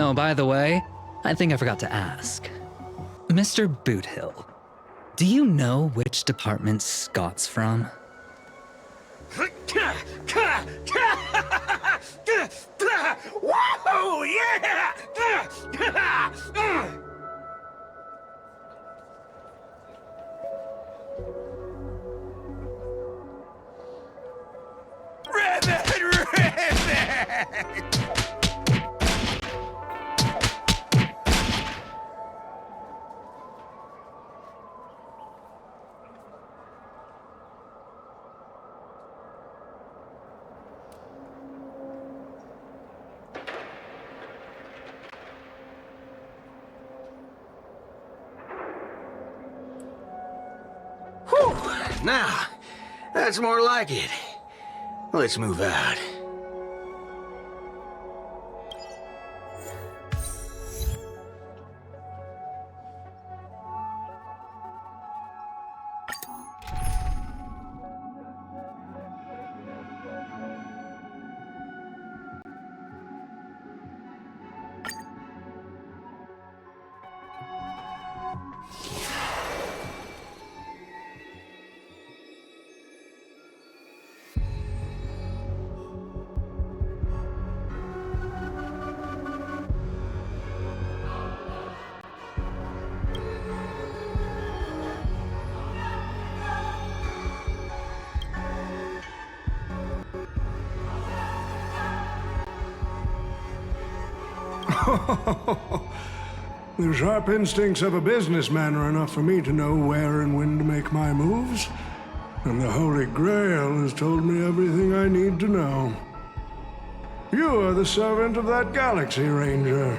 Oh, by the way, I think I forgot to ask. Mr. Boothill, do you know which department Scott's from? Whoa, yeah! Whew! Now, that's more like it. Let's move out. The sharp instincts of a businessman are enough for me to know where and when to make my moves. And the Holy Grail has told me everything I need to know. You are the servant of that Galaxy Ranger.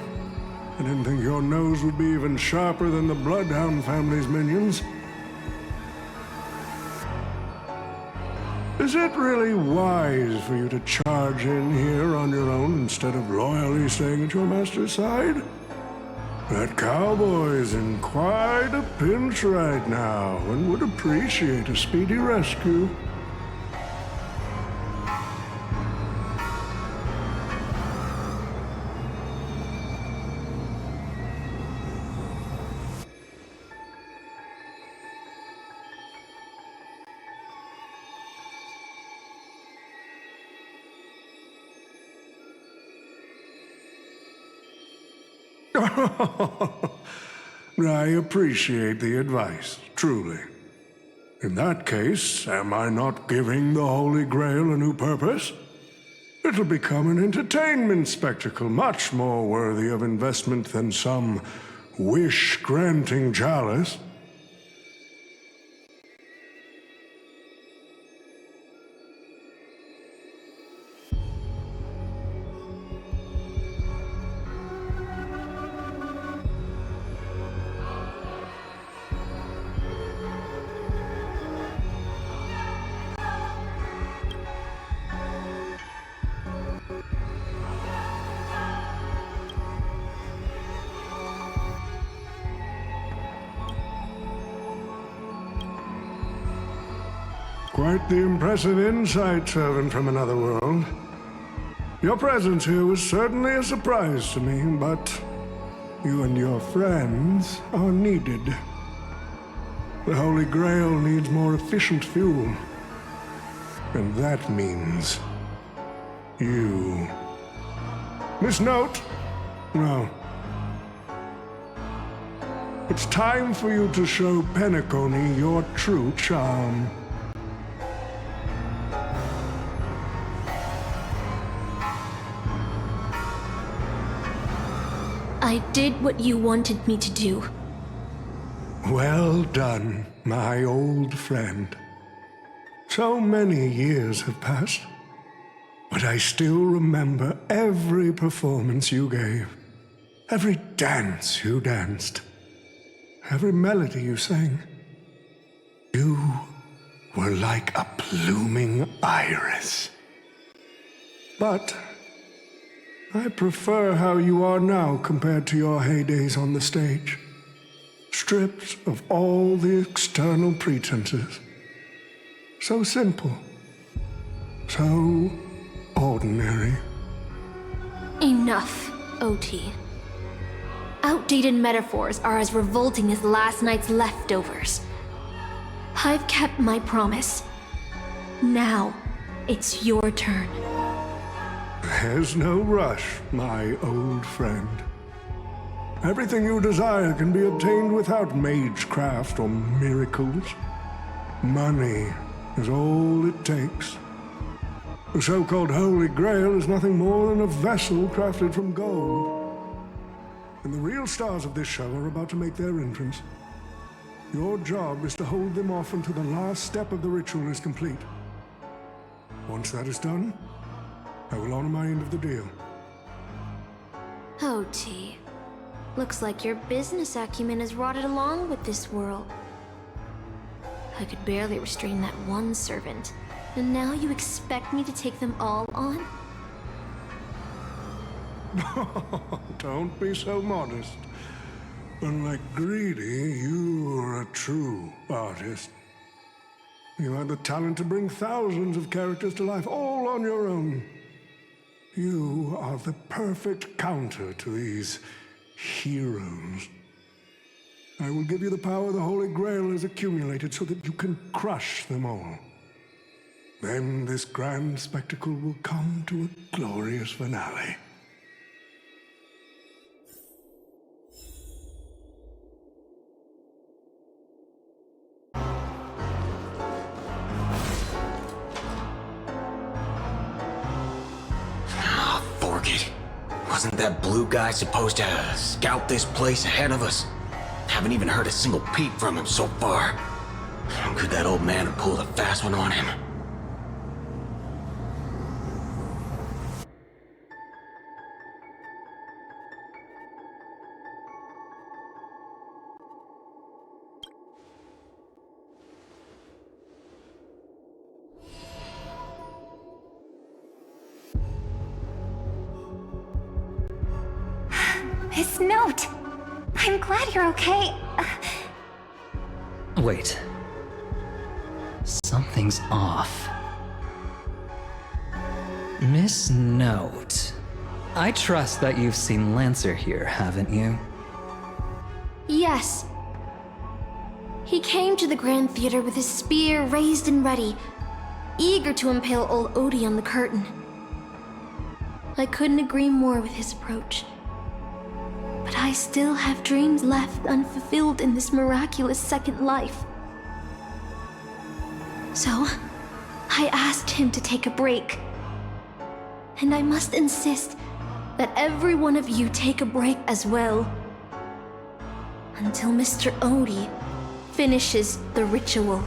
I didn't think your nose would be even sharper than the Bloodhound family's minions. Is it really wise for you to charge in here on your own instead of loyally staying at your master's side? That cowboy's in quite a pinch right now and would appreciate a speedy rescue. I appreciate the advice, truly. In that case, am I not giving the Holy Grail a new purpose? It'll become an entertainment spectacle much more worthy of investment than some wish-granting chalice. Quite the impressive insight, servant from another world. Your presence here was certainly a surprise to me, but you and your friends are needed. The Holy Grail needs more efficient fuel. And that means you. Miss Note? No. It's time for you to show Penacony your true charm. I did what you wanted me to do. Well done, my old friend. So many years have passed, but I still remember every performance you gave, every dance you danced, every melody you sang. You were like a blooming iris. But I prefer how you are now compared to your heydays on the stage. Stripped of all the external pretenses. So simple. So ordinary. Enough, OT. Outdated metaphors are as revolting as last night's leftovers. I've kept my promise. Now, it's your turn. There's no rush, my old friend. Everything you desire can be obtained without magecraft or miracles. Money is all it takes. The so-called Holy Grail is nothing more than a vessel crafted from gold. And the real stars of this show are about to make their entrance. Your job is to hold them off until the last step of the ritual is complete. Once that is done, I will honor my end of the deal. OT. Looks like your business acumen has rotted along with this world. I could barely restrain that one servant, and now you expect me to take them all on? Don't be so modest. Unlike Greedy, you are a true artist. You have the talent to bring thousands of characters to life all on your own. You are the perfect counter to these heroes. I will give you the power the Holy Grail has accumulated so that you can crush them all. Then this grand spectacle will come to a glorious finale. Wasn't that blue guy supposed to scout this place ahead of us? Haven't even heard a single peep from him so far. Could that old man have pulled a fast one on him? His note! I'm glad you're okay. Wait. Something's off. Miss Note. I trust that you've seen Lancer here, haven't you? Yes. He came to the Grand Theater with his spear raised and ready, eager to impale old Odie on the curtain. I couldn't agree more with his approach. But I still have dreams left unfulfilled in this miraculous second life. So, I asked him to take a break. And I must insist that every one of you take a break as well. Until Mr. Odie finishes the ritual.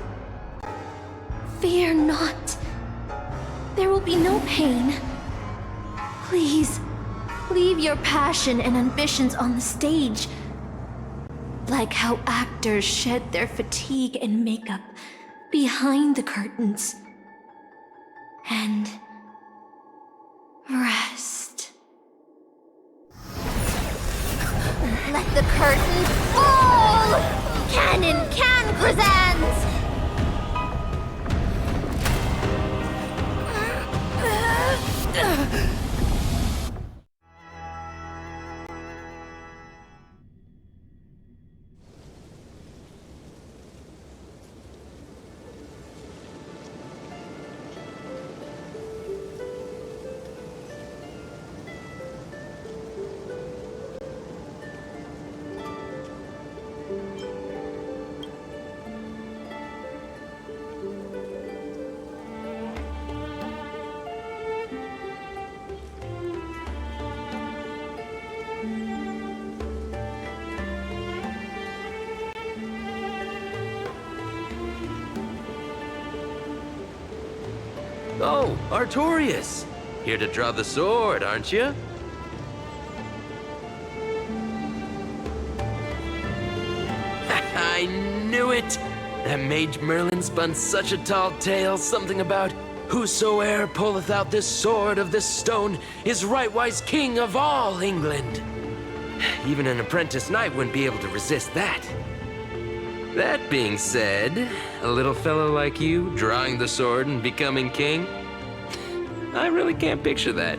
Fear not. There will be no pain. Please, leave your passion and ambitions on the stage. Like how actors shed their fatigue and makeup behind the curtains. And rest. Let the curtain fall! Cannon can present! Oh, Artorias! Here to draw the sword, aren't you? I knew it! That mage Merlin spun such a tall tale, something about whosoe'er pulleth out this sword of this stone is rightwise king of all England. Even an apprentice knight wouldn't be able to resist that. That being said, a little fellow like you drawing the sword and becoming king, I really can't picture that.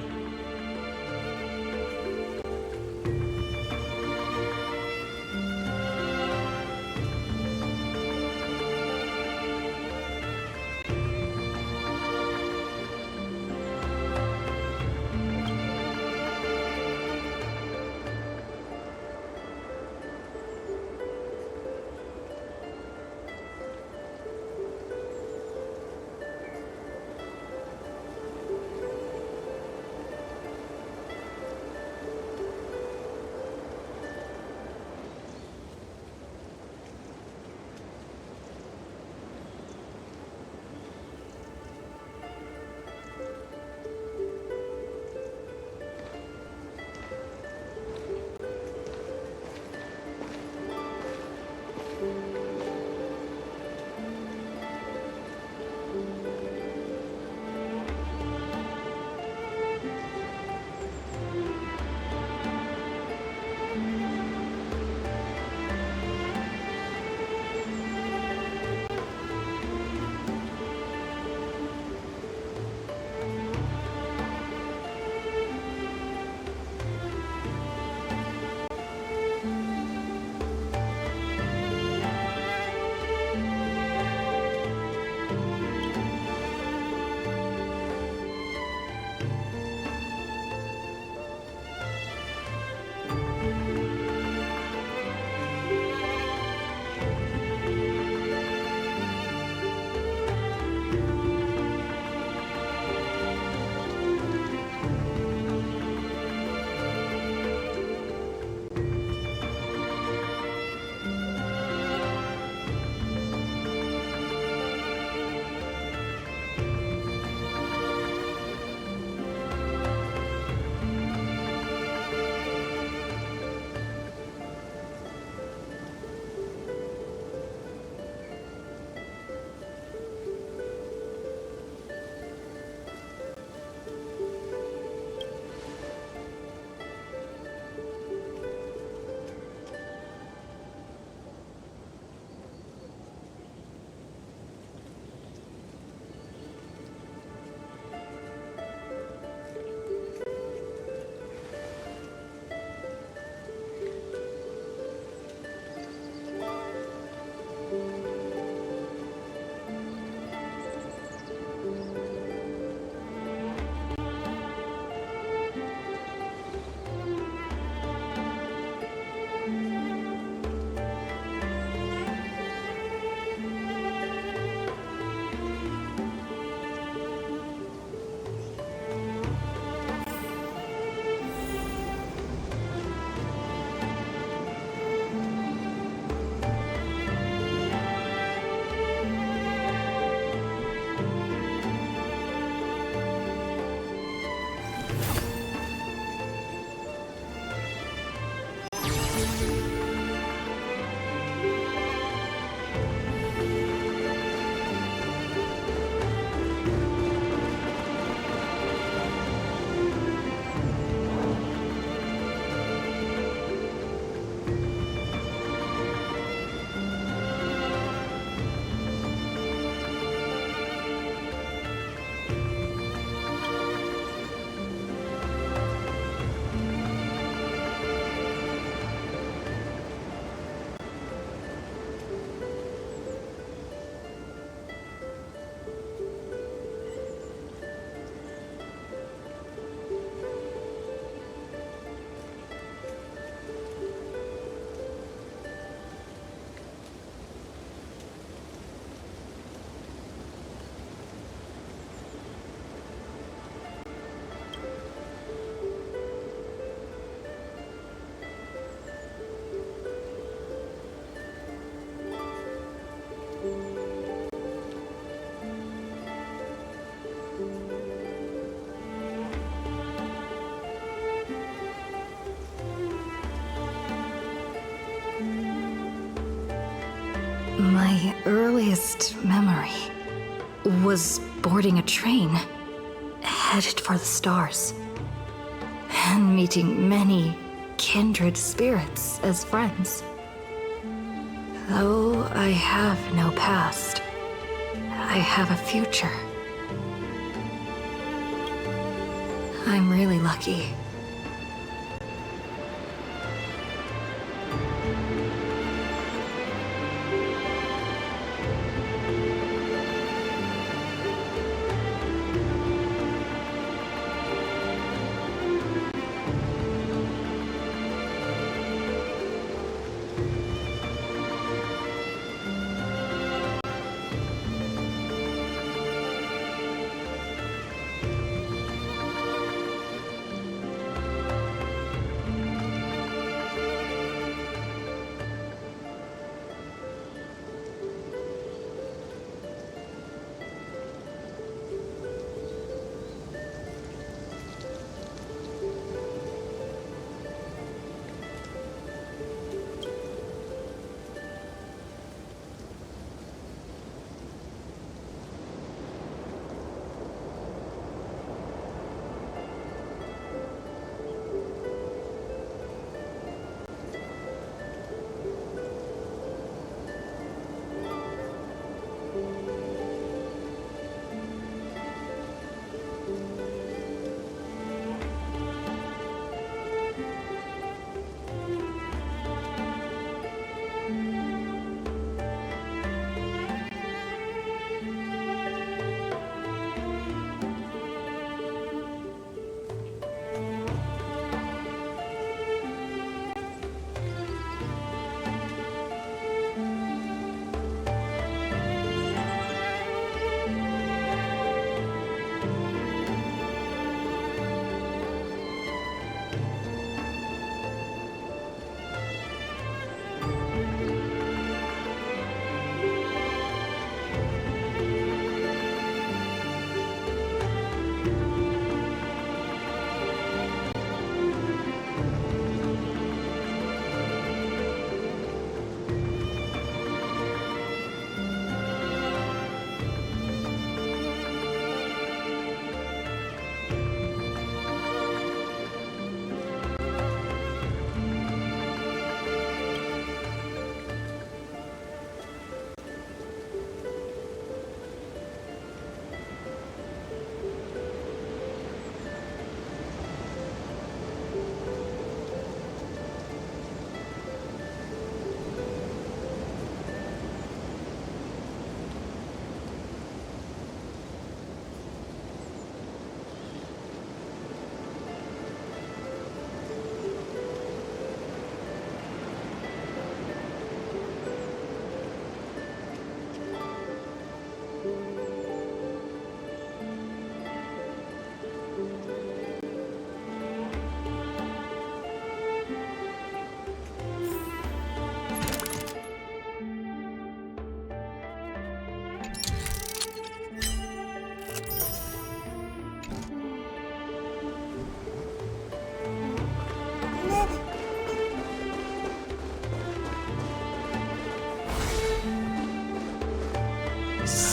My earliest memory was boarding a train, headed for the stars, and meeting many kindred spirits as friends. Though I have no past, I have a future. I'm really lucky.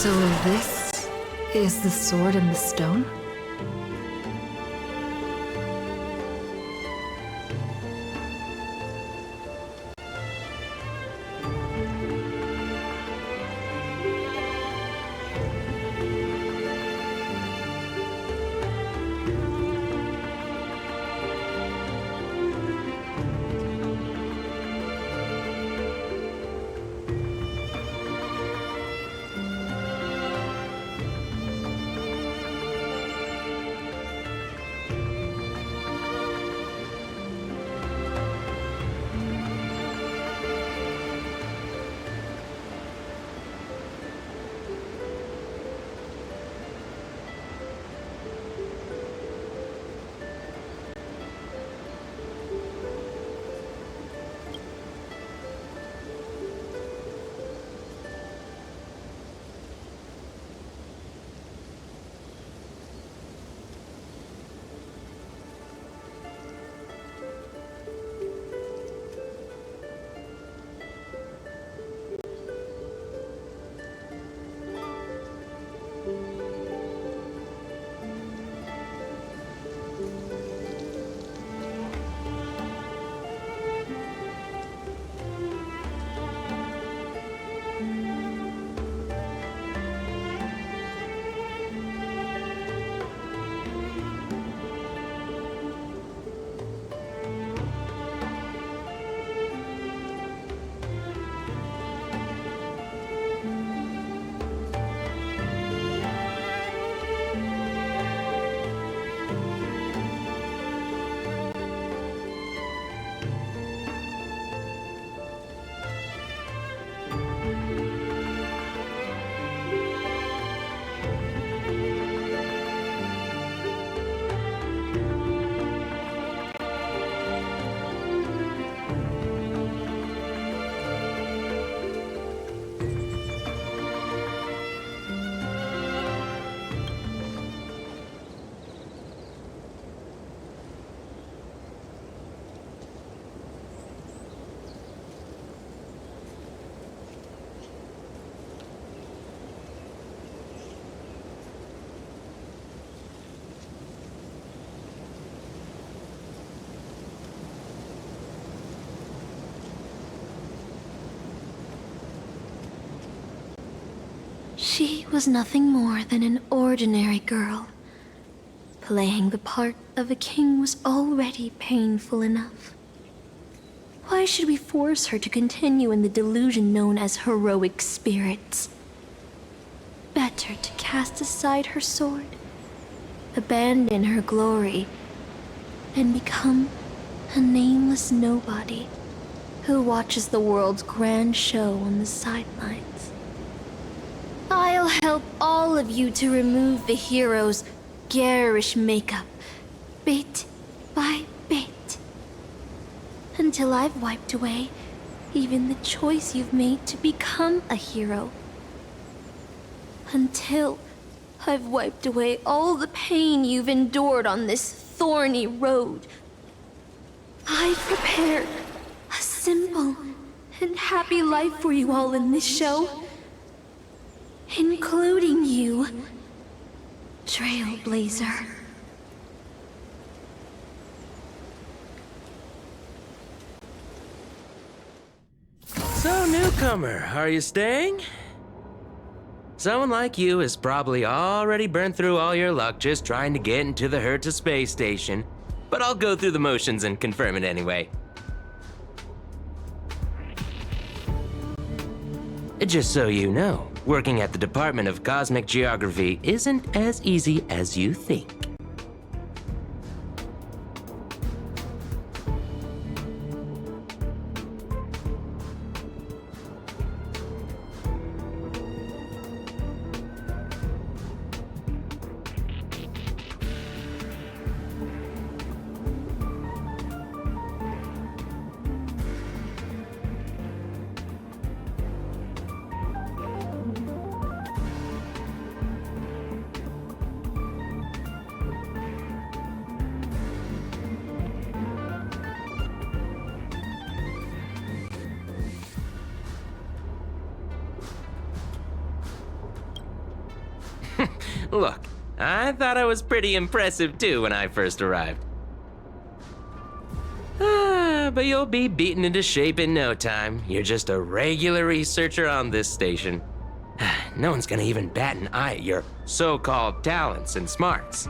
So this is the sword in the stone? She was nothing more than an ordinary girl. Playing the part of a king was already painful enough. Why should we force her to continue in the delusion known as heroic spirits? Better to cast aside her sword, abandon her glory, and become a nameless nobody who watches the world's grand show on the sidelines. I'll help all of you to remove the hero's garish makeup, bit by bit, until I've wiped away even the choice you've made to become a hero. Until I've wiped away all the pain you've endured on this thorny road. I've prepared a simple and happy life for you all in this show, including you, Trailblazer. So, newcomer, are you staying? Someone like you has probably already burned through all your luck just trying to get into the Herta space station, but I'll go through the motions and confirm it anyway. Just so you know, working at the Department of Cosmic Geography isn't as easy as you think. Look, I thought I was pretty impressive too when I first arrived. But you'll be beaten into shape in no time. You're just a regular researcher on this station. No one's gonna even bat an eye at your so-called talents and smarts.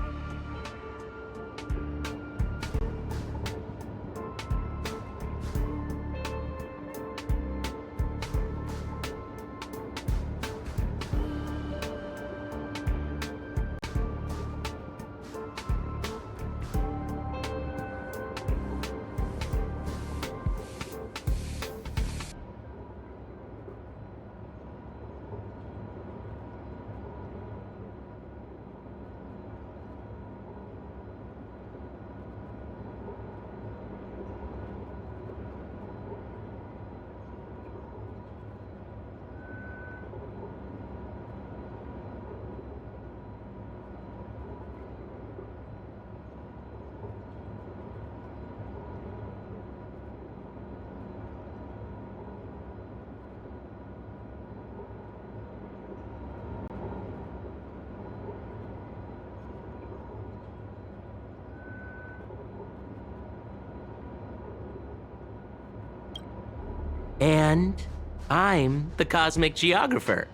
And I'm the Cosmic Geographer.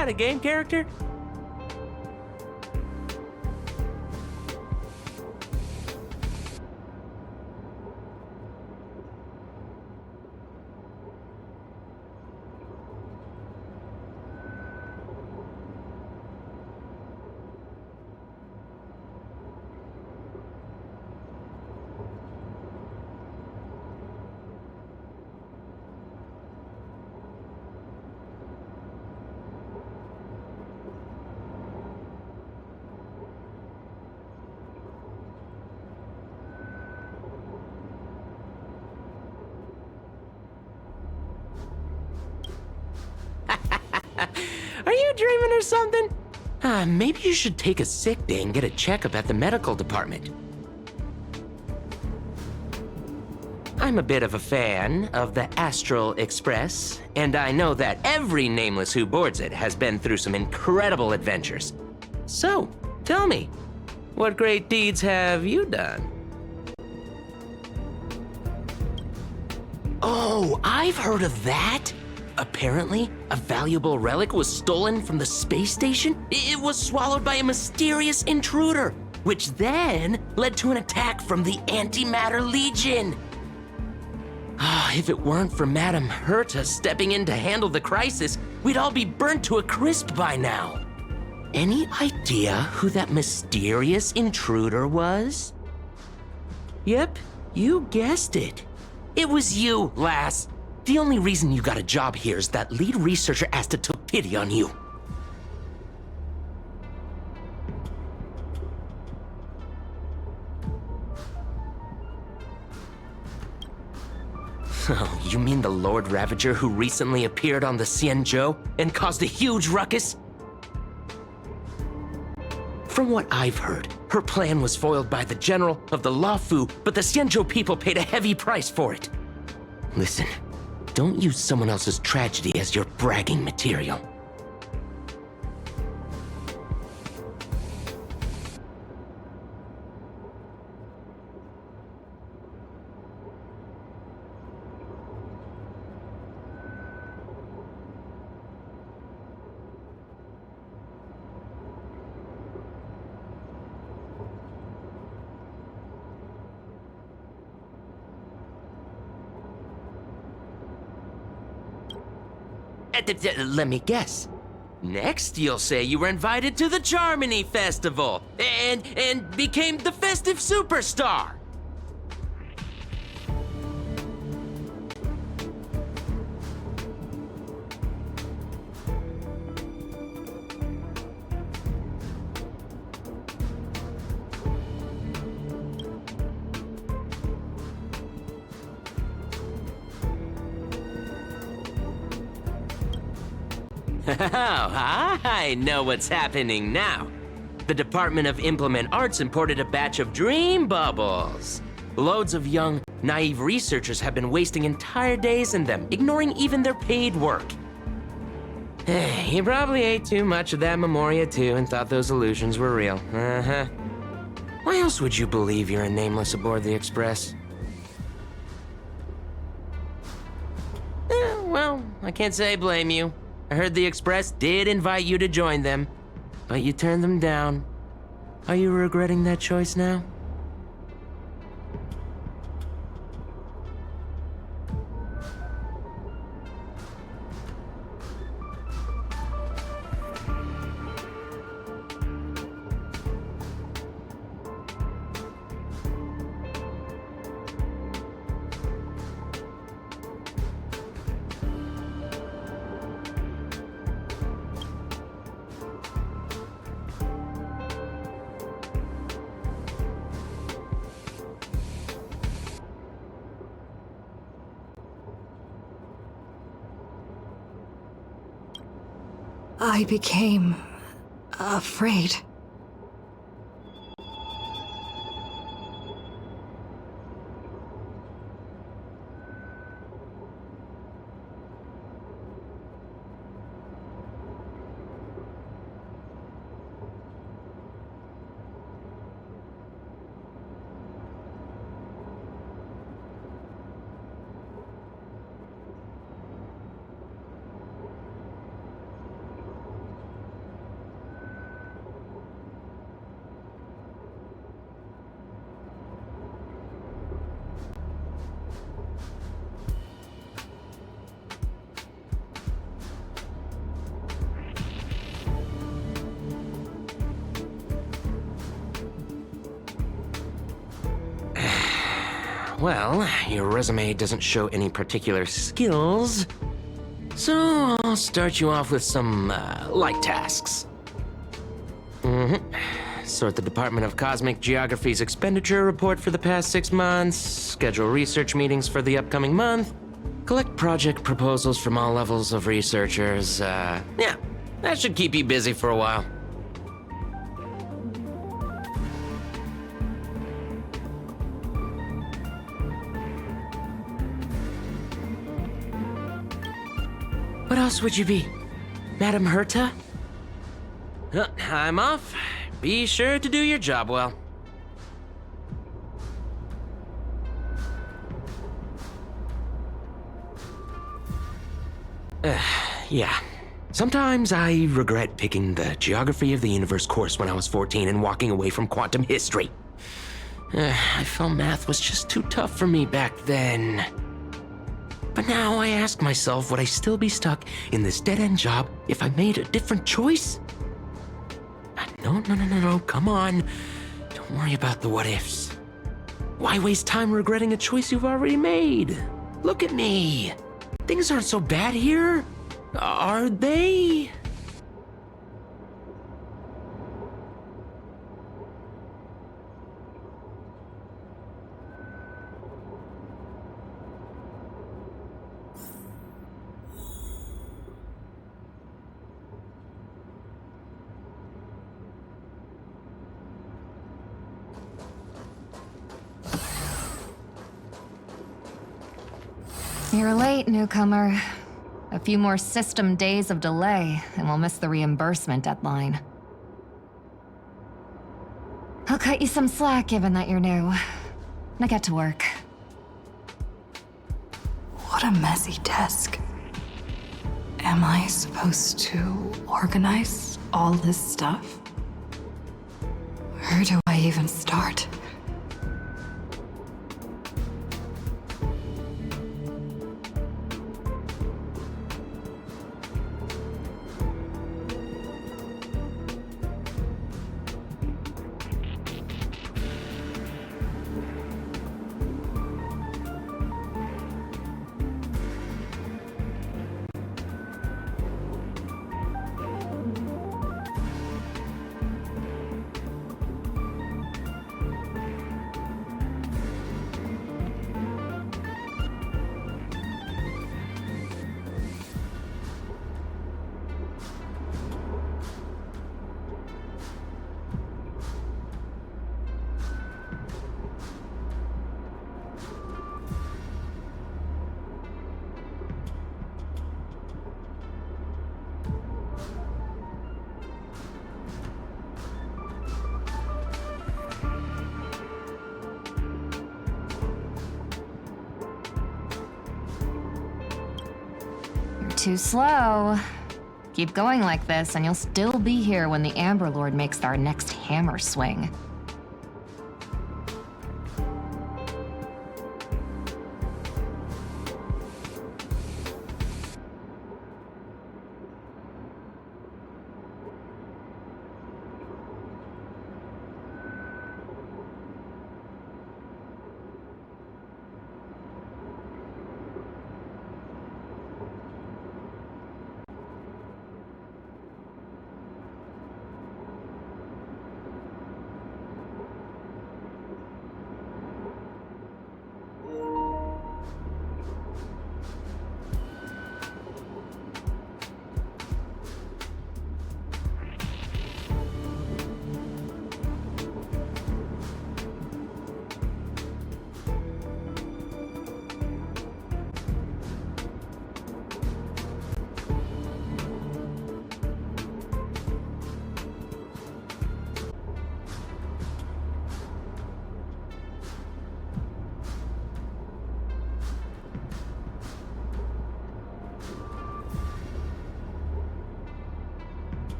that, a game character? Are you dreaming or something? Maybe you should take a sick day and get a checkup at the medical department. I'm a bit of a fan of the Astral Express, and I know that every nameless who boards it has been through some incredible adventures. So, tell me, what great deeds have you done? Oh, I've heard of that! Apparently, a valuable relic was stolen from the space station. It was swallowed by a mysterious intruder, which then led to an attack from the Antimatter Legion. If it weren't for Madame Herta stepping in to handle the crisis, we'd all be burnt to a crisp by now. Any idea who that mysterious intruder was? Yep, you guessed it. It was you, lass. The only reason you got a job here is that lead researcher Asta took pity on you. Oh, you mean the Lord Ravager who recently appeared on the Xianzhou and caused a huge ruckus? From what I've heard, her plan was foiled by the general of the Luofu, but the Xianzhou people paid a heavy price for it. Listen, don't use someone else's tragedy as your bragging material. Let me guess. Next, you'll say you were invited to the Charmony Festival and became the festive superstar. Oh, I know what's happening now. The Department of Implement Arts imported a batch of dream bubbles. Loads of young, naive researchers have been wasting entire days in them, ignoring even their paid work. You probably ate too much of that Memoria too and thought those illusions were real. Why else would you believe you're a nameless aboard the Express? Well, I can't say I blame you. I heard the Express did invite you to join them, but you turned them down. Are you regretting that choice now? I became afraid. Well, your resume doesn't show any particular skills, so I'll start you off with some light tasks. Sort the Department of Cosmic Geography's expenditure report for the past 6 months, schedule research meetings for the upcoming month, collect project proposals from all levels of researchers. Yeah, that should keep you busy for a while. What else would you be? Madam Herta? I'm off. Be sure to do your job well. Yeah. Sometimes I regret picking the Geography of the Universe course when I was 14 and walking away from quantum history. I felt math was just too tough for me back then. But now I ask myself, would I still be stuck in this dead-end job if I made a different choice? No, come on. Don't worry about the what-ifs. Why waste time regretting a choice you've already made? Look at me. Things aren't so bad here, are they? You're late, newcomer. A few more system days of delay, and we'll miss the reimbursement deadline. I'll cut you some slack given that you're new. Now get to work. What a messy desk. Am I supposed to organize all this stuff? Where do I even start? Too slow. Keep going like this, and you'll still be here when the Amber Lord makes our next hammer swing.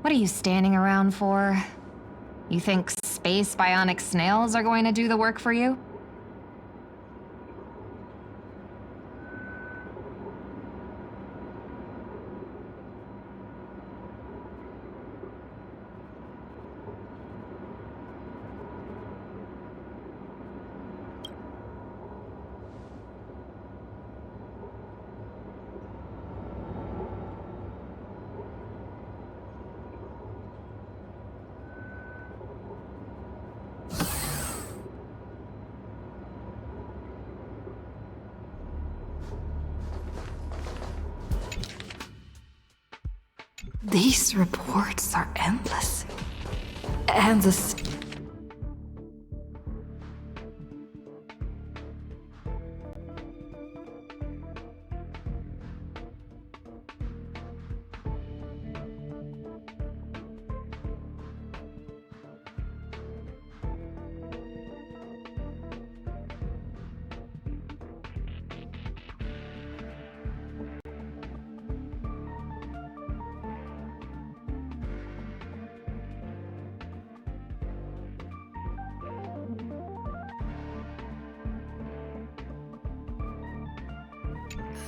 What are you standing around for? You think space bionic snails are going to do the work for you? These reports are endless. And the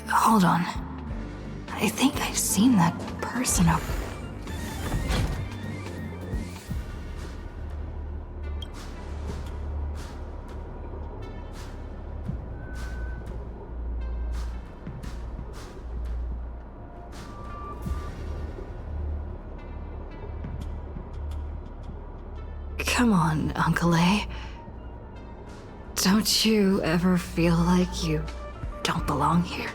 Hold on. I think I've seen that person up. Come on, Uncle A. Don't you ever feel like you don't belong here?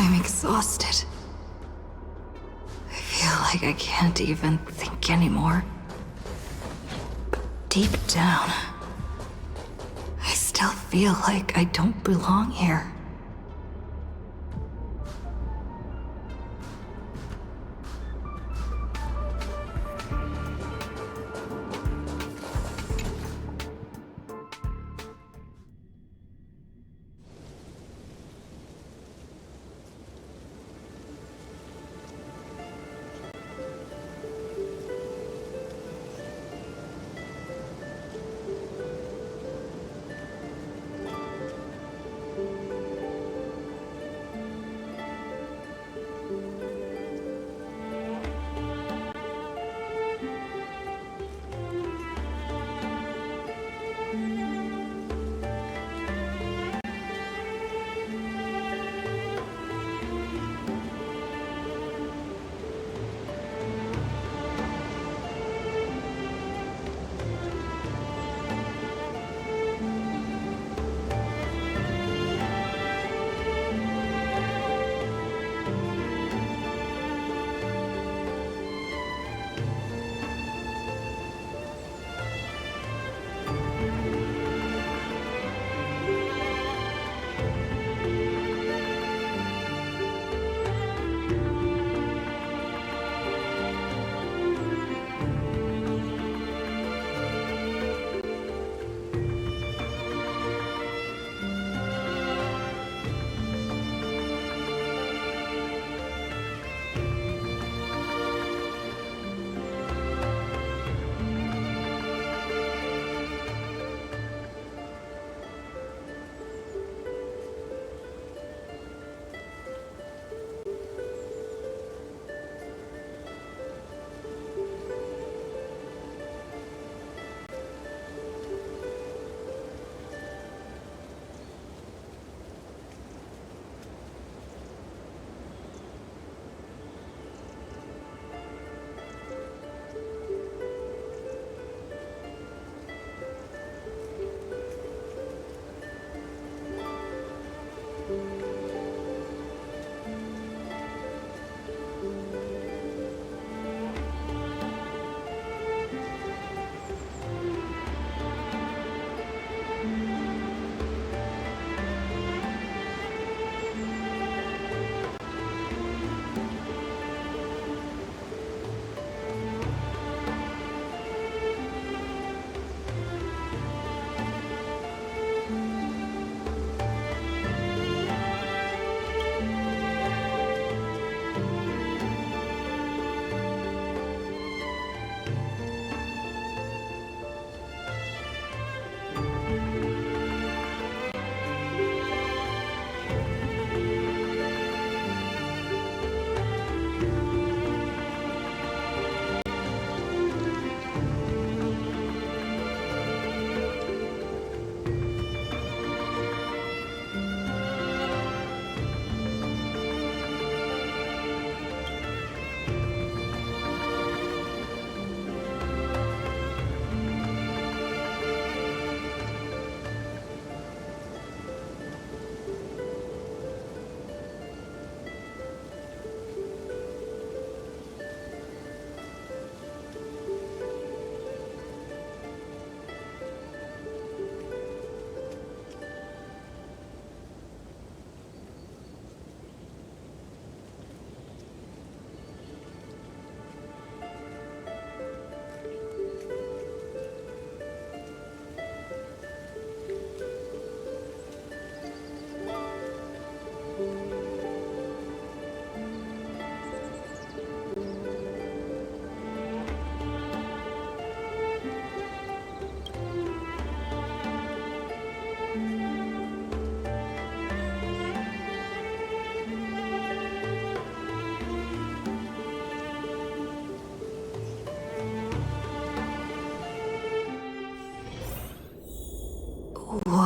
I'm exhausted. I feel like I can't even think anymore. But deep down, I still feel like I don't belong here.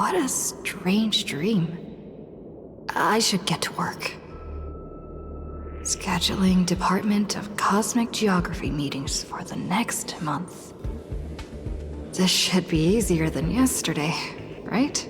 What a strange dream. I should get to work. Scheduling Department of Cosmic Geography meetings for the next month. This should be easier than yesterday, right?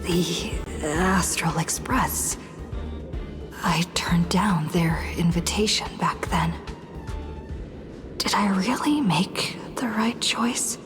The Astral Express. I turned down their invitation back then. Did I really make the right choice?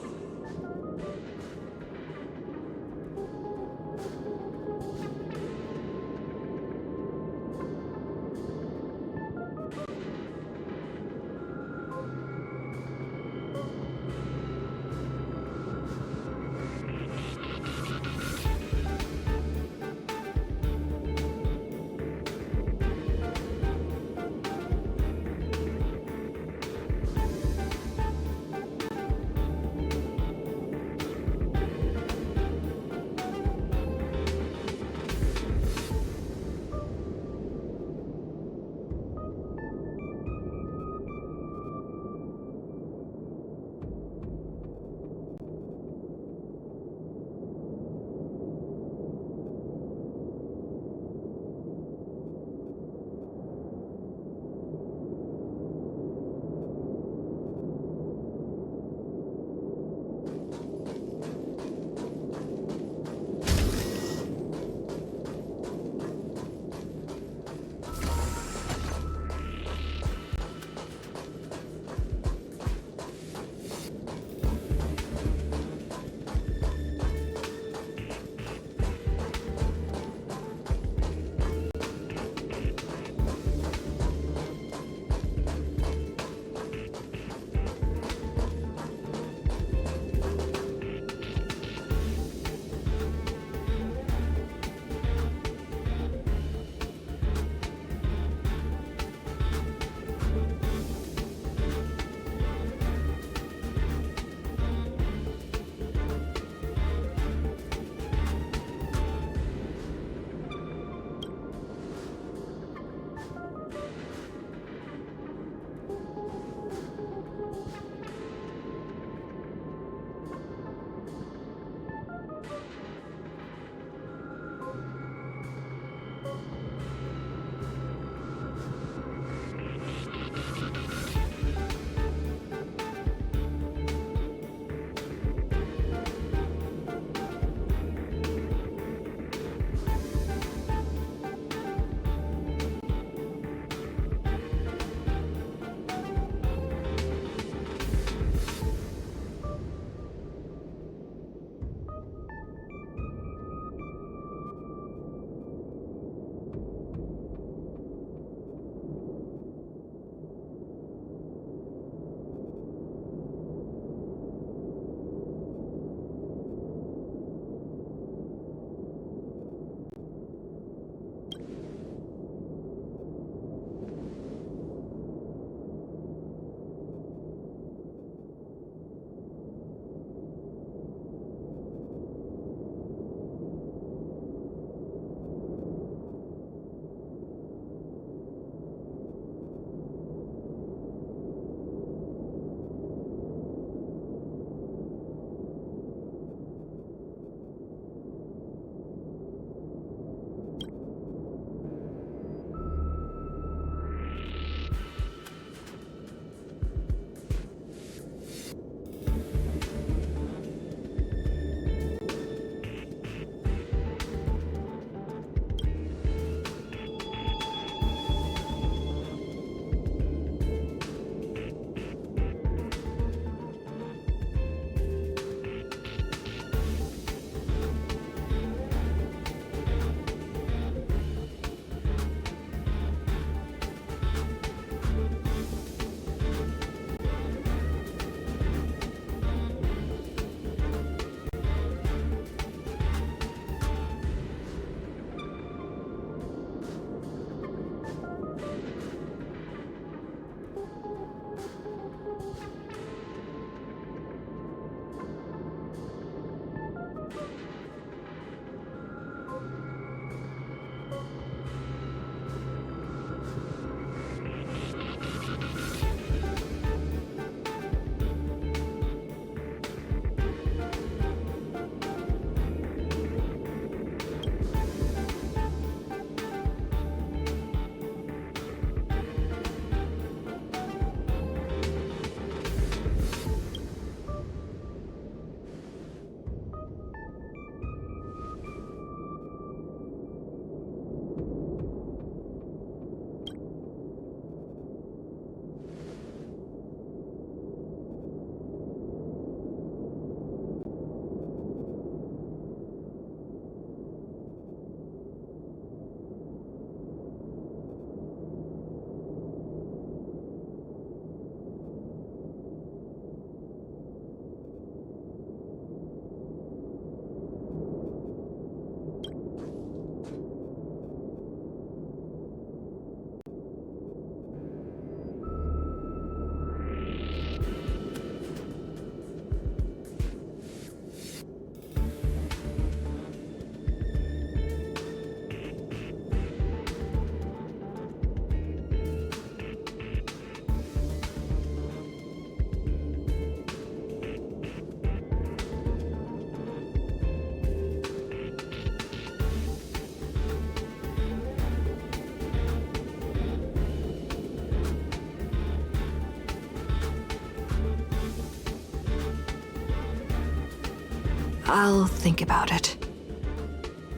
I'll think about it.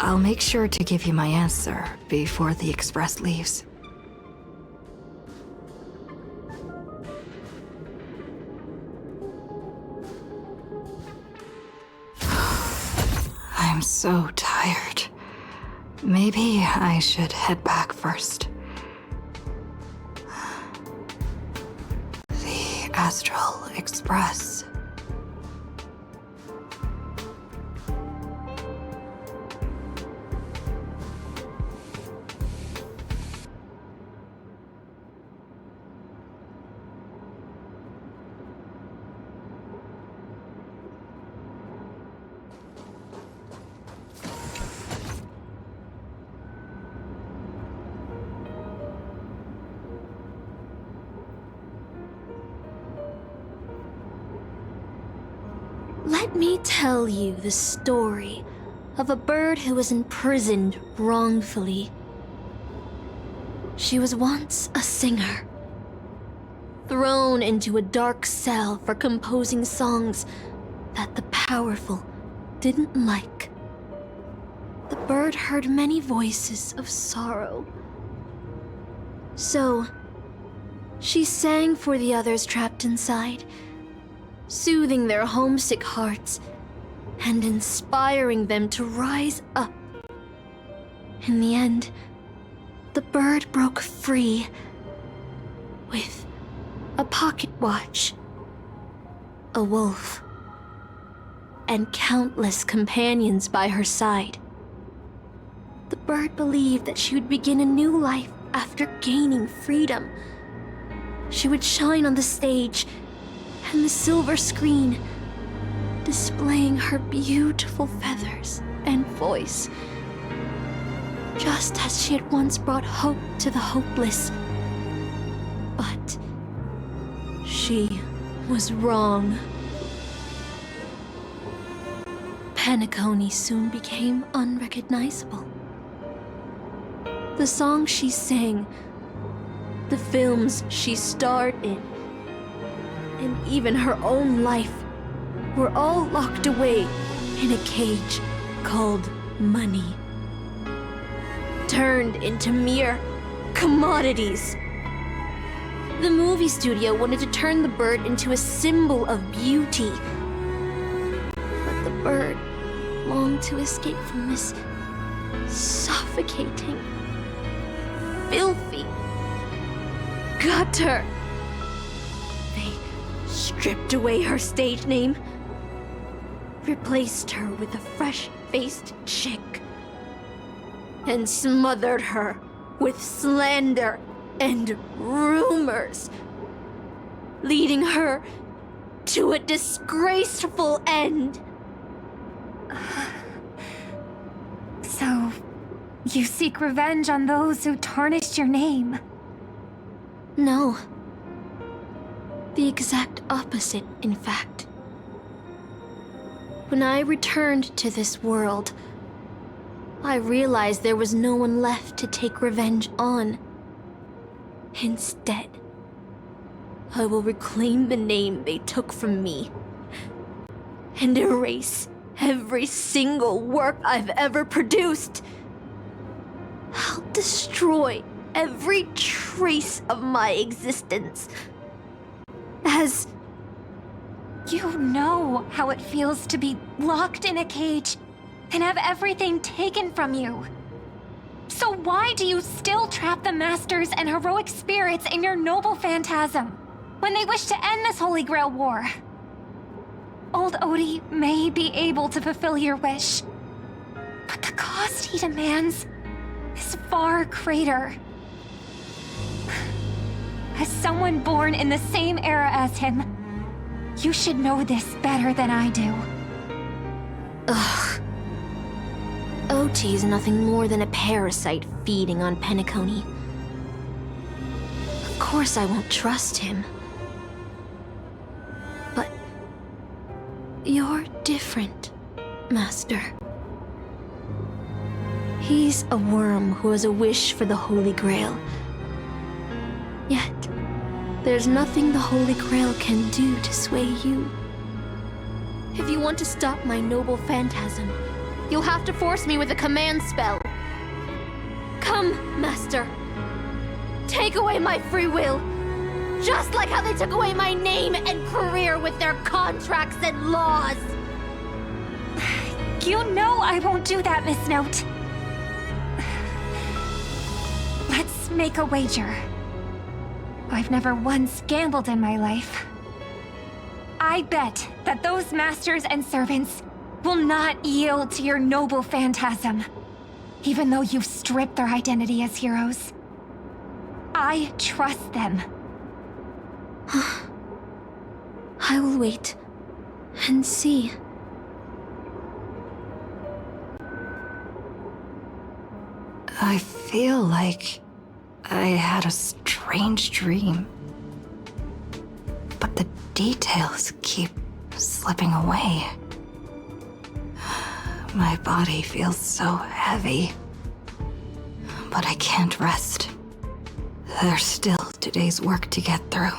I'll make sure to give you my answer before the express leaves. I'm so tired. Maybe I should head back first. The Astral Express. Let me tell you the story of a bird who was imprisoned wrongfully. She was once a singer, thrown into a dark cell for composing songs that the powerful didn't like. The bird heard many voices of sorrow. So, she sang for the others trapped inside, soothing their homesick hearts and inspiring them to rise up. In the end, the bird broke free with a pocket watch, a wolf, and countless companions by her side. The bird believed that she would begin a new life after gaining freedom. She would shine on the stage and the silver screen, displaying her beautiful feathers and voice, just as she had once brought hope to the hopeless. But she was wrong. Penacony soon became unrecognizable. The songs she sang, the films she starred in, and even her own life were all locked away in a cage called money, turned into mere commodities. The movie studio wanted to turn the bird into a symbol of beauty, but the bird longed to escape from this suffocating, filthy gutter. Stripped away her stage name, replaced her with a fresh-faced chick, and smothered her with slander and rumors, leading her to a disgraceful end. So, you seek revenge on those who tarnished your name? No. The exact opposite, in fact. When I returned to this world, I realized there was no one left to take revenge on. Instead, I will reclaim the name they took from me and erase every single work I've ever produced. I'll destroy every trace of my existence. As you know how it feels to be locked in a cage and have everything taken from you. So why do you still trap the masters and heroic spirits in your noble phantasm when they wish to end this Holy Grail war? Old Odie may be able to fulfill your wish, but the cost he demands is far greater. As someone born in the same era as him, you should know this better than I do. Ugh. OT's nothing more than a parasite feeding on Penacony. Of course I won't trust him. But you're different, Master. He's a worm who has a wish for the Holy Grail. Yet, there's nothing the Holy Grail can do to sway you. If you want to stop my noble phantasm, you'll have to force me with a command spell. Come, Master. Take away my free will. Just like how they took away my name and career with their contracts and laws. You know I won't do that, Miss Note. Let's make a wager. I've never once gambled in my life. I bet that those masters and servants will not yield to your noble phantasm, even though you've stripped their identity as heroes. I trust them. I will wait and see. I feel like I had a strange dream. But the details keep slipping away. My body feels so heavy. But I can't rest. There's still today's work to get through.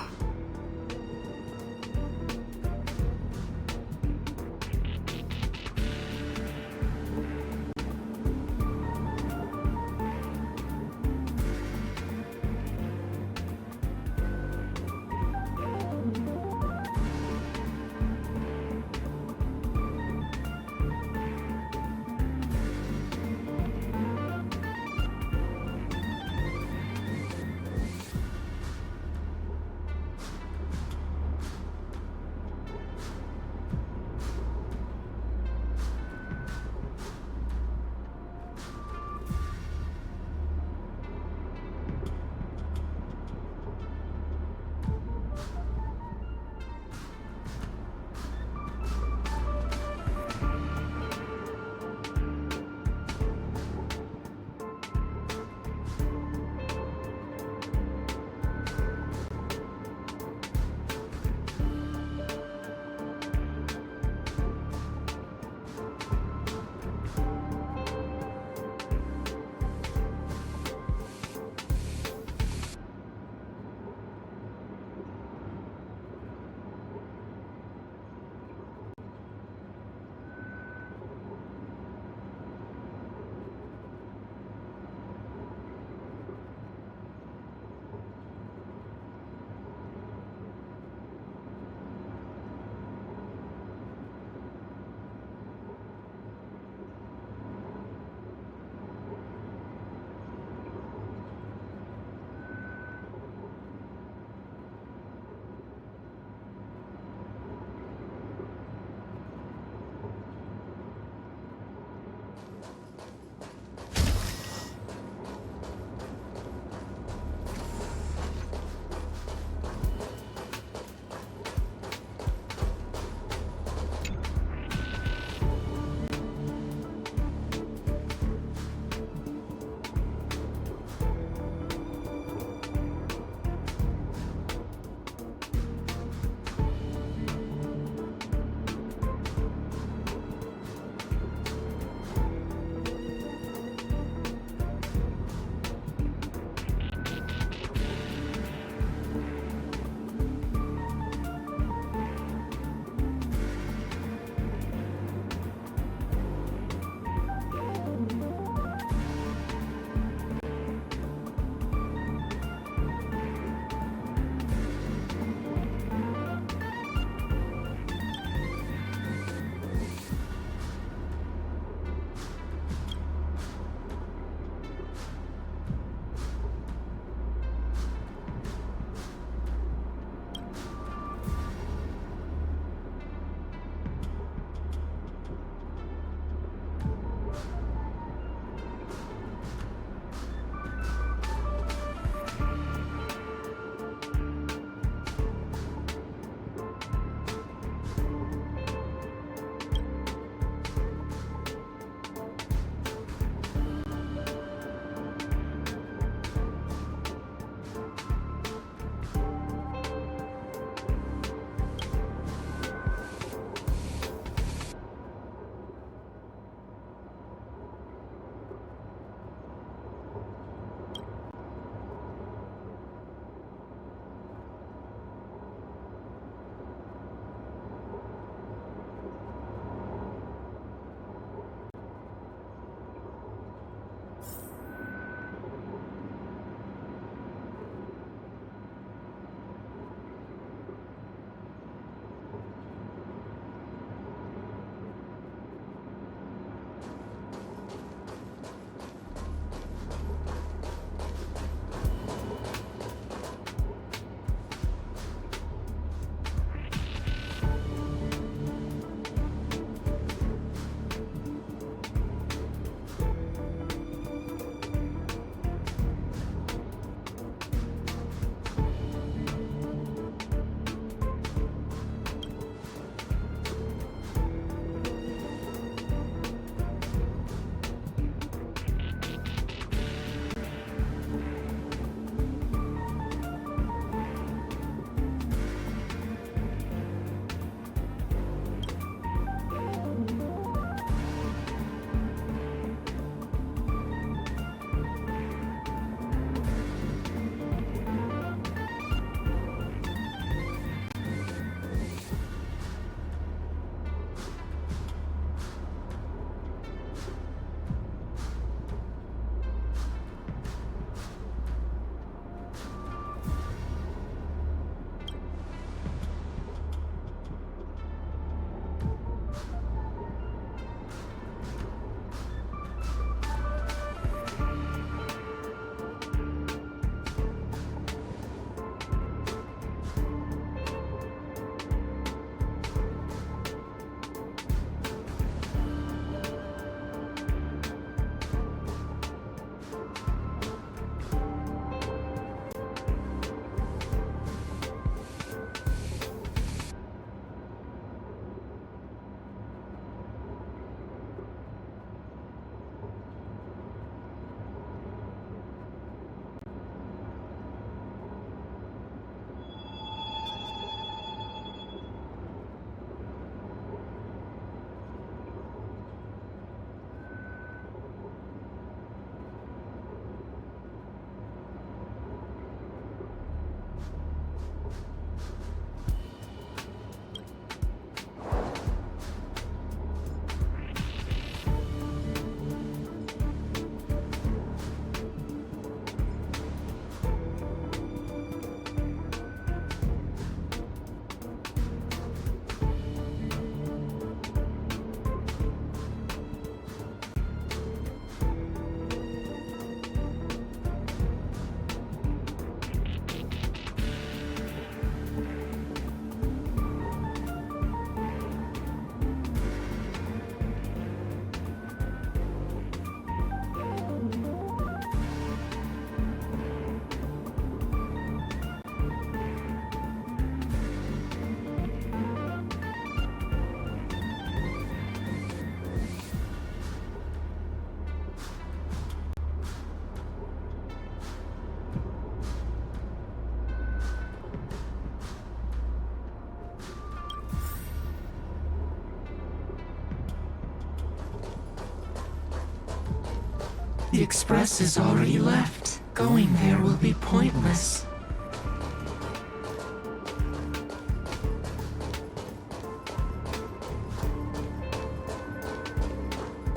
The express is already left. Going there will be pointless.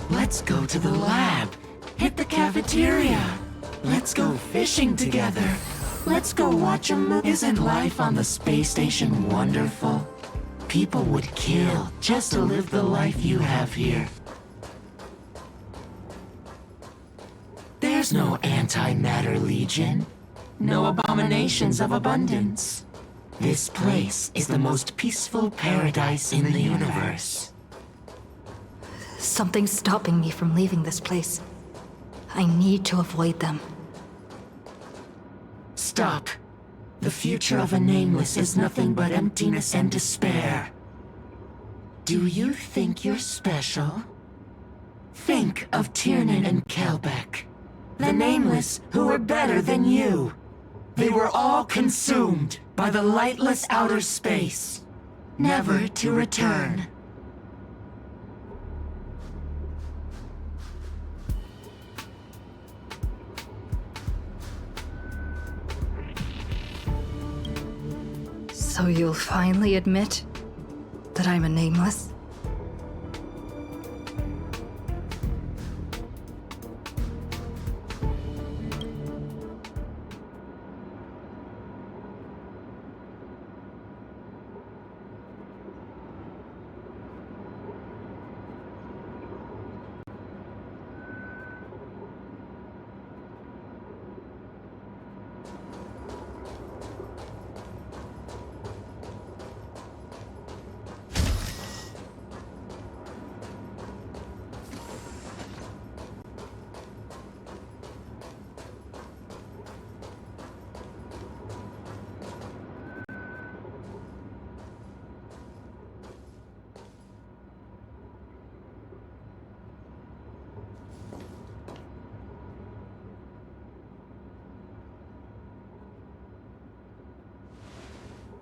Let's go to the lab. Hit the cafeteria. Let's go fishing together. Let's go watch a movie. Isn't life on the space station wonderful? People would kill just to live the life you have here. There's no antimatter legion. No abominations of abundance. This place is the most peaceful paradise in the universe. Something's stopping me from leaving this place. I need to avoid them. Stop. The future of a nameless is nothing but emptiness and despair. Do you think you're special? Think of Tiernan and Kelbeck. The nameless who were better than you. They were all consumed by the lightless outer space, never to return. So you'll finally admit that I'm a nameless?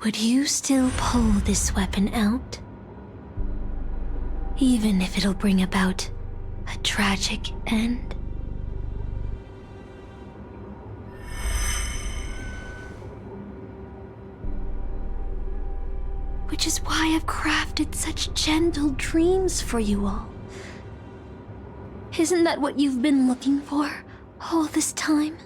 Would you still pull this weapon out? Even if it'll bring about a tragic end? Which is why I've crafted such gentle dreams for you all. Isn't that what you've been looking for all this time?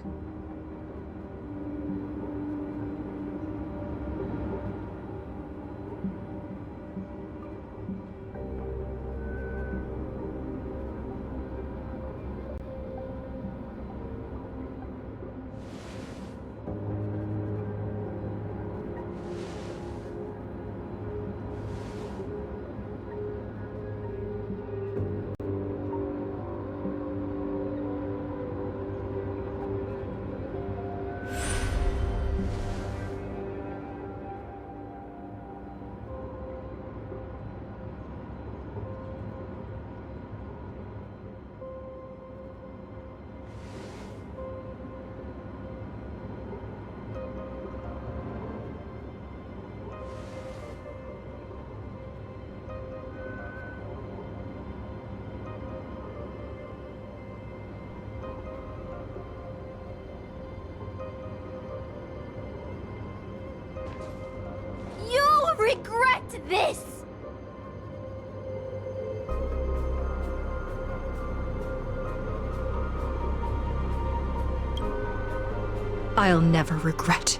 Regret this! I'll never regret.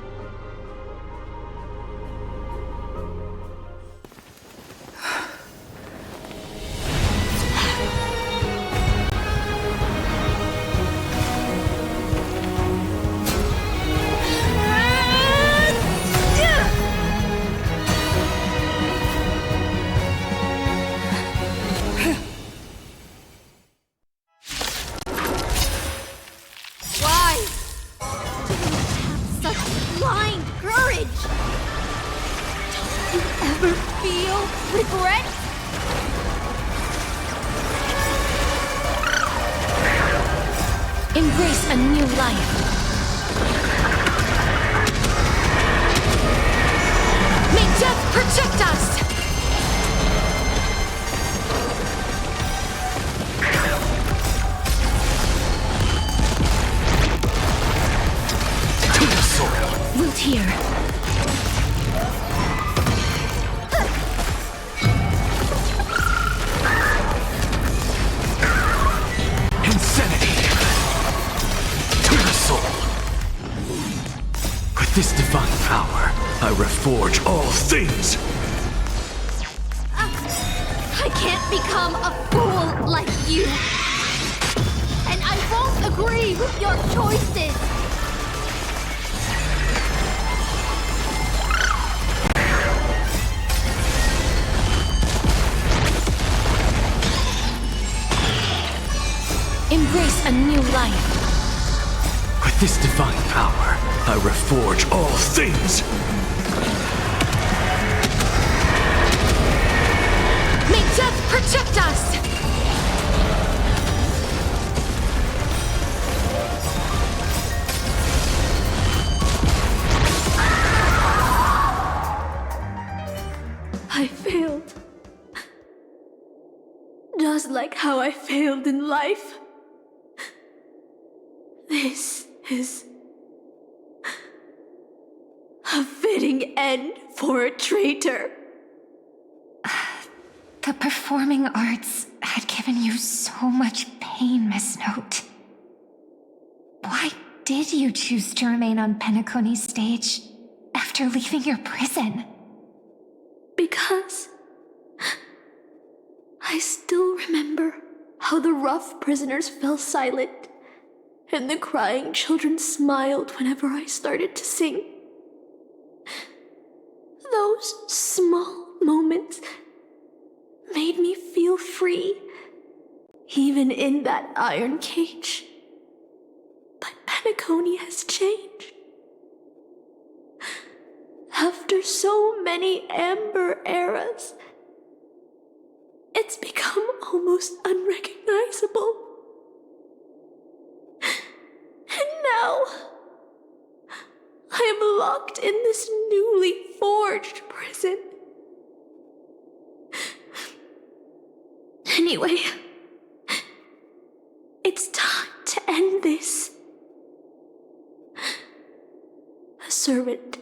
Regret? Embrace a new life. May death protect us! this divine power, I reforge all things! I can't become a fool like you. And I won't agree with your choices. Embrace a new life. With this divine power, I reforge all things! May death protect us! I failed. Just like how I failed in life. This is a fitting end for a traitor. The performing arts had given you so much pain, Miss Note. Why did you choose to remain on Penacony's stage after leaving your prison? Because I still remember how the rough prisoners fell silent and the crying children smiled whenever I started to sing. Those small moments made me feel free, even in that iron cage. But Penacony has changed. After so many amber eras, it's become almost unrecognizable. And now, I am locked in this newly forged prison. Anyway, it's time to end this. A servant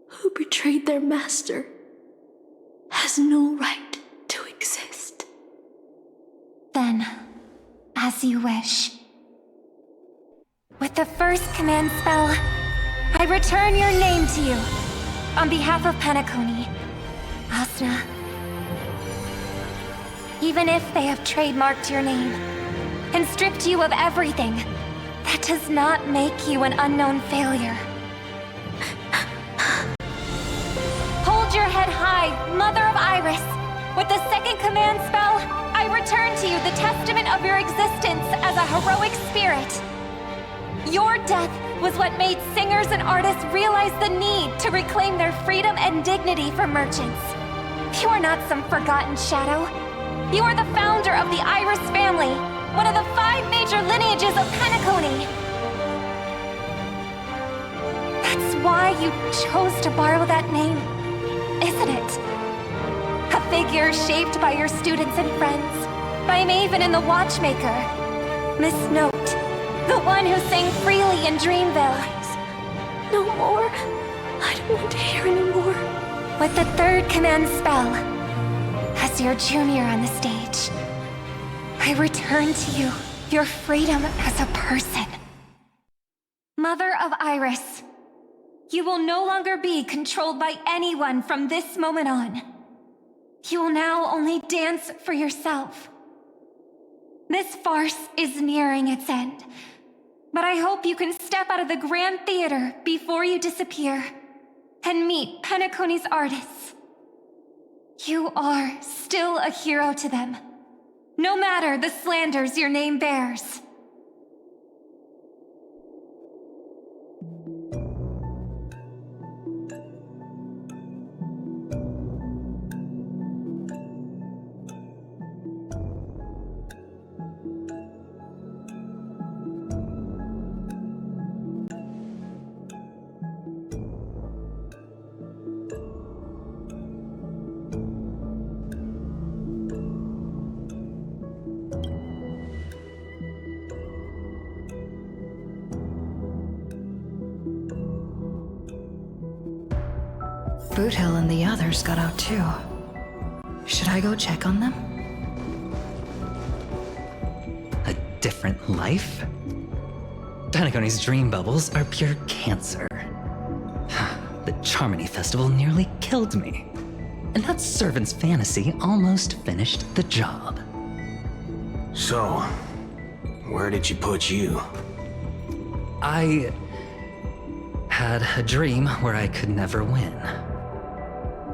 who betrayed their master has no right to exist. Then, as you wish. With the first command spell, I return your name to you. On behalf of Penacony, Asna. Even if they have trademarked your name and stripped you of everything, that does not make you an unknown failure. Hold your head high, Mother of Iris. With the second command spell, I return to you the testament of your existence as a heroic spirit. Your death was what made singers and artists realize the need to reclaim their freedom and dignity for merchants. You are not some forgotten shadow. You are the founder of the Iris family, one of the 5 major lineages of Penacony. That's why you chose to borrow that name, isn't it? A figure shaped by your students and friends, by Maven and the Watchmaker, Miss Note, the one who sang freely in Dreamville. No more. I don't want to hear anymore. With the third command spell, as your junior on the stage, I return to you your freedom as a person. Mother of Iris, you will no longer be controlled by anyone from this moment on. You will now only dance for yourself. This farce is nearing its end, but I hope you can step out of the Grand Theater before you disappear and meet Penacony's artists. You are still a hero to them, no matter the slanders your name bears. Boothill and the others got out too. Should I go check on them? A different life? Penacony's dream bubbles are pure cancer. The Charmony Festival nearly killed me. And that servant's fantasy almost finished the job. So, where did she put you? I had a dream where I could never win.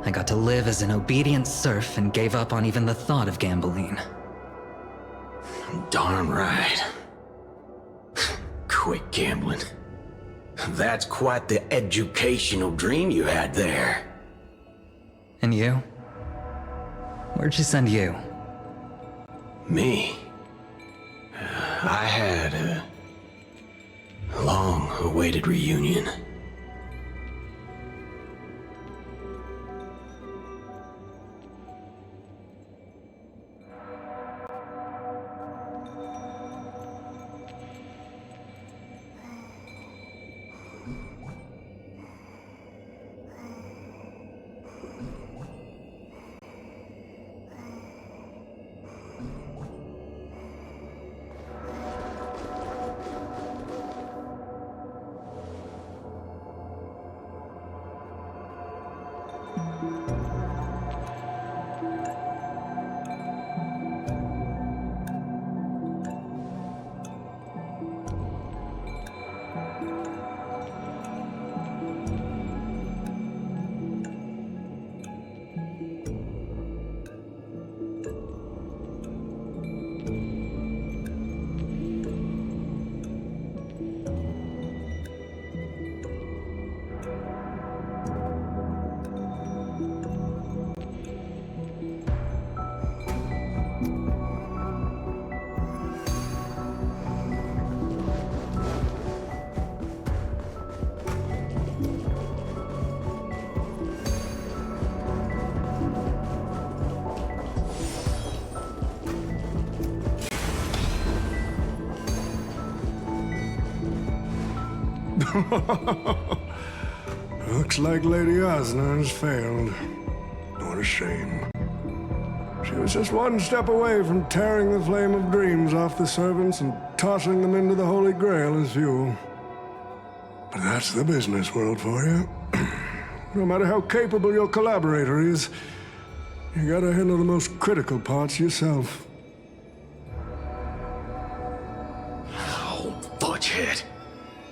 I got to live as an obedient serf and gave up on even the thought of gambling. Darn right. Quit gambling. That's quite the educational dream you had there. And you? Where'd she send you? Me? I had a long-awaited reunion. Looks like Lady Osner has failed. What a shame. She was just one step away from tearing the flame of dreams off the servants and tossing them into the Holy Grail as fuel. But that's the business world for you. No matter how capable your collaborator is, you gotta handle the most critical parts yourself. Oh, Butchhead.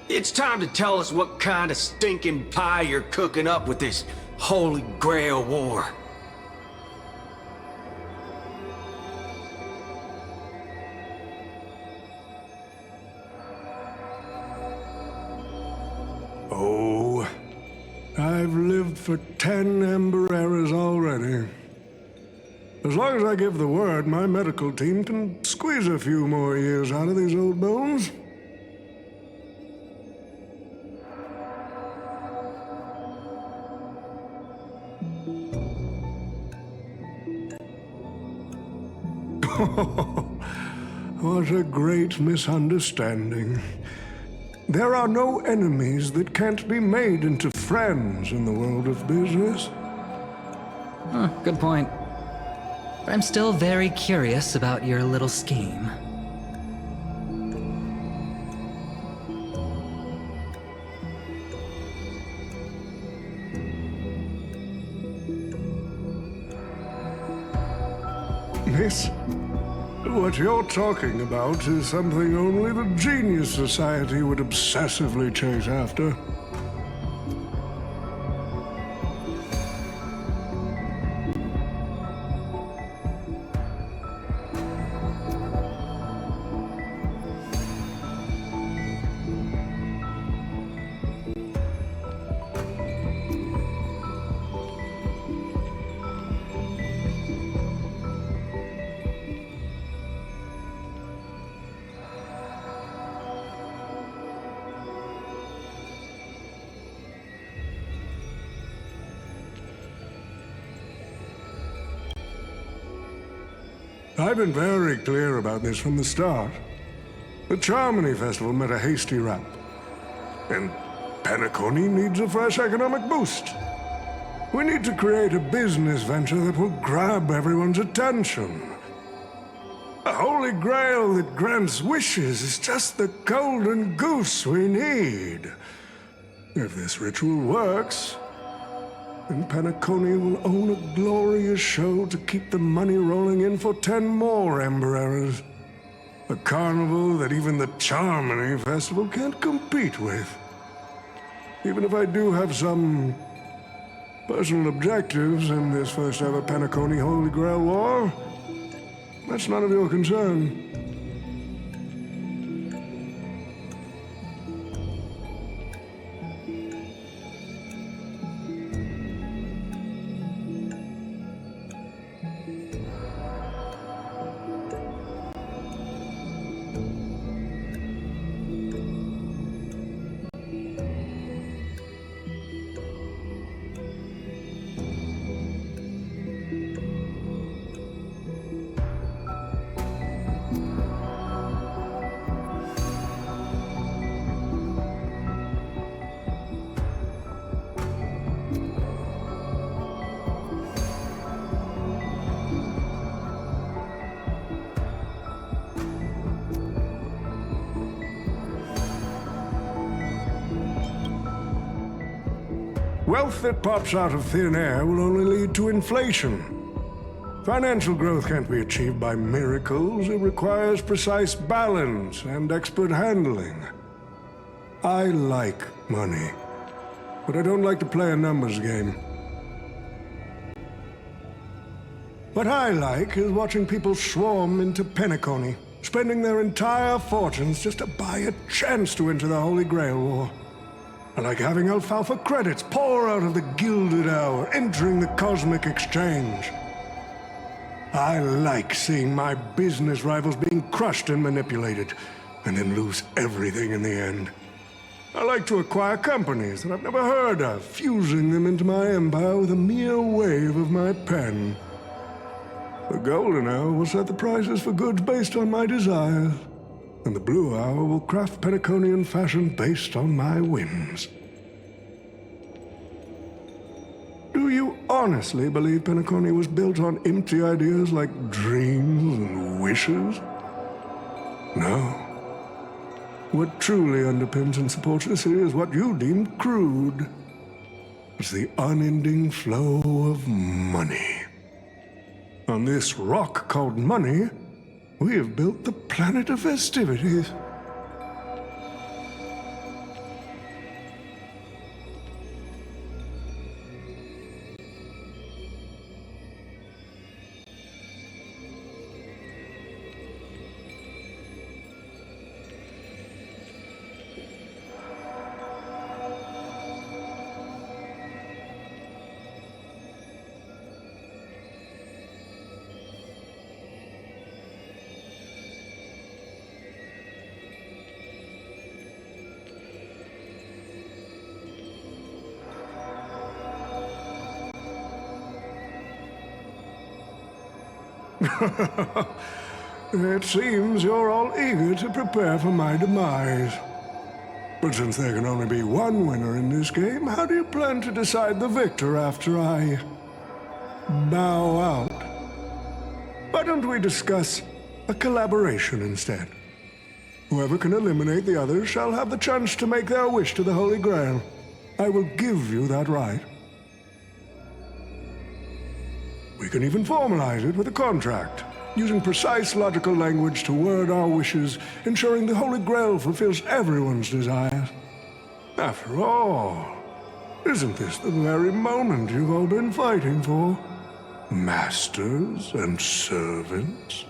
It's time to tell us what kind of stinking pie you're cooking up with this Holy Grail war. Oh, I've lived for 10 Ember eras already. As long as I give the word, my medical team can squeeze a few more years out of these old bones. What a great misunderstanding. There are no enemies that can't be made into friends in the world of business. Huh, good point. But I'm still very curious about your little scheme. Miss, what you're talking about is something only the Genius Society would obsessively chase after. I've been very clear about this from the start. The Charmony Festival met a hasty wrap. And Penacony needs a fresh economic boost. We need to create a business venture that will grab everyone's attention. A Holy Grail that grants wishes is just the golden goose we need. If this ritual works, and Penacony will own a glorious show to keep the money rolling in for 10 more Ember Errors. A carnival that even the Charmony Festival can't compete with. Even if I do have some personal objectives in this first ever Penacony Holy Grail War, that's none of your concern. Wealth that pops out of thin air will only lead to inflation. Financial growth can't be achieved by miracles. It requires precise balance and expert handling. I like money, but I don't like to play a numbers game. What I like is watching people swarm into Penacony, spending their entire fortunes just to buy a chance to enter the Holy Grail War. I like having alfalfa credits pour out of the gilded hour, entering the cosmic exchange. I like seeing my business rivals being crushed and manipulated, and then lose everything in the end. I like to acquire companies that I've never heard of, fusing them into my empire with a mere wave of my pen. The golden hour will set the prices for goods based on my desires, and the blue hour will craft Penaconian fashion based on my whims. Do you honestly believe Penacony was built on empty ideas like dreams and wishes? No. What truly underpins and supports this city is what you deemed crude. It's the unending flow of money. On this rock called money, we have built the planet of festivities. It seems you're all eager to prepare for my demise. But since there can only be one winner in this game, how do you plan to decide the victor after I bow out? Why don't we discuss a collaboration instead? Whoever can eliminate the others shall have the chance to make their wish to the Holy Grail. I will give you that right. We can even formalize it with a contract, using precise logical language to word our wishes, ensuring the Holy Grail fulfills everyone's desires. After all, isn't this the very moment you've all been fighting for? Masters and servants?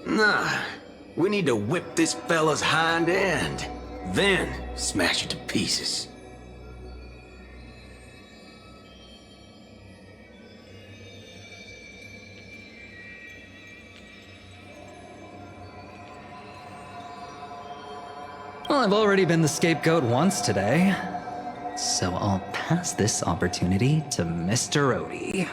Nah, we need to whip this fella's hind end, then smash it to pieces. Well, I've already been the scapegoat once today, so I'll pass this opportunity to Mr. Odie.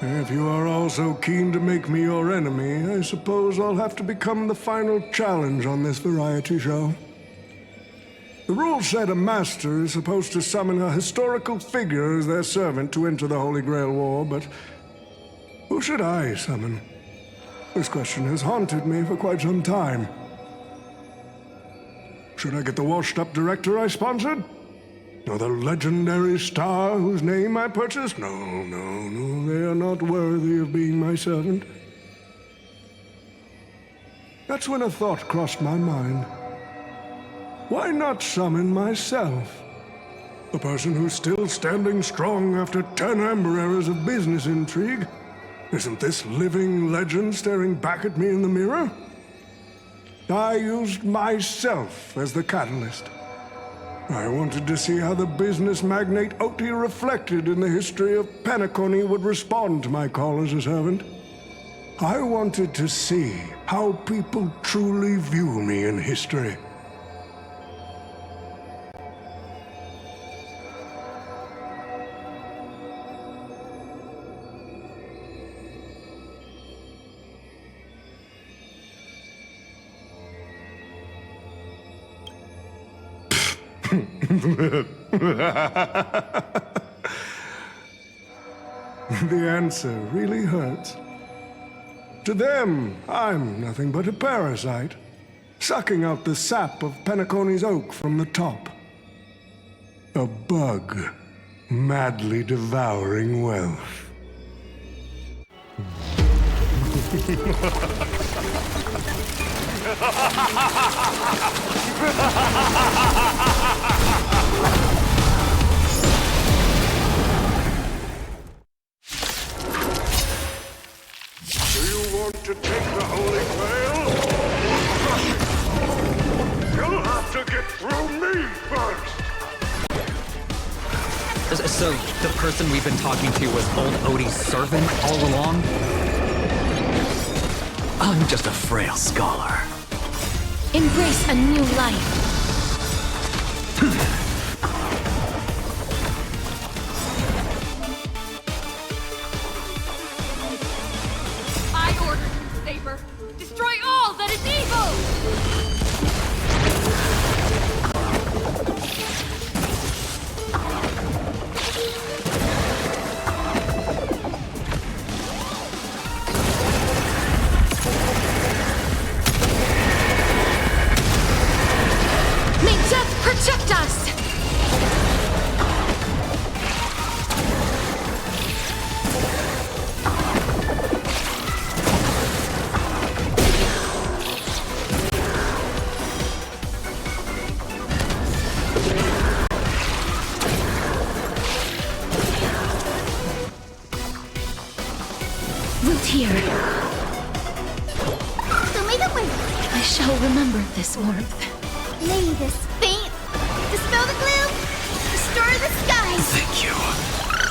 If you are all so keen to make me your enemy, I suppose I'll have to become the final challenge on this variety show. The rules said a master is supposed to summon a historical figure as their servant to enter the Holy Grail War, but who should I summon? This question has haunted me for quite some time. Should I get the washed-up director I sponsored? Or the legendary star whose name I purchased? No, they are not worthy of being my servant. That's when a thought crossed my mind. Why not summon myself? The person who's still standing strong after 10 amber eras of business intrigue? Isn't this living legend staring back at me in the mirror? I used myself as the catalyst. I wanted to see how the business magnate Oti reflected in the history of Penacony would respond to my call as a servant. I wanted to see how people truly view me in history. The answer really hurts. To them, I'm nothing but a parasite, sucking out the sap of Penacony's oak from the top. A bug, madly devouring wealth. Do you want to take the Holy Grail or crush it? You'll have to get through me first. So, the person we've been talking to was old Odie's servant all along? I'm just a frail scholar. Embrace a new life. I order you, Saber. Destroy all that is evil! Protect us! Root here. I shall remember this warmth. May this faint dispel the gloom, restore the skies. Thank you.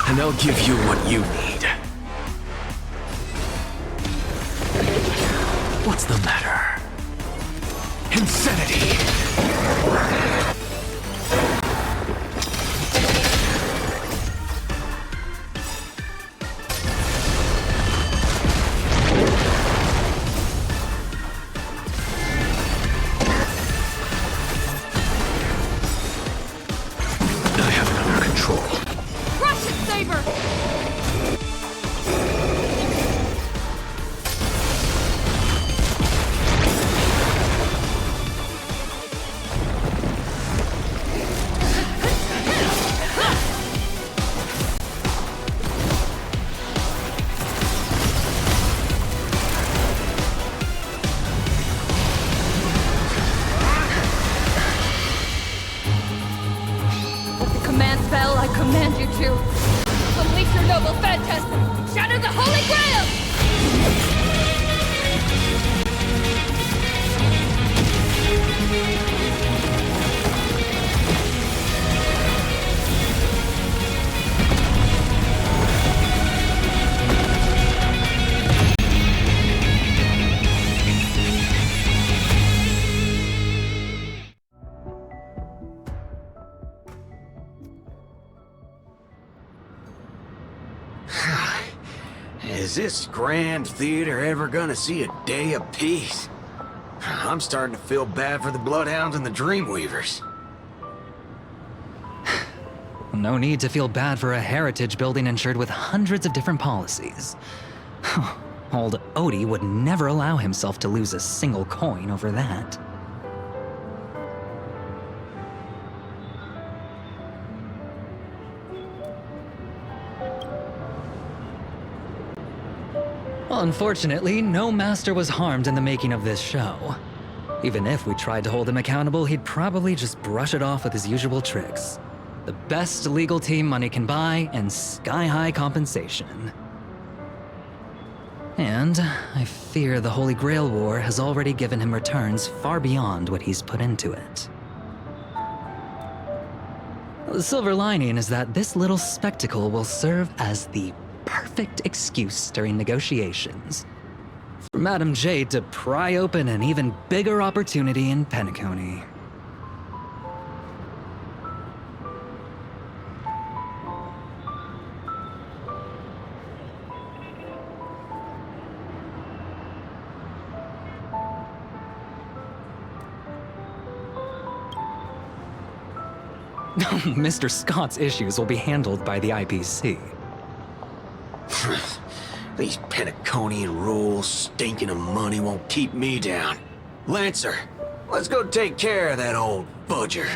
And I'll give you what you need. What's the matter? Insanity! I command you to. Unleash Is this grand theater ever gonna see a day of peace? I'm starting to feel bad for the Bloodhounds and the Dreamweavers. No need to feel bad for a heritage building insured with hundreds of different policies. Old Odie would never allow himself to lose a single coin over that. Unfortunately, no master was harmed in the making of this show. Even if we tried to hold him accountable, he'd probably just brush it off with his usual tricks. The best legal team money can buy, and sky-high compensation. And I fear the Holy Grail War has already given him returns far beyond what he's put into it. The silver lining is that this little spectacle will serve as the perfect excuse during negotiations for Madame Jade to pry open an even bigger opportunity in Penacony. Mr. Scott's issues will be handled by the IPC. These Penaconian rules, stinking of money, won't keep me down. Lancer, let's go take care of that old fudger.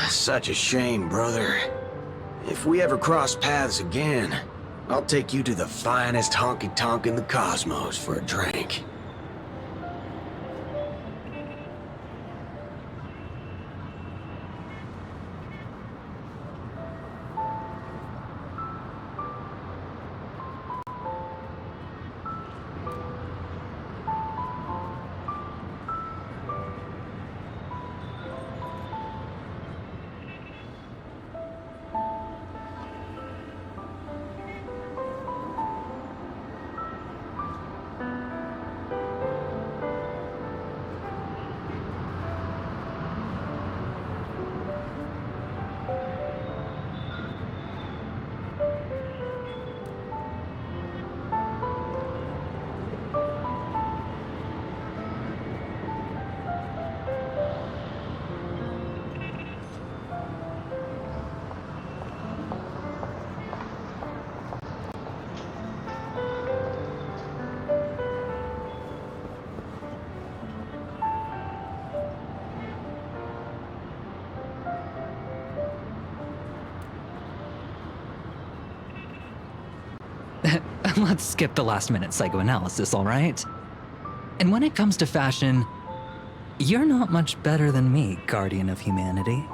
Such a shame, brother. If we ever cross paths again, I'll take you to the finest honky-tonk in the cosmos for a drink. Let's skip the last-minute psychoanalysis, all right? And when it comes to fashion, you're not much better than me, Guardian of Humanity.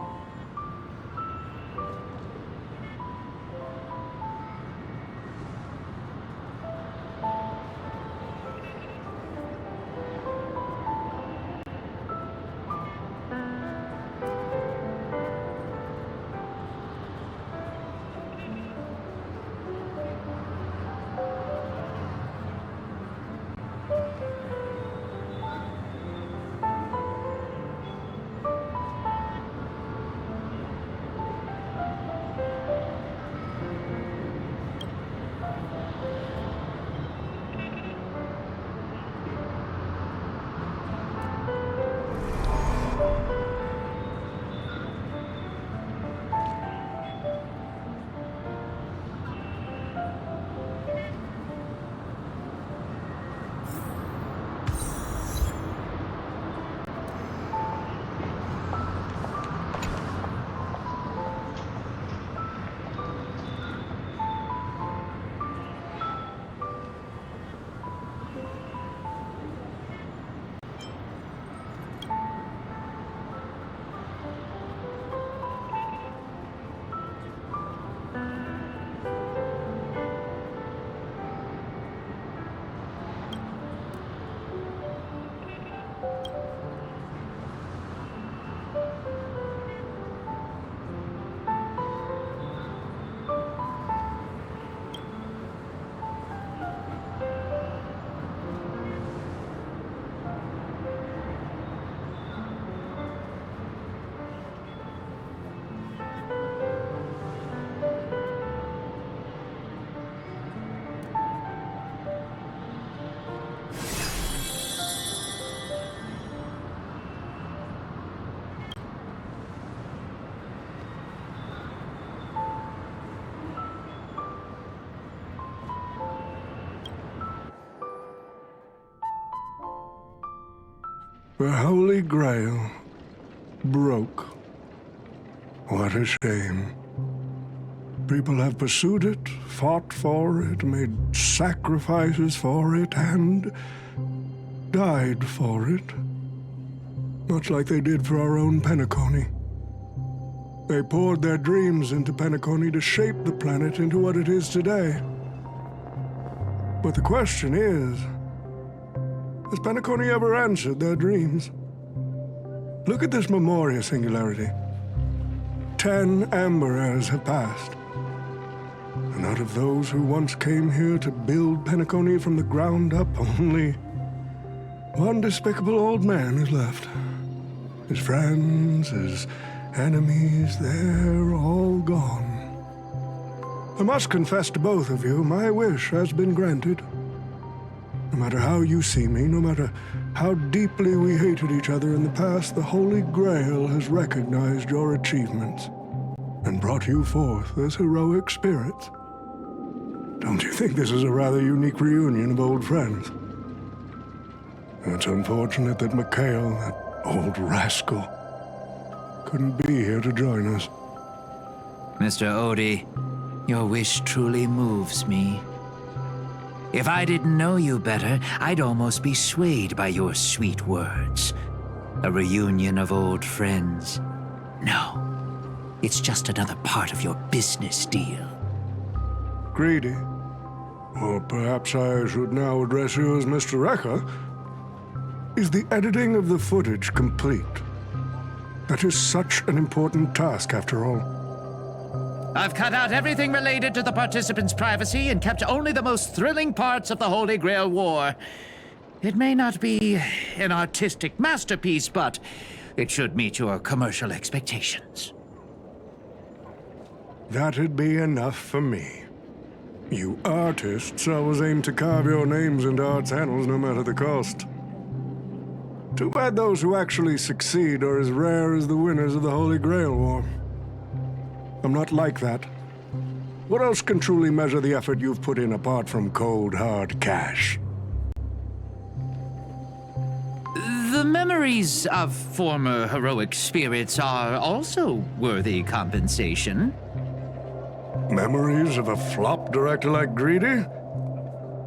The Holy Grail broke. What a shame. People have pursued it, fought for it, made sacrifices for it, and died for it. Much like they did for our own Penacony. They poured their dreams into Penacony to shape the planet into what it is today. But the question is, has Penacony ever answered their dreams? Look at this Memoria singularity. 10 Amber Heirs have passed. And out of those who once came here to build Penacony from the ground up, only one despicable old man is left. His friends, his enemies, they're all gone. I must confess to both of you, my wish has been granted. No matter how you see me, no matter how deeply we hated each other in the past, the Holy Grail has recognized your achievements and brought you forth as heroic spirits. Don't you think this is a rather unique reunion of old friends? It's unfortunate that Mikhail, that old rascal, couldn't be here to join us. Mr. Odie, your wish truly moves me. If I didn't know you better, I'd almost be swayed by your sweet words. A reunion of old friends. No, it's just another part of your business deal. Greedy. Or perhaps I should now address you as Mr. Rekka. Is the editing of the footage complete? That is such an important task, after all. I've cut out everything related to the participants' privacy and kept only the most thrilling parts of the Holy Grail War. It may not be an artistic masterpiece, but it should meet your commercial expectations. That'd be enough for me. You artists always aim to carve your names into art's annals no matter the cost. Too bad those who actually succeed are as rare as the winners of the Holy Grail War. I'm not like that. What else can truly measure the effort you've put in apart from cold, hard cash? The memories of former heroic spirits are also worthy compensation. Memories of a flop director like Greedy?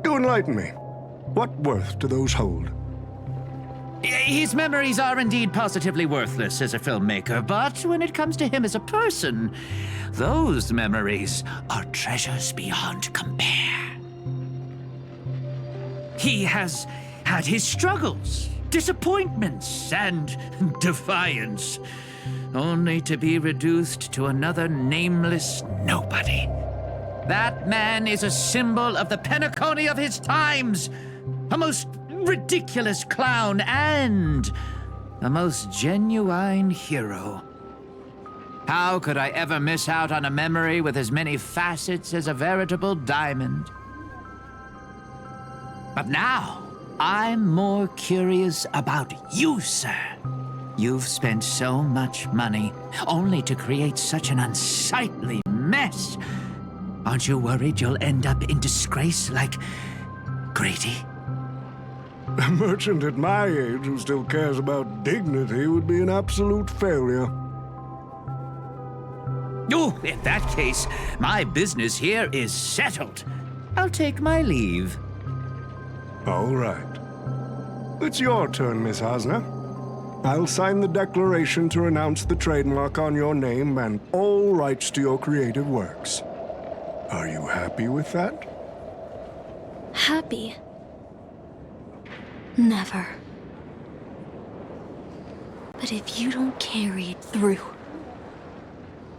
Do enlighten me. What worth do those hold? His memories are indeed positively worthless as a filmmaker, but when it comes to him as a person, those memories are treasures beyond compare. He has had his struggles, disappointments, and defiance, only to be reduced to another nameless nobody. That man is a symbol of the Penacony of his times, a most ridiculous clown and a most genuine hero. How could I ever miss out on a memory with as many facets as a veritable diamond? But now, I'm more curious about you, sir. You've spent so much money, only to create such an unsightly mess. Aren't you worried you'll end up in disgrace like Grady? A merchant at my age who still cares about dignity would be an absolute failure. Oh, in that case, my business here is settled. I'll take my leave. All right. It's your turn, Miss Hasna. I'll sign the declaration to renounce the trademark on your name and all rights to your creative works. Are you happy with that? Happy? Never. But if you don't carry it through,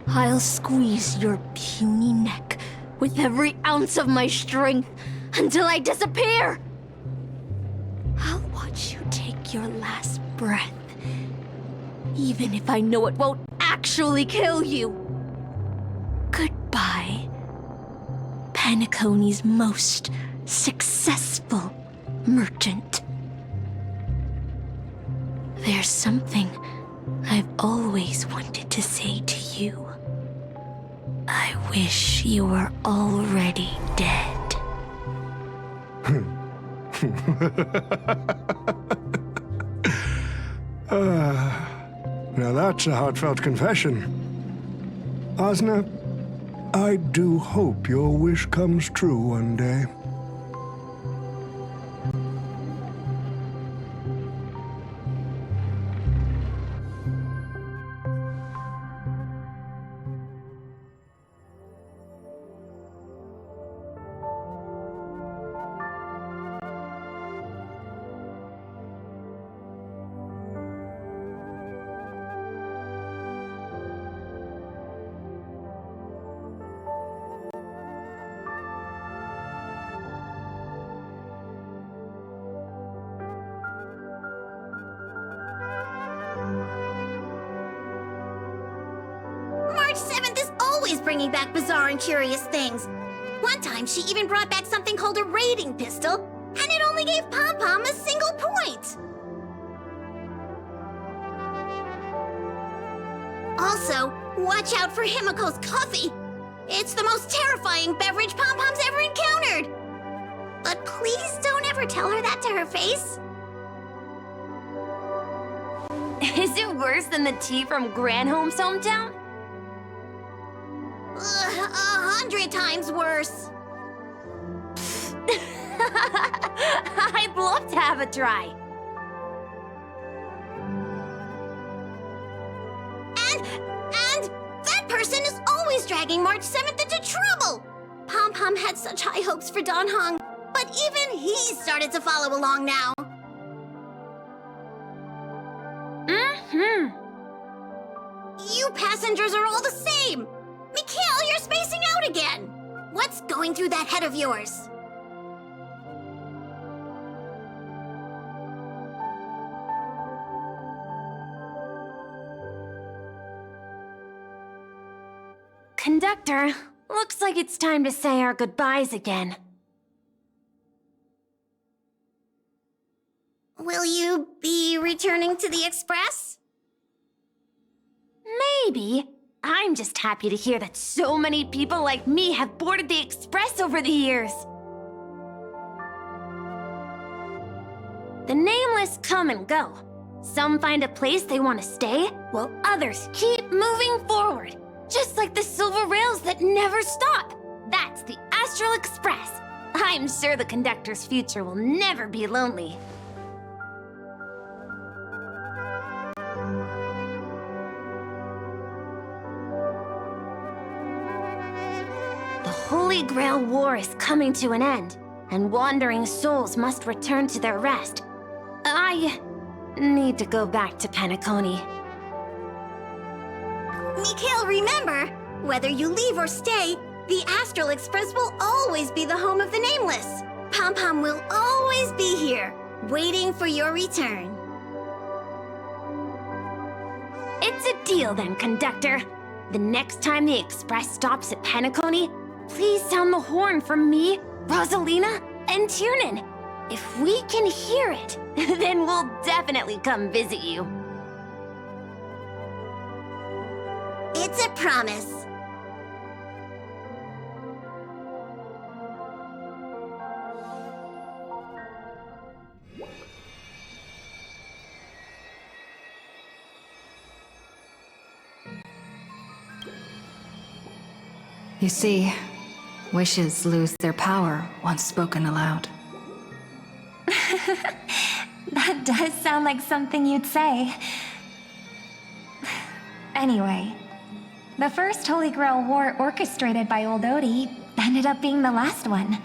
I'll squeeze your puny neck with every ounce of my strength until I disappear! I'll watch you take your last breath, even if I know it won't actually kill you. Goodbye, Penacony's most successful merchant. There's something I've always wanted to say to you. I wish you were already dead. Now that's a heartfelt confession. Osna, I do hope your wish comes true one day. March 7th is always bringing back bizarre and curious things. One time, she even brought back something called a raiding pistol, and it only gave Pom-Pom a single point. Also, watch out for Himiko's coffee. It's the most terrifying beverage Pom-Pom's ever encountered. But please don't ever tell her that to her face. Is it worse than the tea from Granholm's hometown? 100 times worse. I'd love to have a try. And that person is always dragging March 7th into trouble. Pom-Pom had such high hopes for Dan Hong, but even he started to follow along now. You passengers are all the same. Mikhail, you're spacing out again. What's going through that head of yours? Conductor, looks like it's time to say our goodbyes again. Will you be returning to the Express? Maybe. I'm just happy to hear that so many people like me have boarded the Express over the years. The nameless come and go. Some find a place they want to stay, while others keep moving forward. Just like the silver rails that never stop. That's the Astral Express. I'm sure the conductor's future will never be lonely. The Holy Grail War is coming to an end, and wandering souls must return to their rest. I need to go back to Penacony. Mikhail, remember, whether you leave or stay, the Astral Express will always be the home of the Nameless. Pom-Pom will always be here, waiting for your return. It's a deal then, conductor. The next time the Express stops at Penacony, please sound the horn for me, Rosalina, and Tiernan. If we can hear it, then we'll definitely come visit you. It's a promise. You see, wishes lose their power once spoken aloud. That does sound like something you'd say. Anyway, the first Holy Grail War orchestrated by Old Odie ended up being the last one.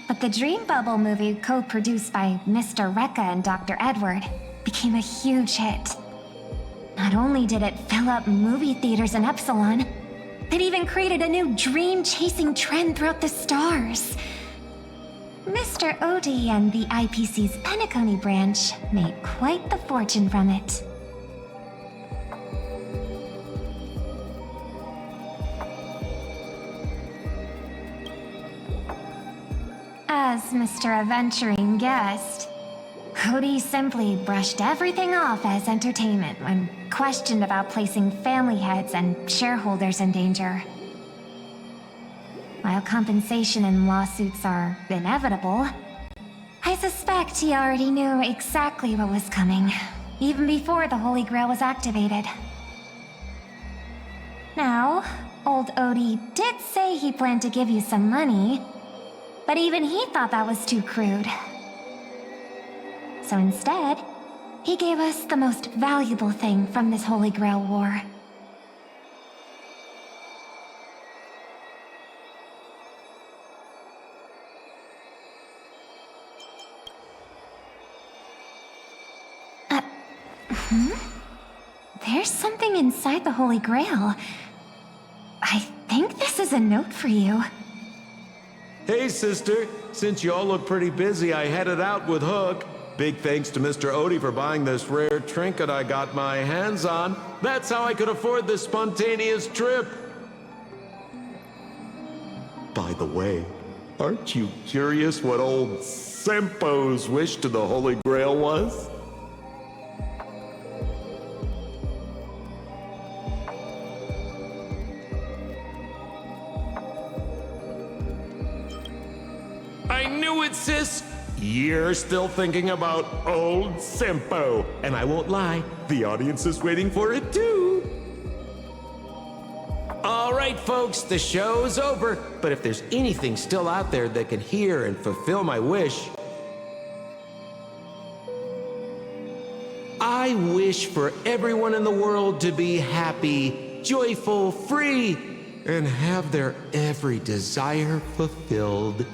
But the Dream Bubble movie, co-produced by Mr. Rekka and Dr. Edward, became a huge hit. Not only did it fill up movie theaters in Epsilon, it even created a new dream-chasing trend throughout the stars. Mr. Odie and the IPC's Penacony branch made quite the fortune from it. As Mr. Aventuring guessed, Odie simply brushed everything off as entertainment when questioned about placing family heads and shareholders in danger. While compensation and lawsuits are inevitable, I suspect he already knew exactly what was coming. even before the Holy Grail was activated. Now, old Odie did say he planned to give you some money, but even he thought that was too crude. So instead, he gave us the most valuable thing from this Holy Grail war. There's something inside the Holy Grail. I think this is a note for you. Hey, sister. Since y'all look pretty busy, I headed out with Hook. Big thanks to Mr. Odie for buying this rare trinket I got my hands on. That's how I could afford this spontaneous trip. By the way, aren't you curious what old Sempo's wish to the Holy Grail was? I knew it, sis! You're still thinking about old Sempo. And I won't lie, the audience is waiting for it too. All right, folks, the show's over. But if there's anything still out there that can hear and fulfill my wish, I wish for everyone in the world to be happy, joyful, free, and have their every desire fulfilled.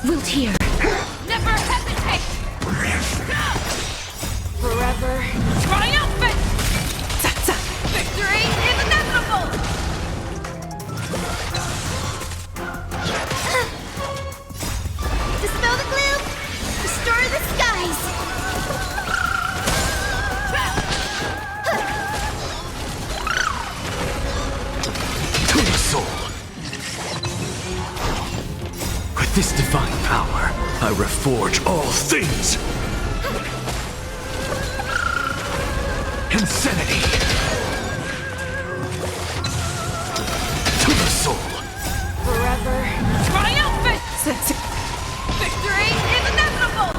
Wilt here. Never hesitate! Forever triumphant! Victory is inevitable! Dispel the gloom! Restore the skies! To the soul. With this divine power, I reforge all things. Insanity. To the soul. Forever triumphant! Victory is inevitable!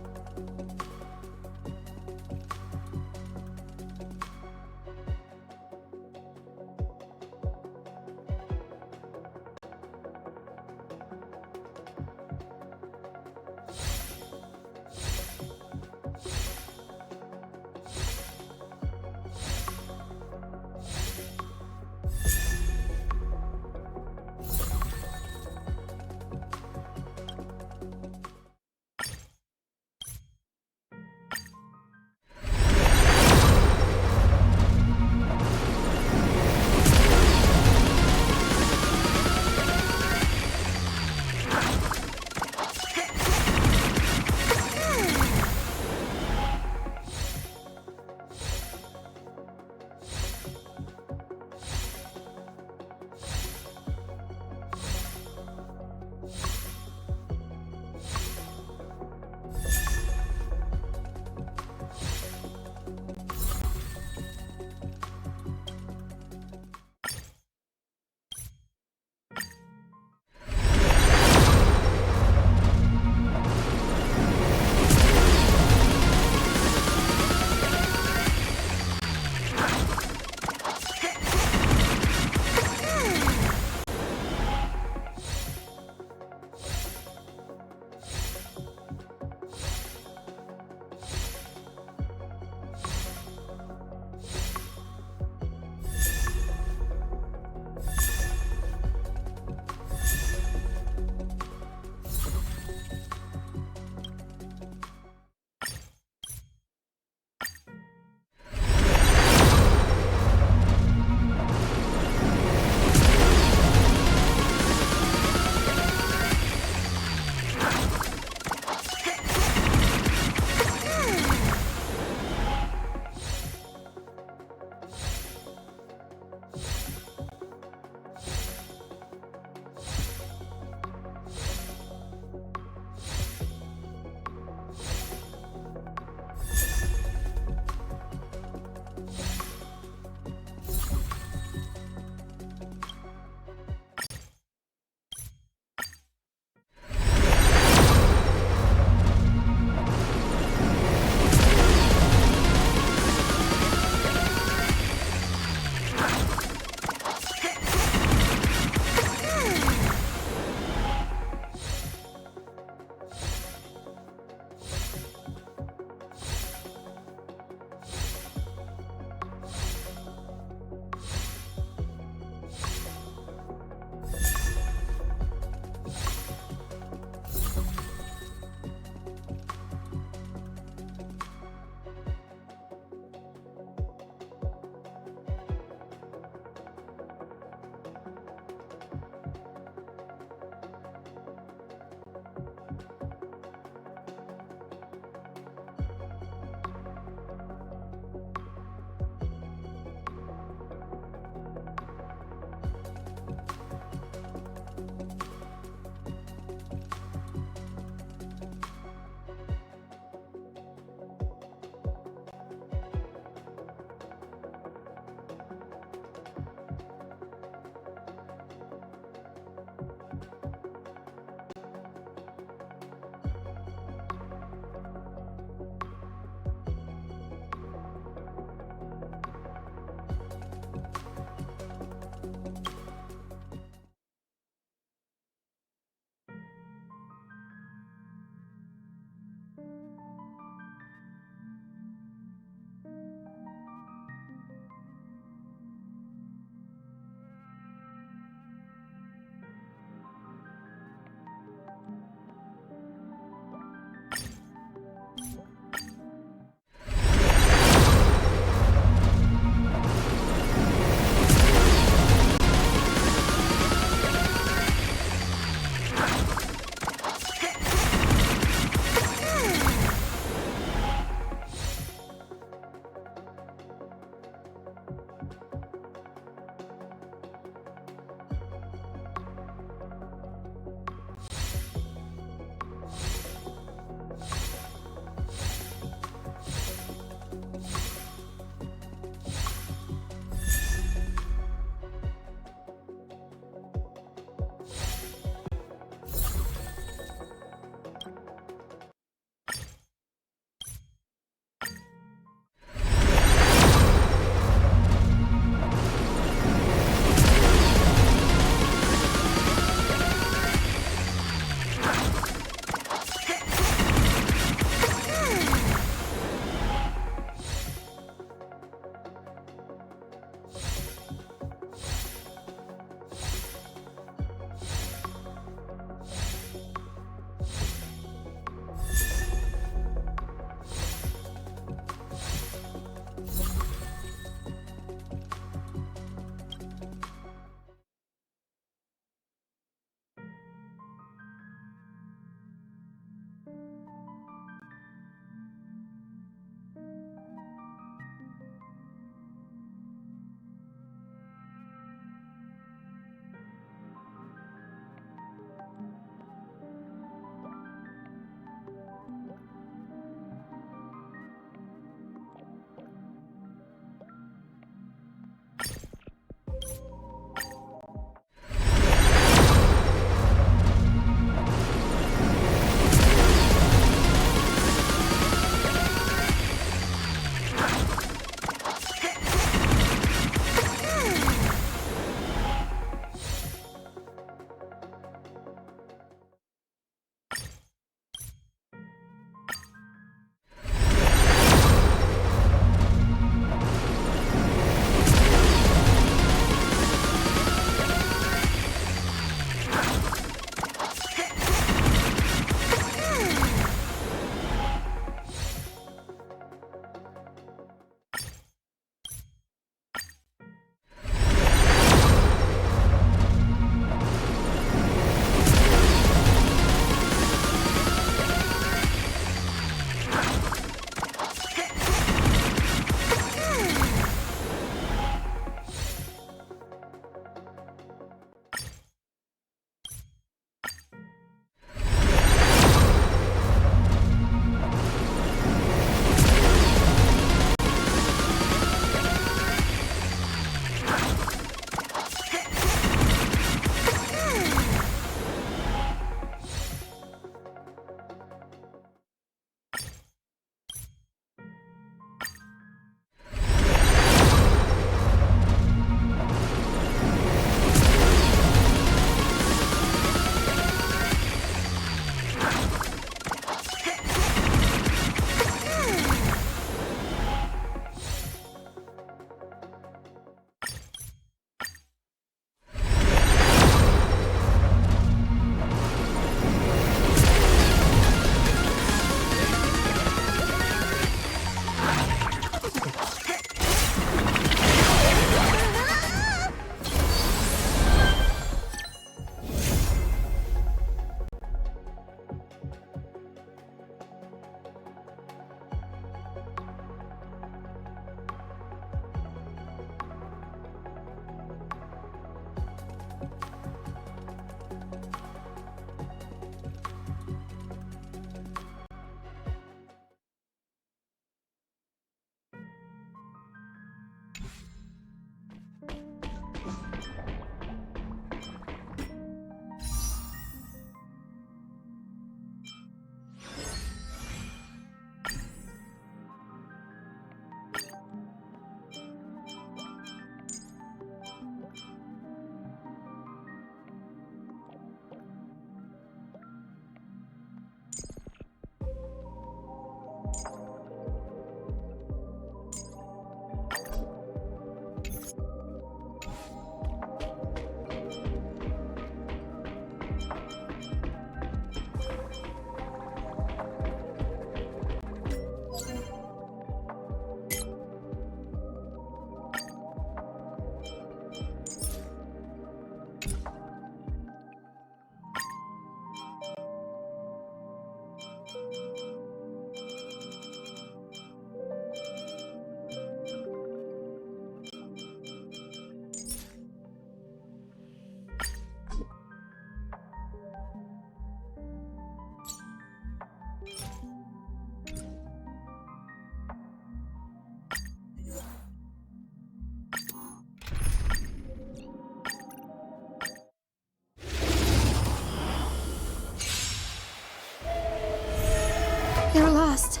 lost.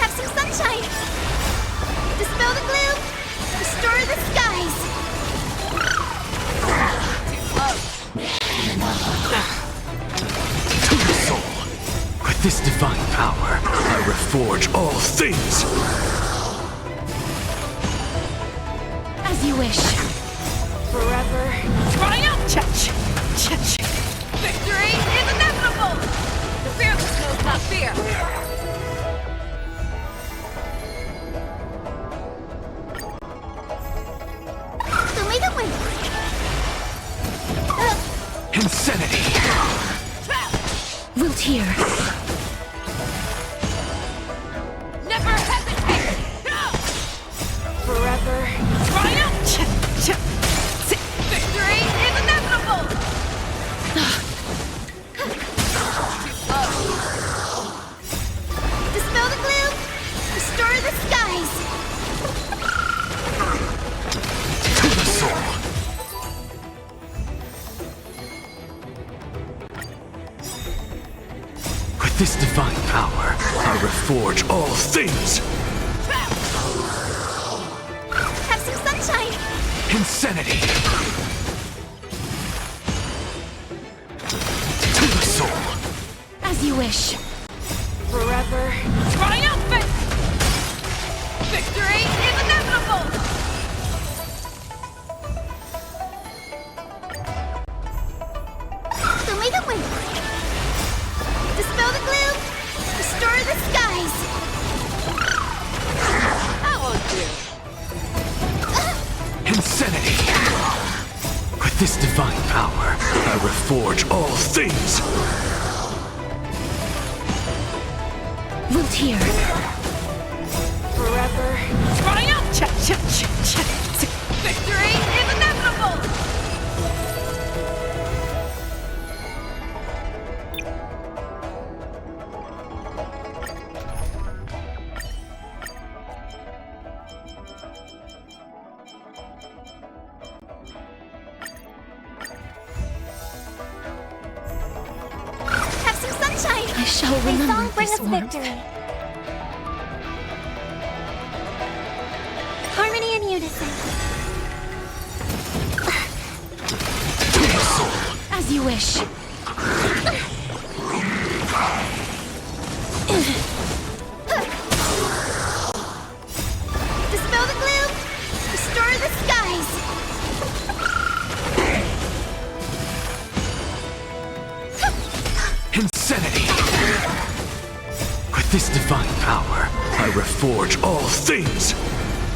Have some sunshine! Dispel the gloom! Restore the skies! To the soul. With this divine power, I reforge all things. As you wish. Forever. Triumph! Victory is inevitable! The fearless knows not fear. So may the wind! Insanity. Wilt hear. Never hesitate! Forever. Triumph! Victory is inevitable! Dispel the gloom! Restore the skies! To the soul. With this divine power, I reforge all things. Have some sunshine! Insanity. To the soul. As you wish. Forever. Triumphant! Victory is inevitable! So may the wind! Dispel the gloom! Restore the skies! That won't do. Insanity. With this divine power, I reforge all things. Wilt hear. Forever. Triumph! Victory is inevitable! Have some sunshine! I shall May remember song bring this us warmth. victory! Harmony and unison. As you wish. Dispel the gloom! Restore the skies! Insanity. With this divine power, I reforge all things.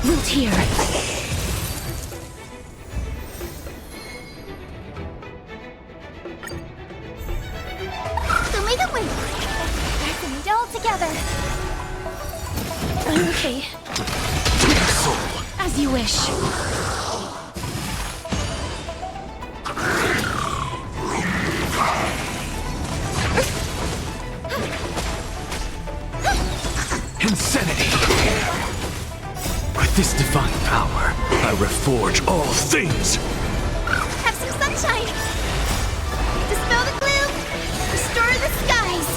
Wilt hear. So may the wind! Fasten it all together! Okay. To the soul. As you wish. Insanity. With this divine power, I reforge all things. Have some sunshine! Dispel the gloom! Restore the skies!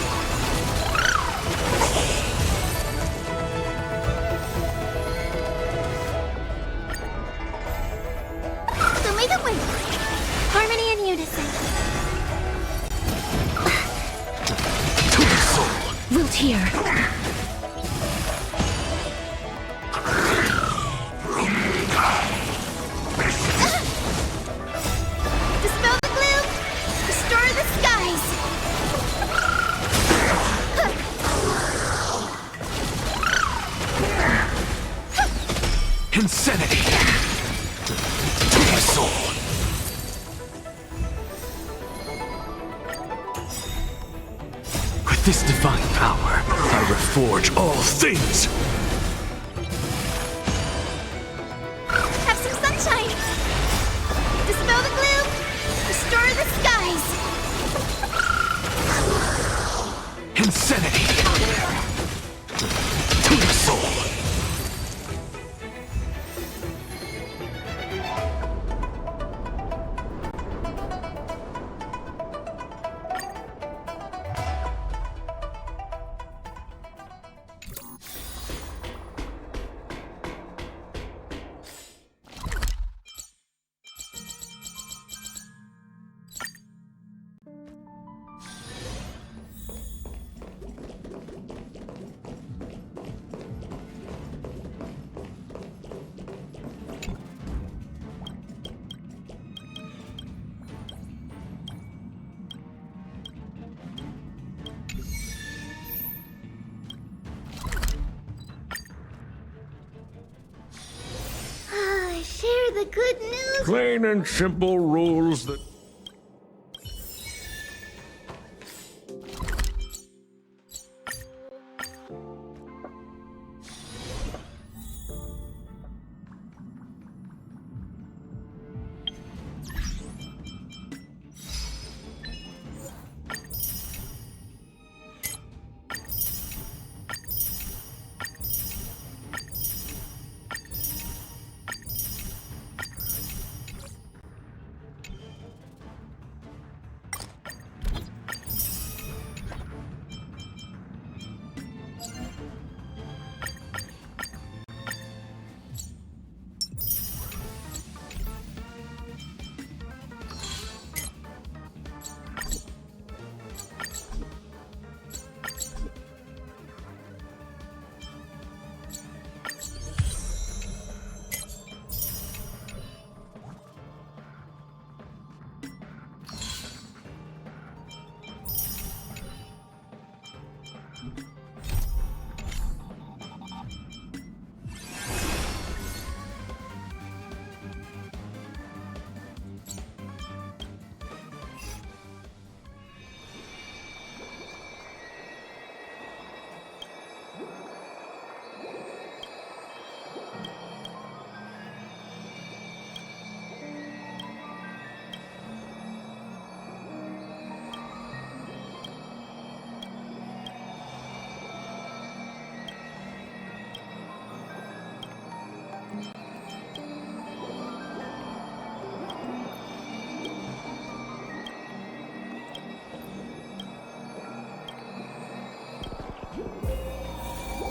So may the wind! Harmony and unison. To the soul. Wilt hear. Dispel the gloom! Restore the skies! Insanity. To the soul. With this divine power, I reforge all things. Have some sunshine! Dispel the gloom! Restore the skies! Insanity. To the soul. the good news? Plain and simple rules that...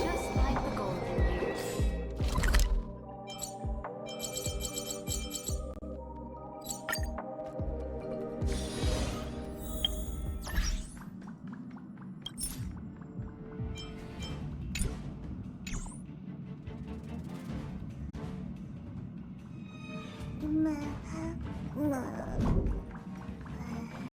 Just like the golden years.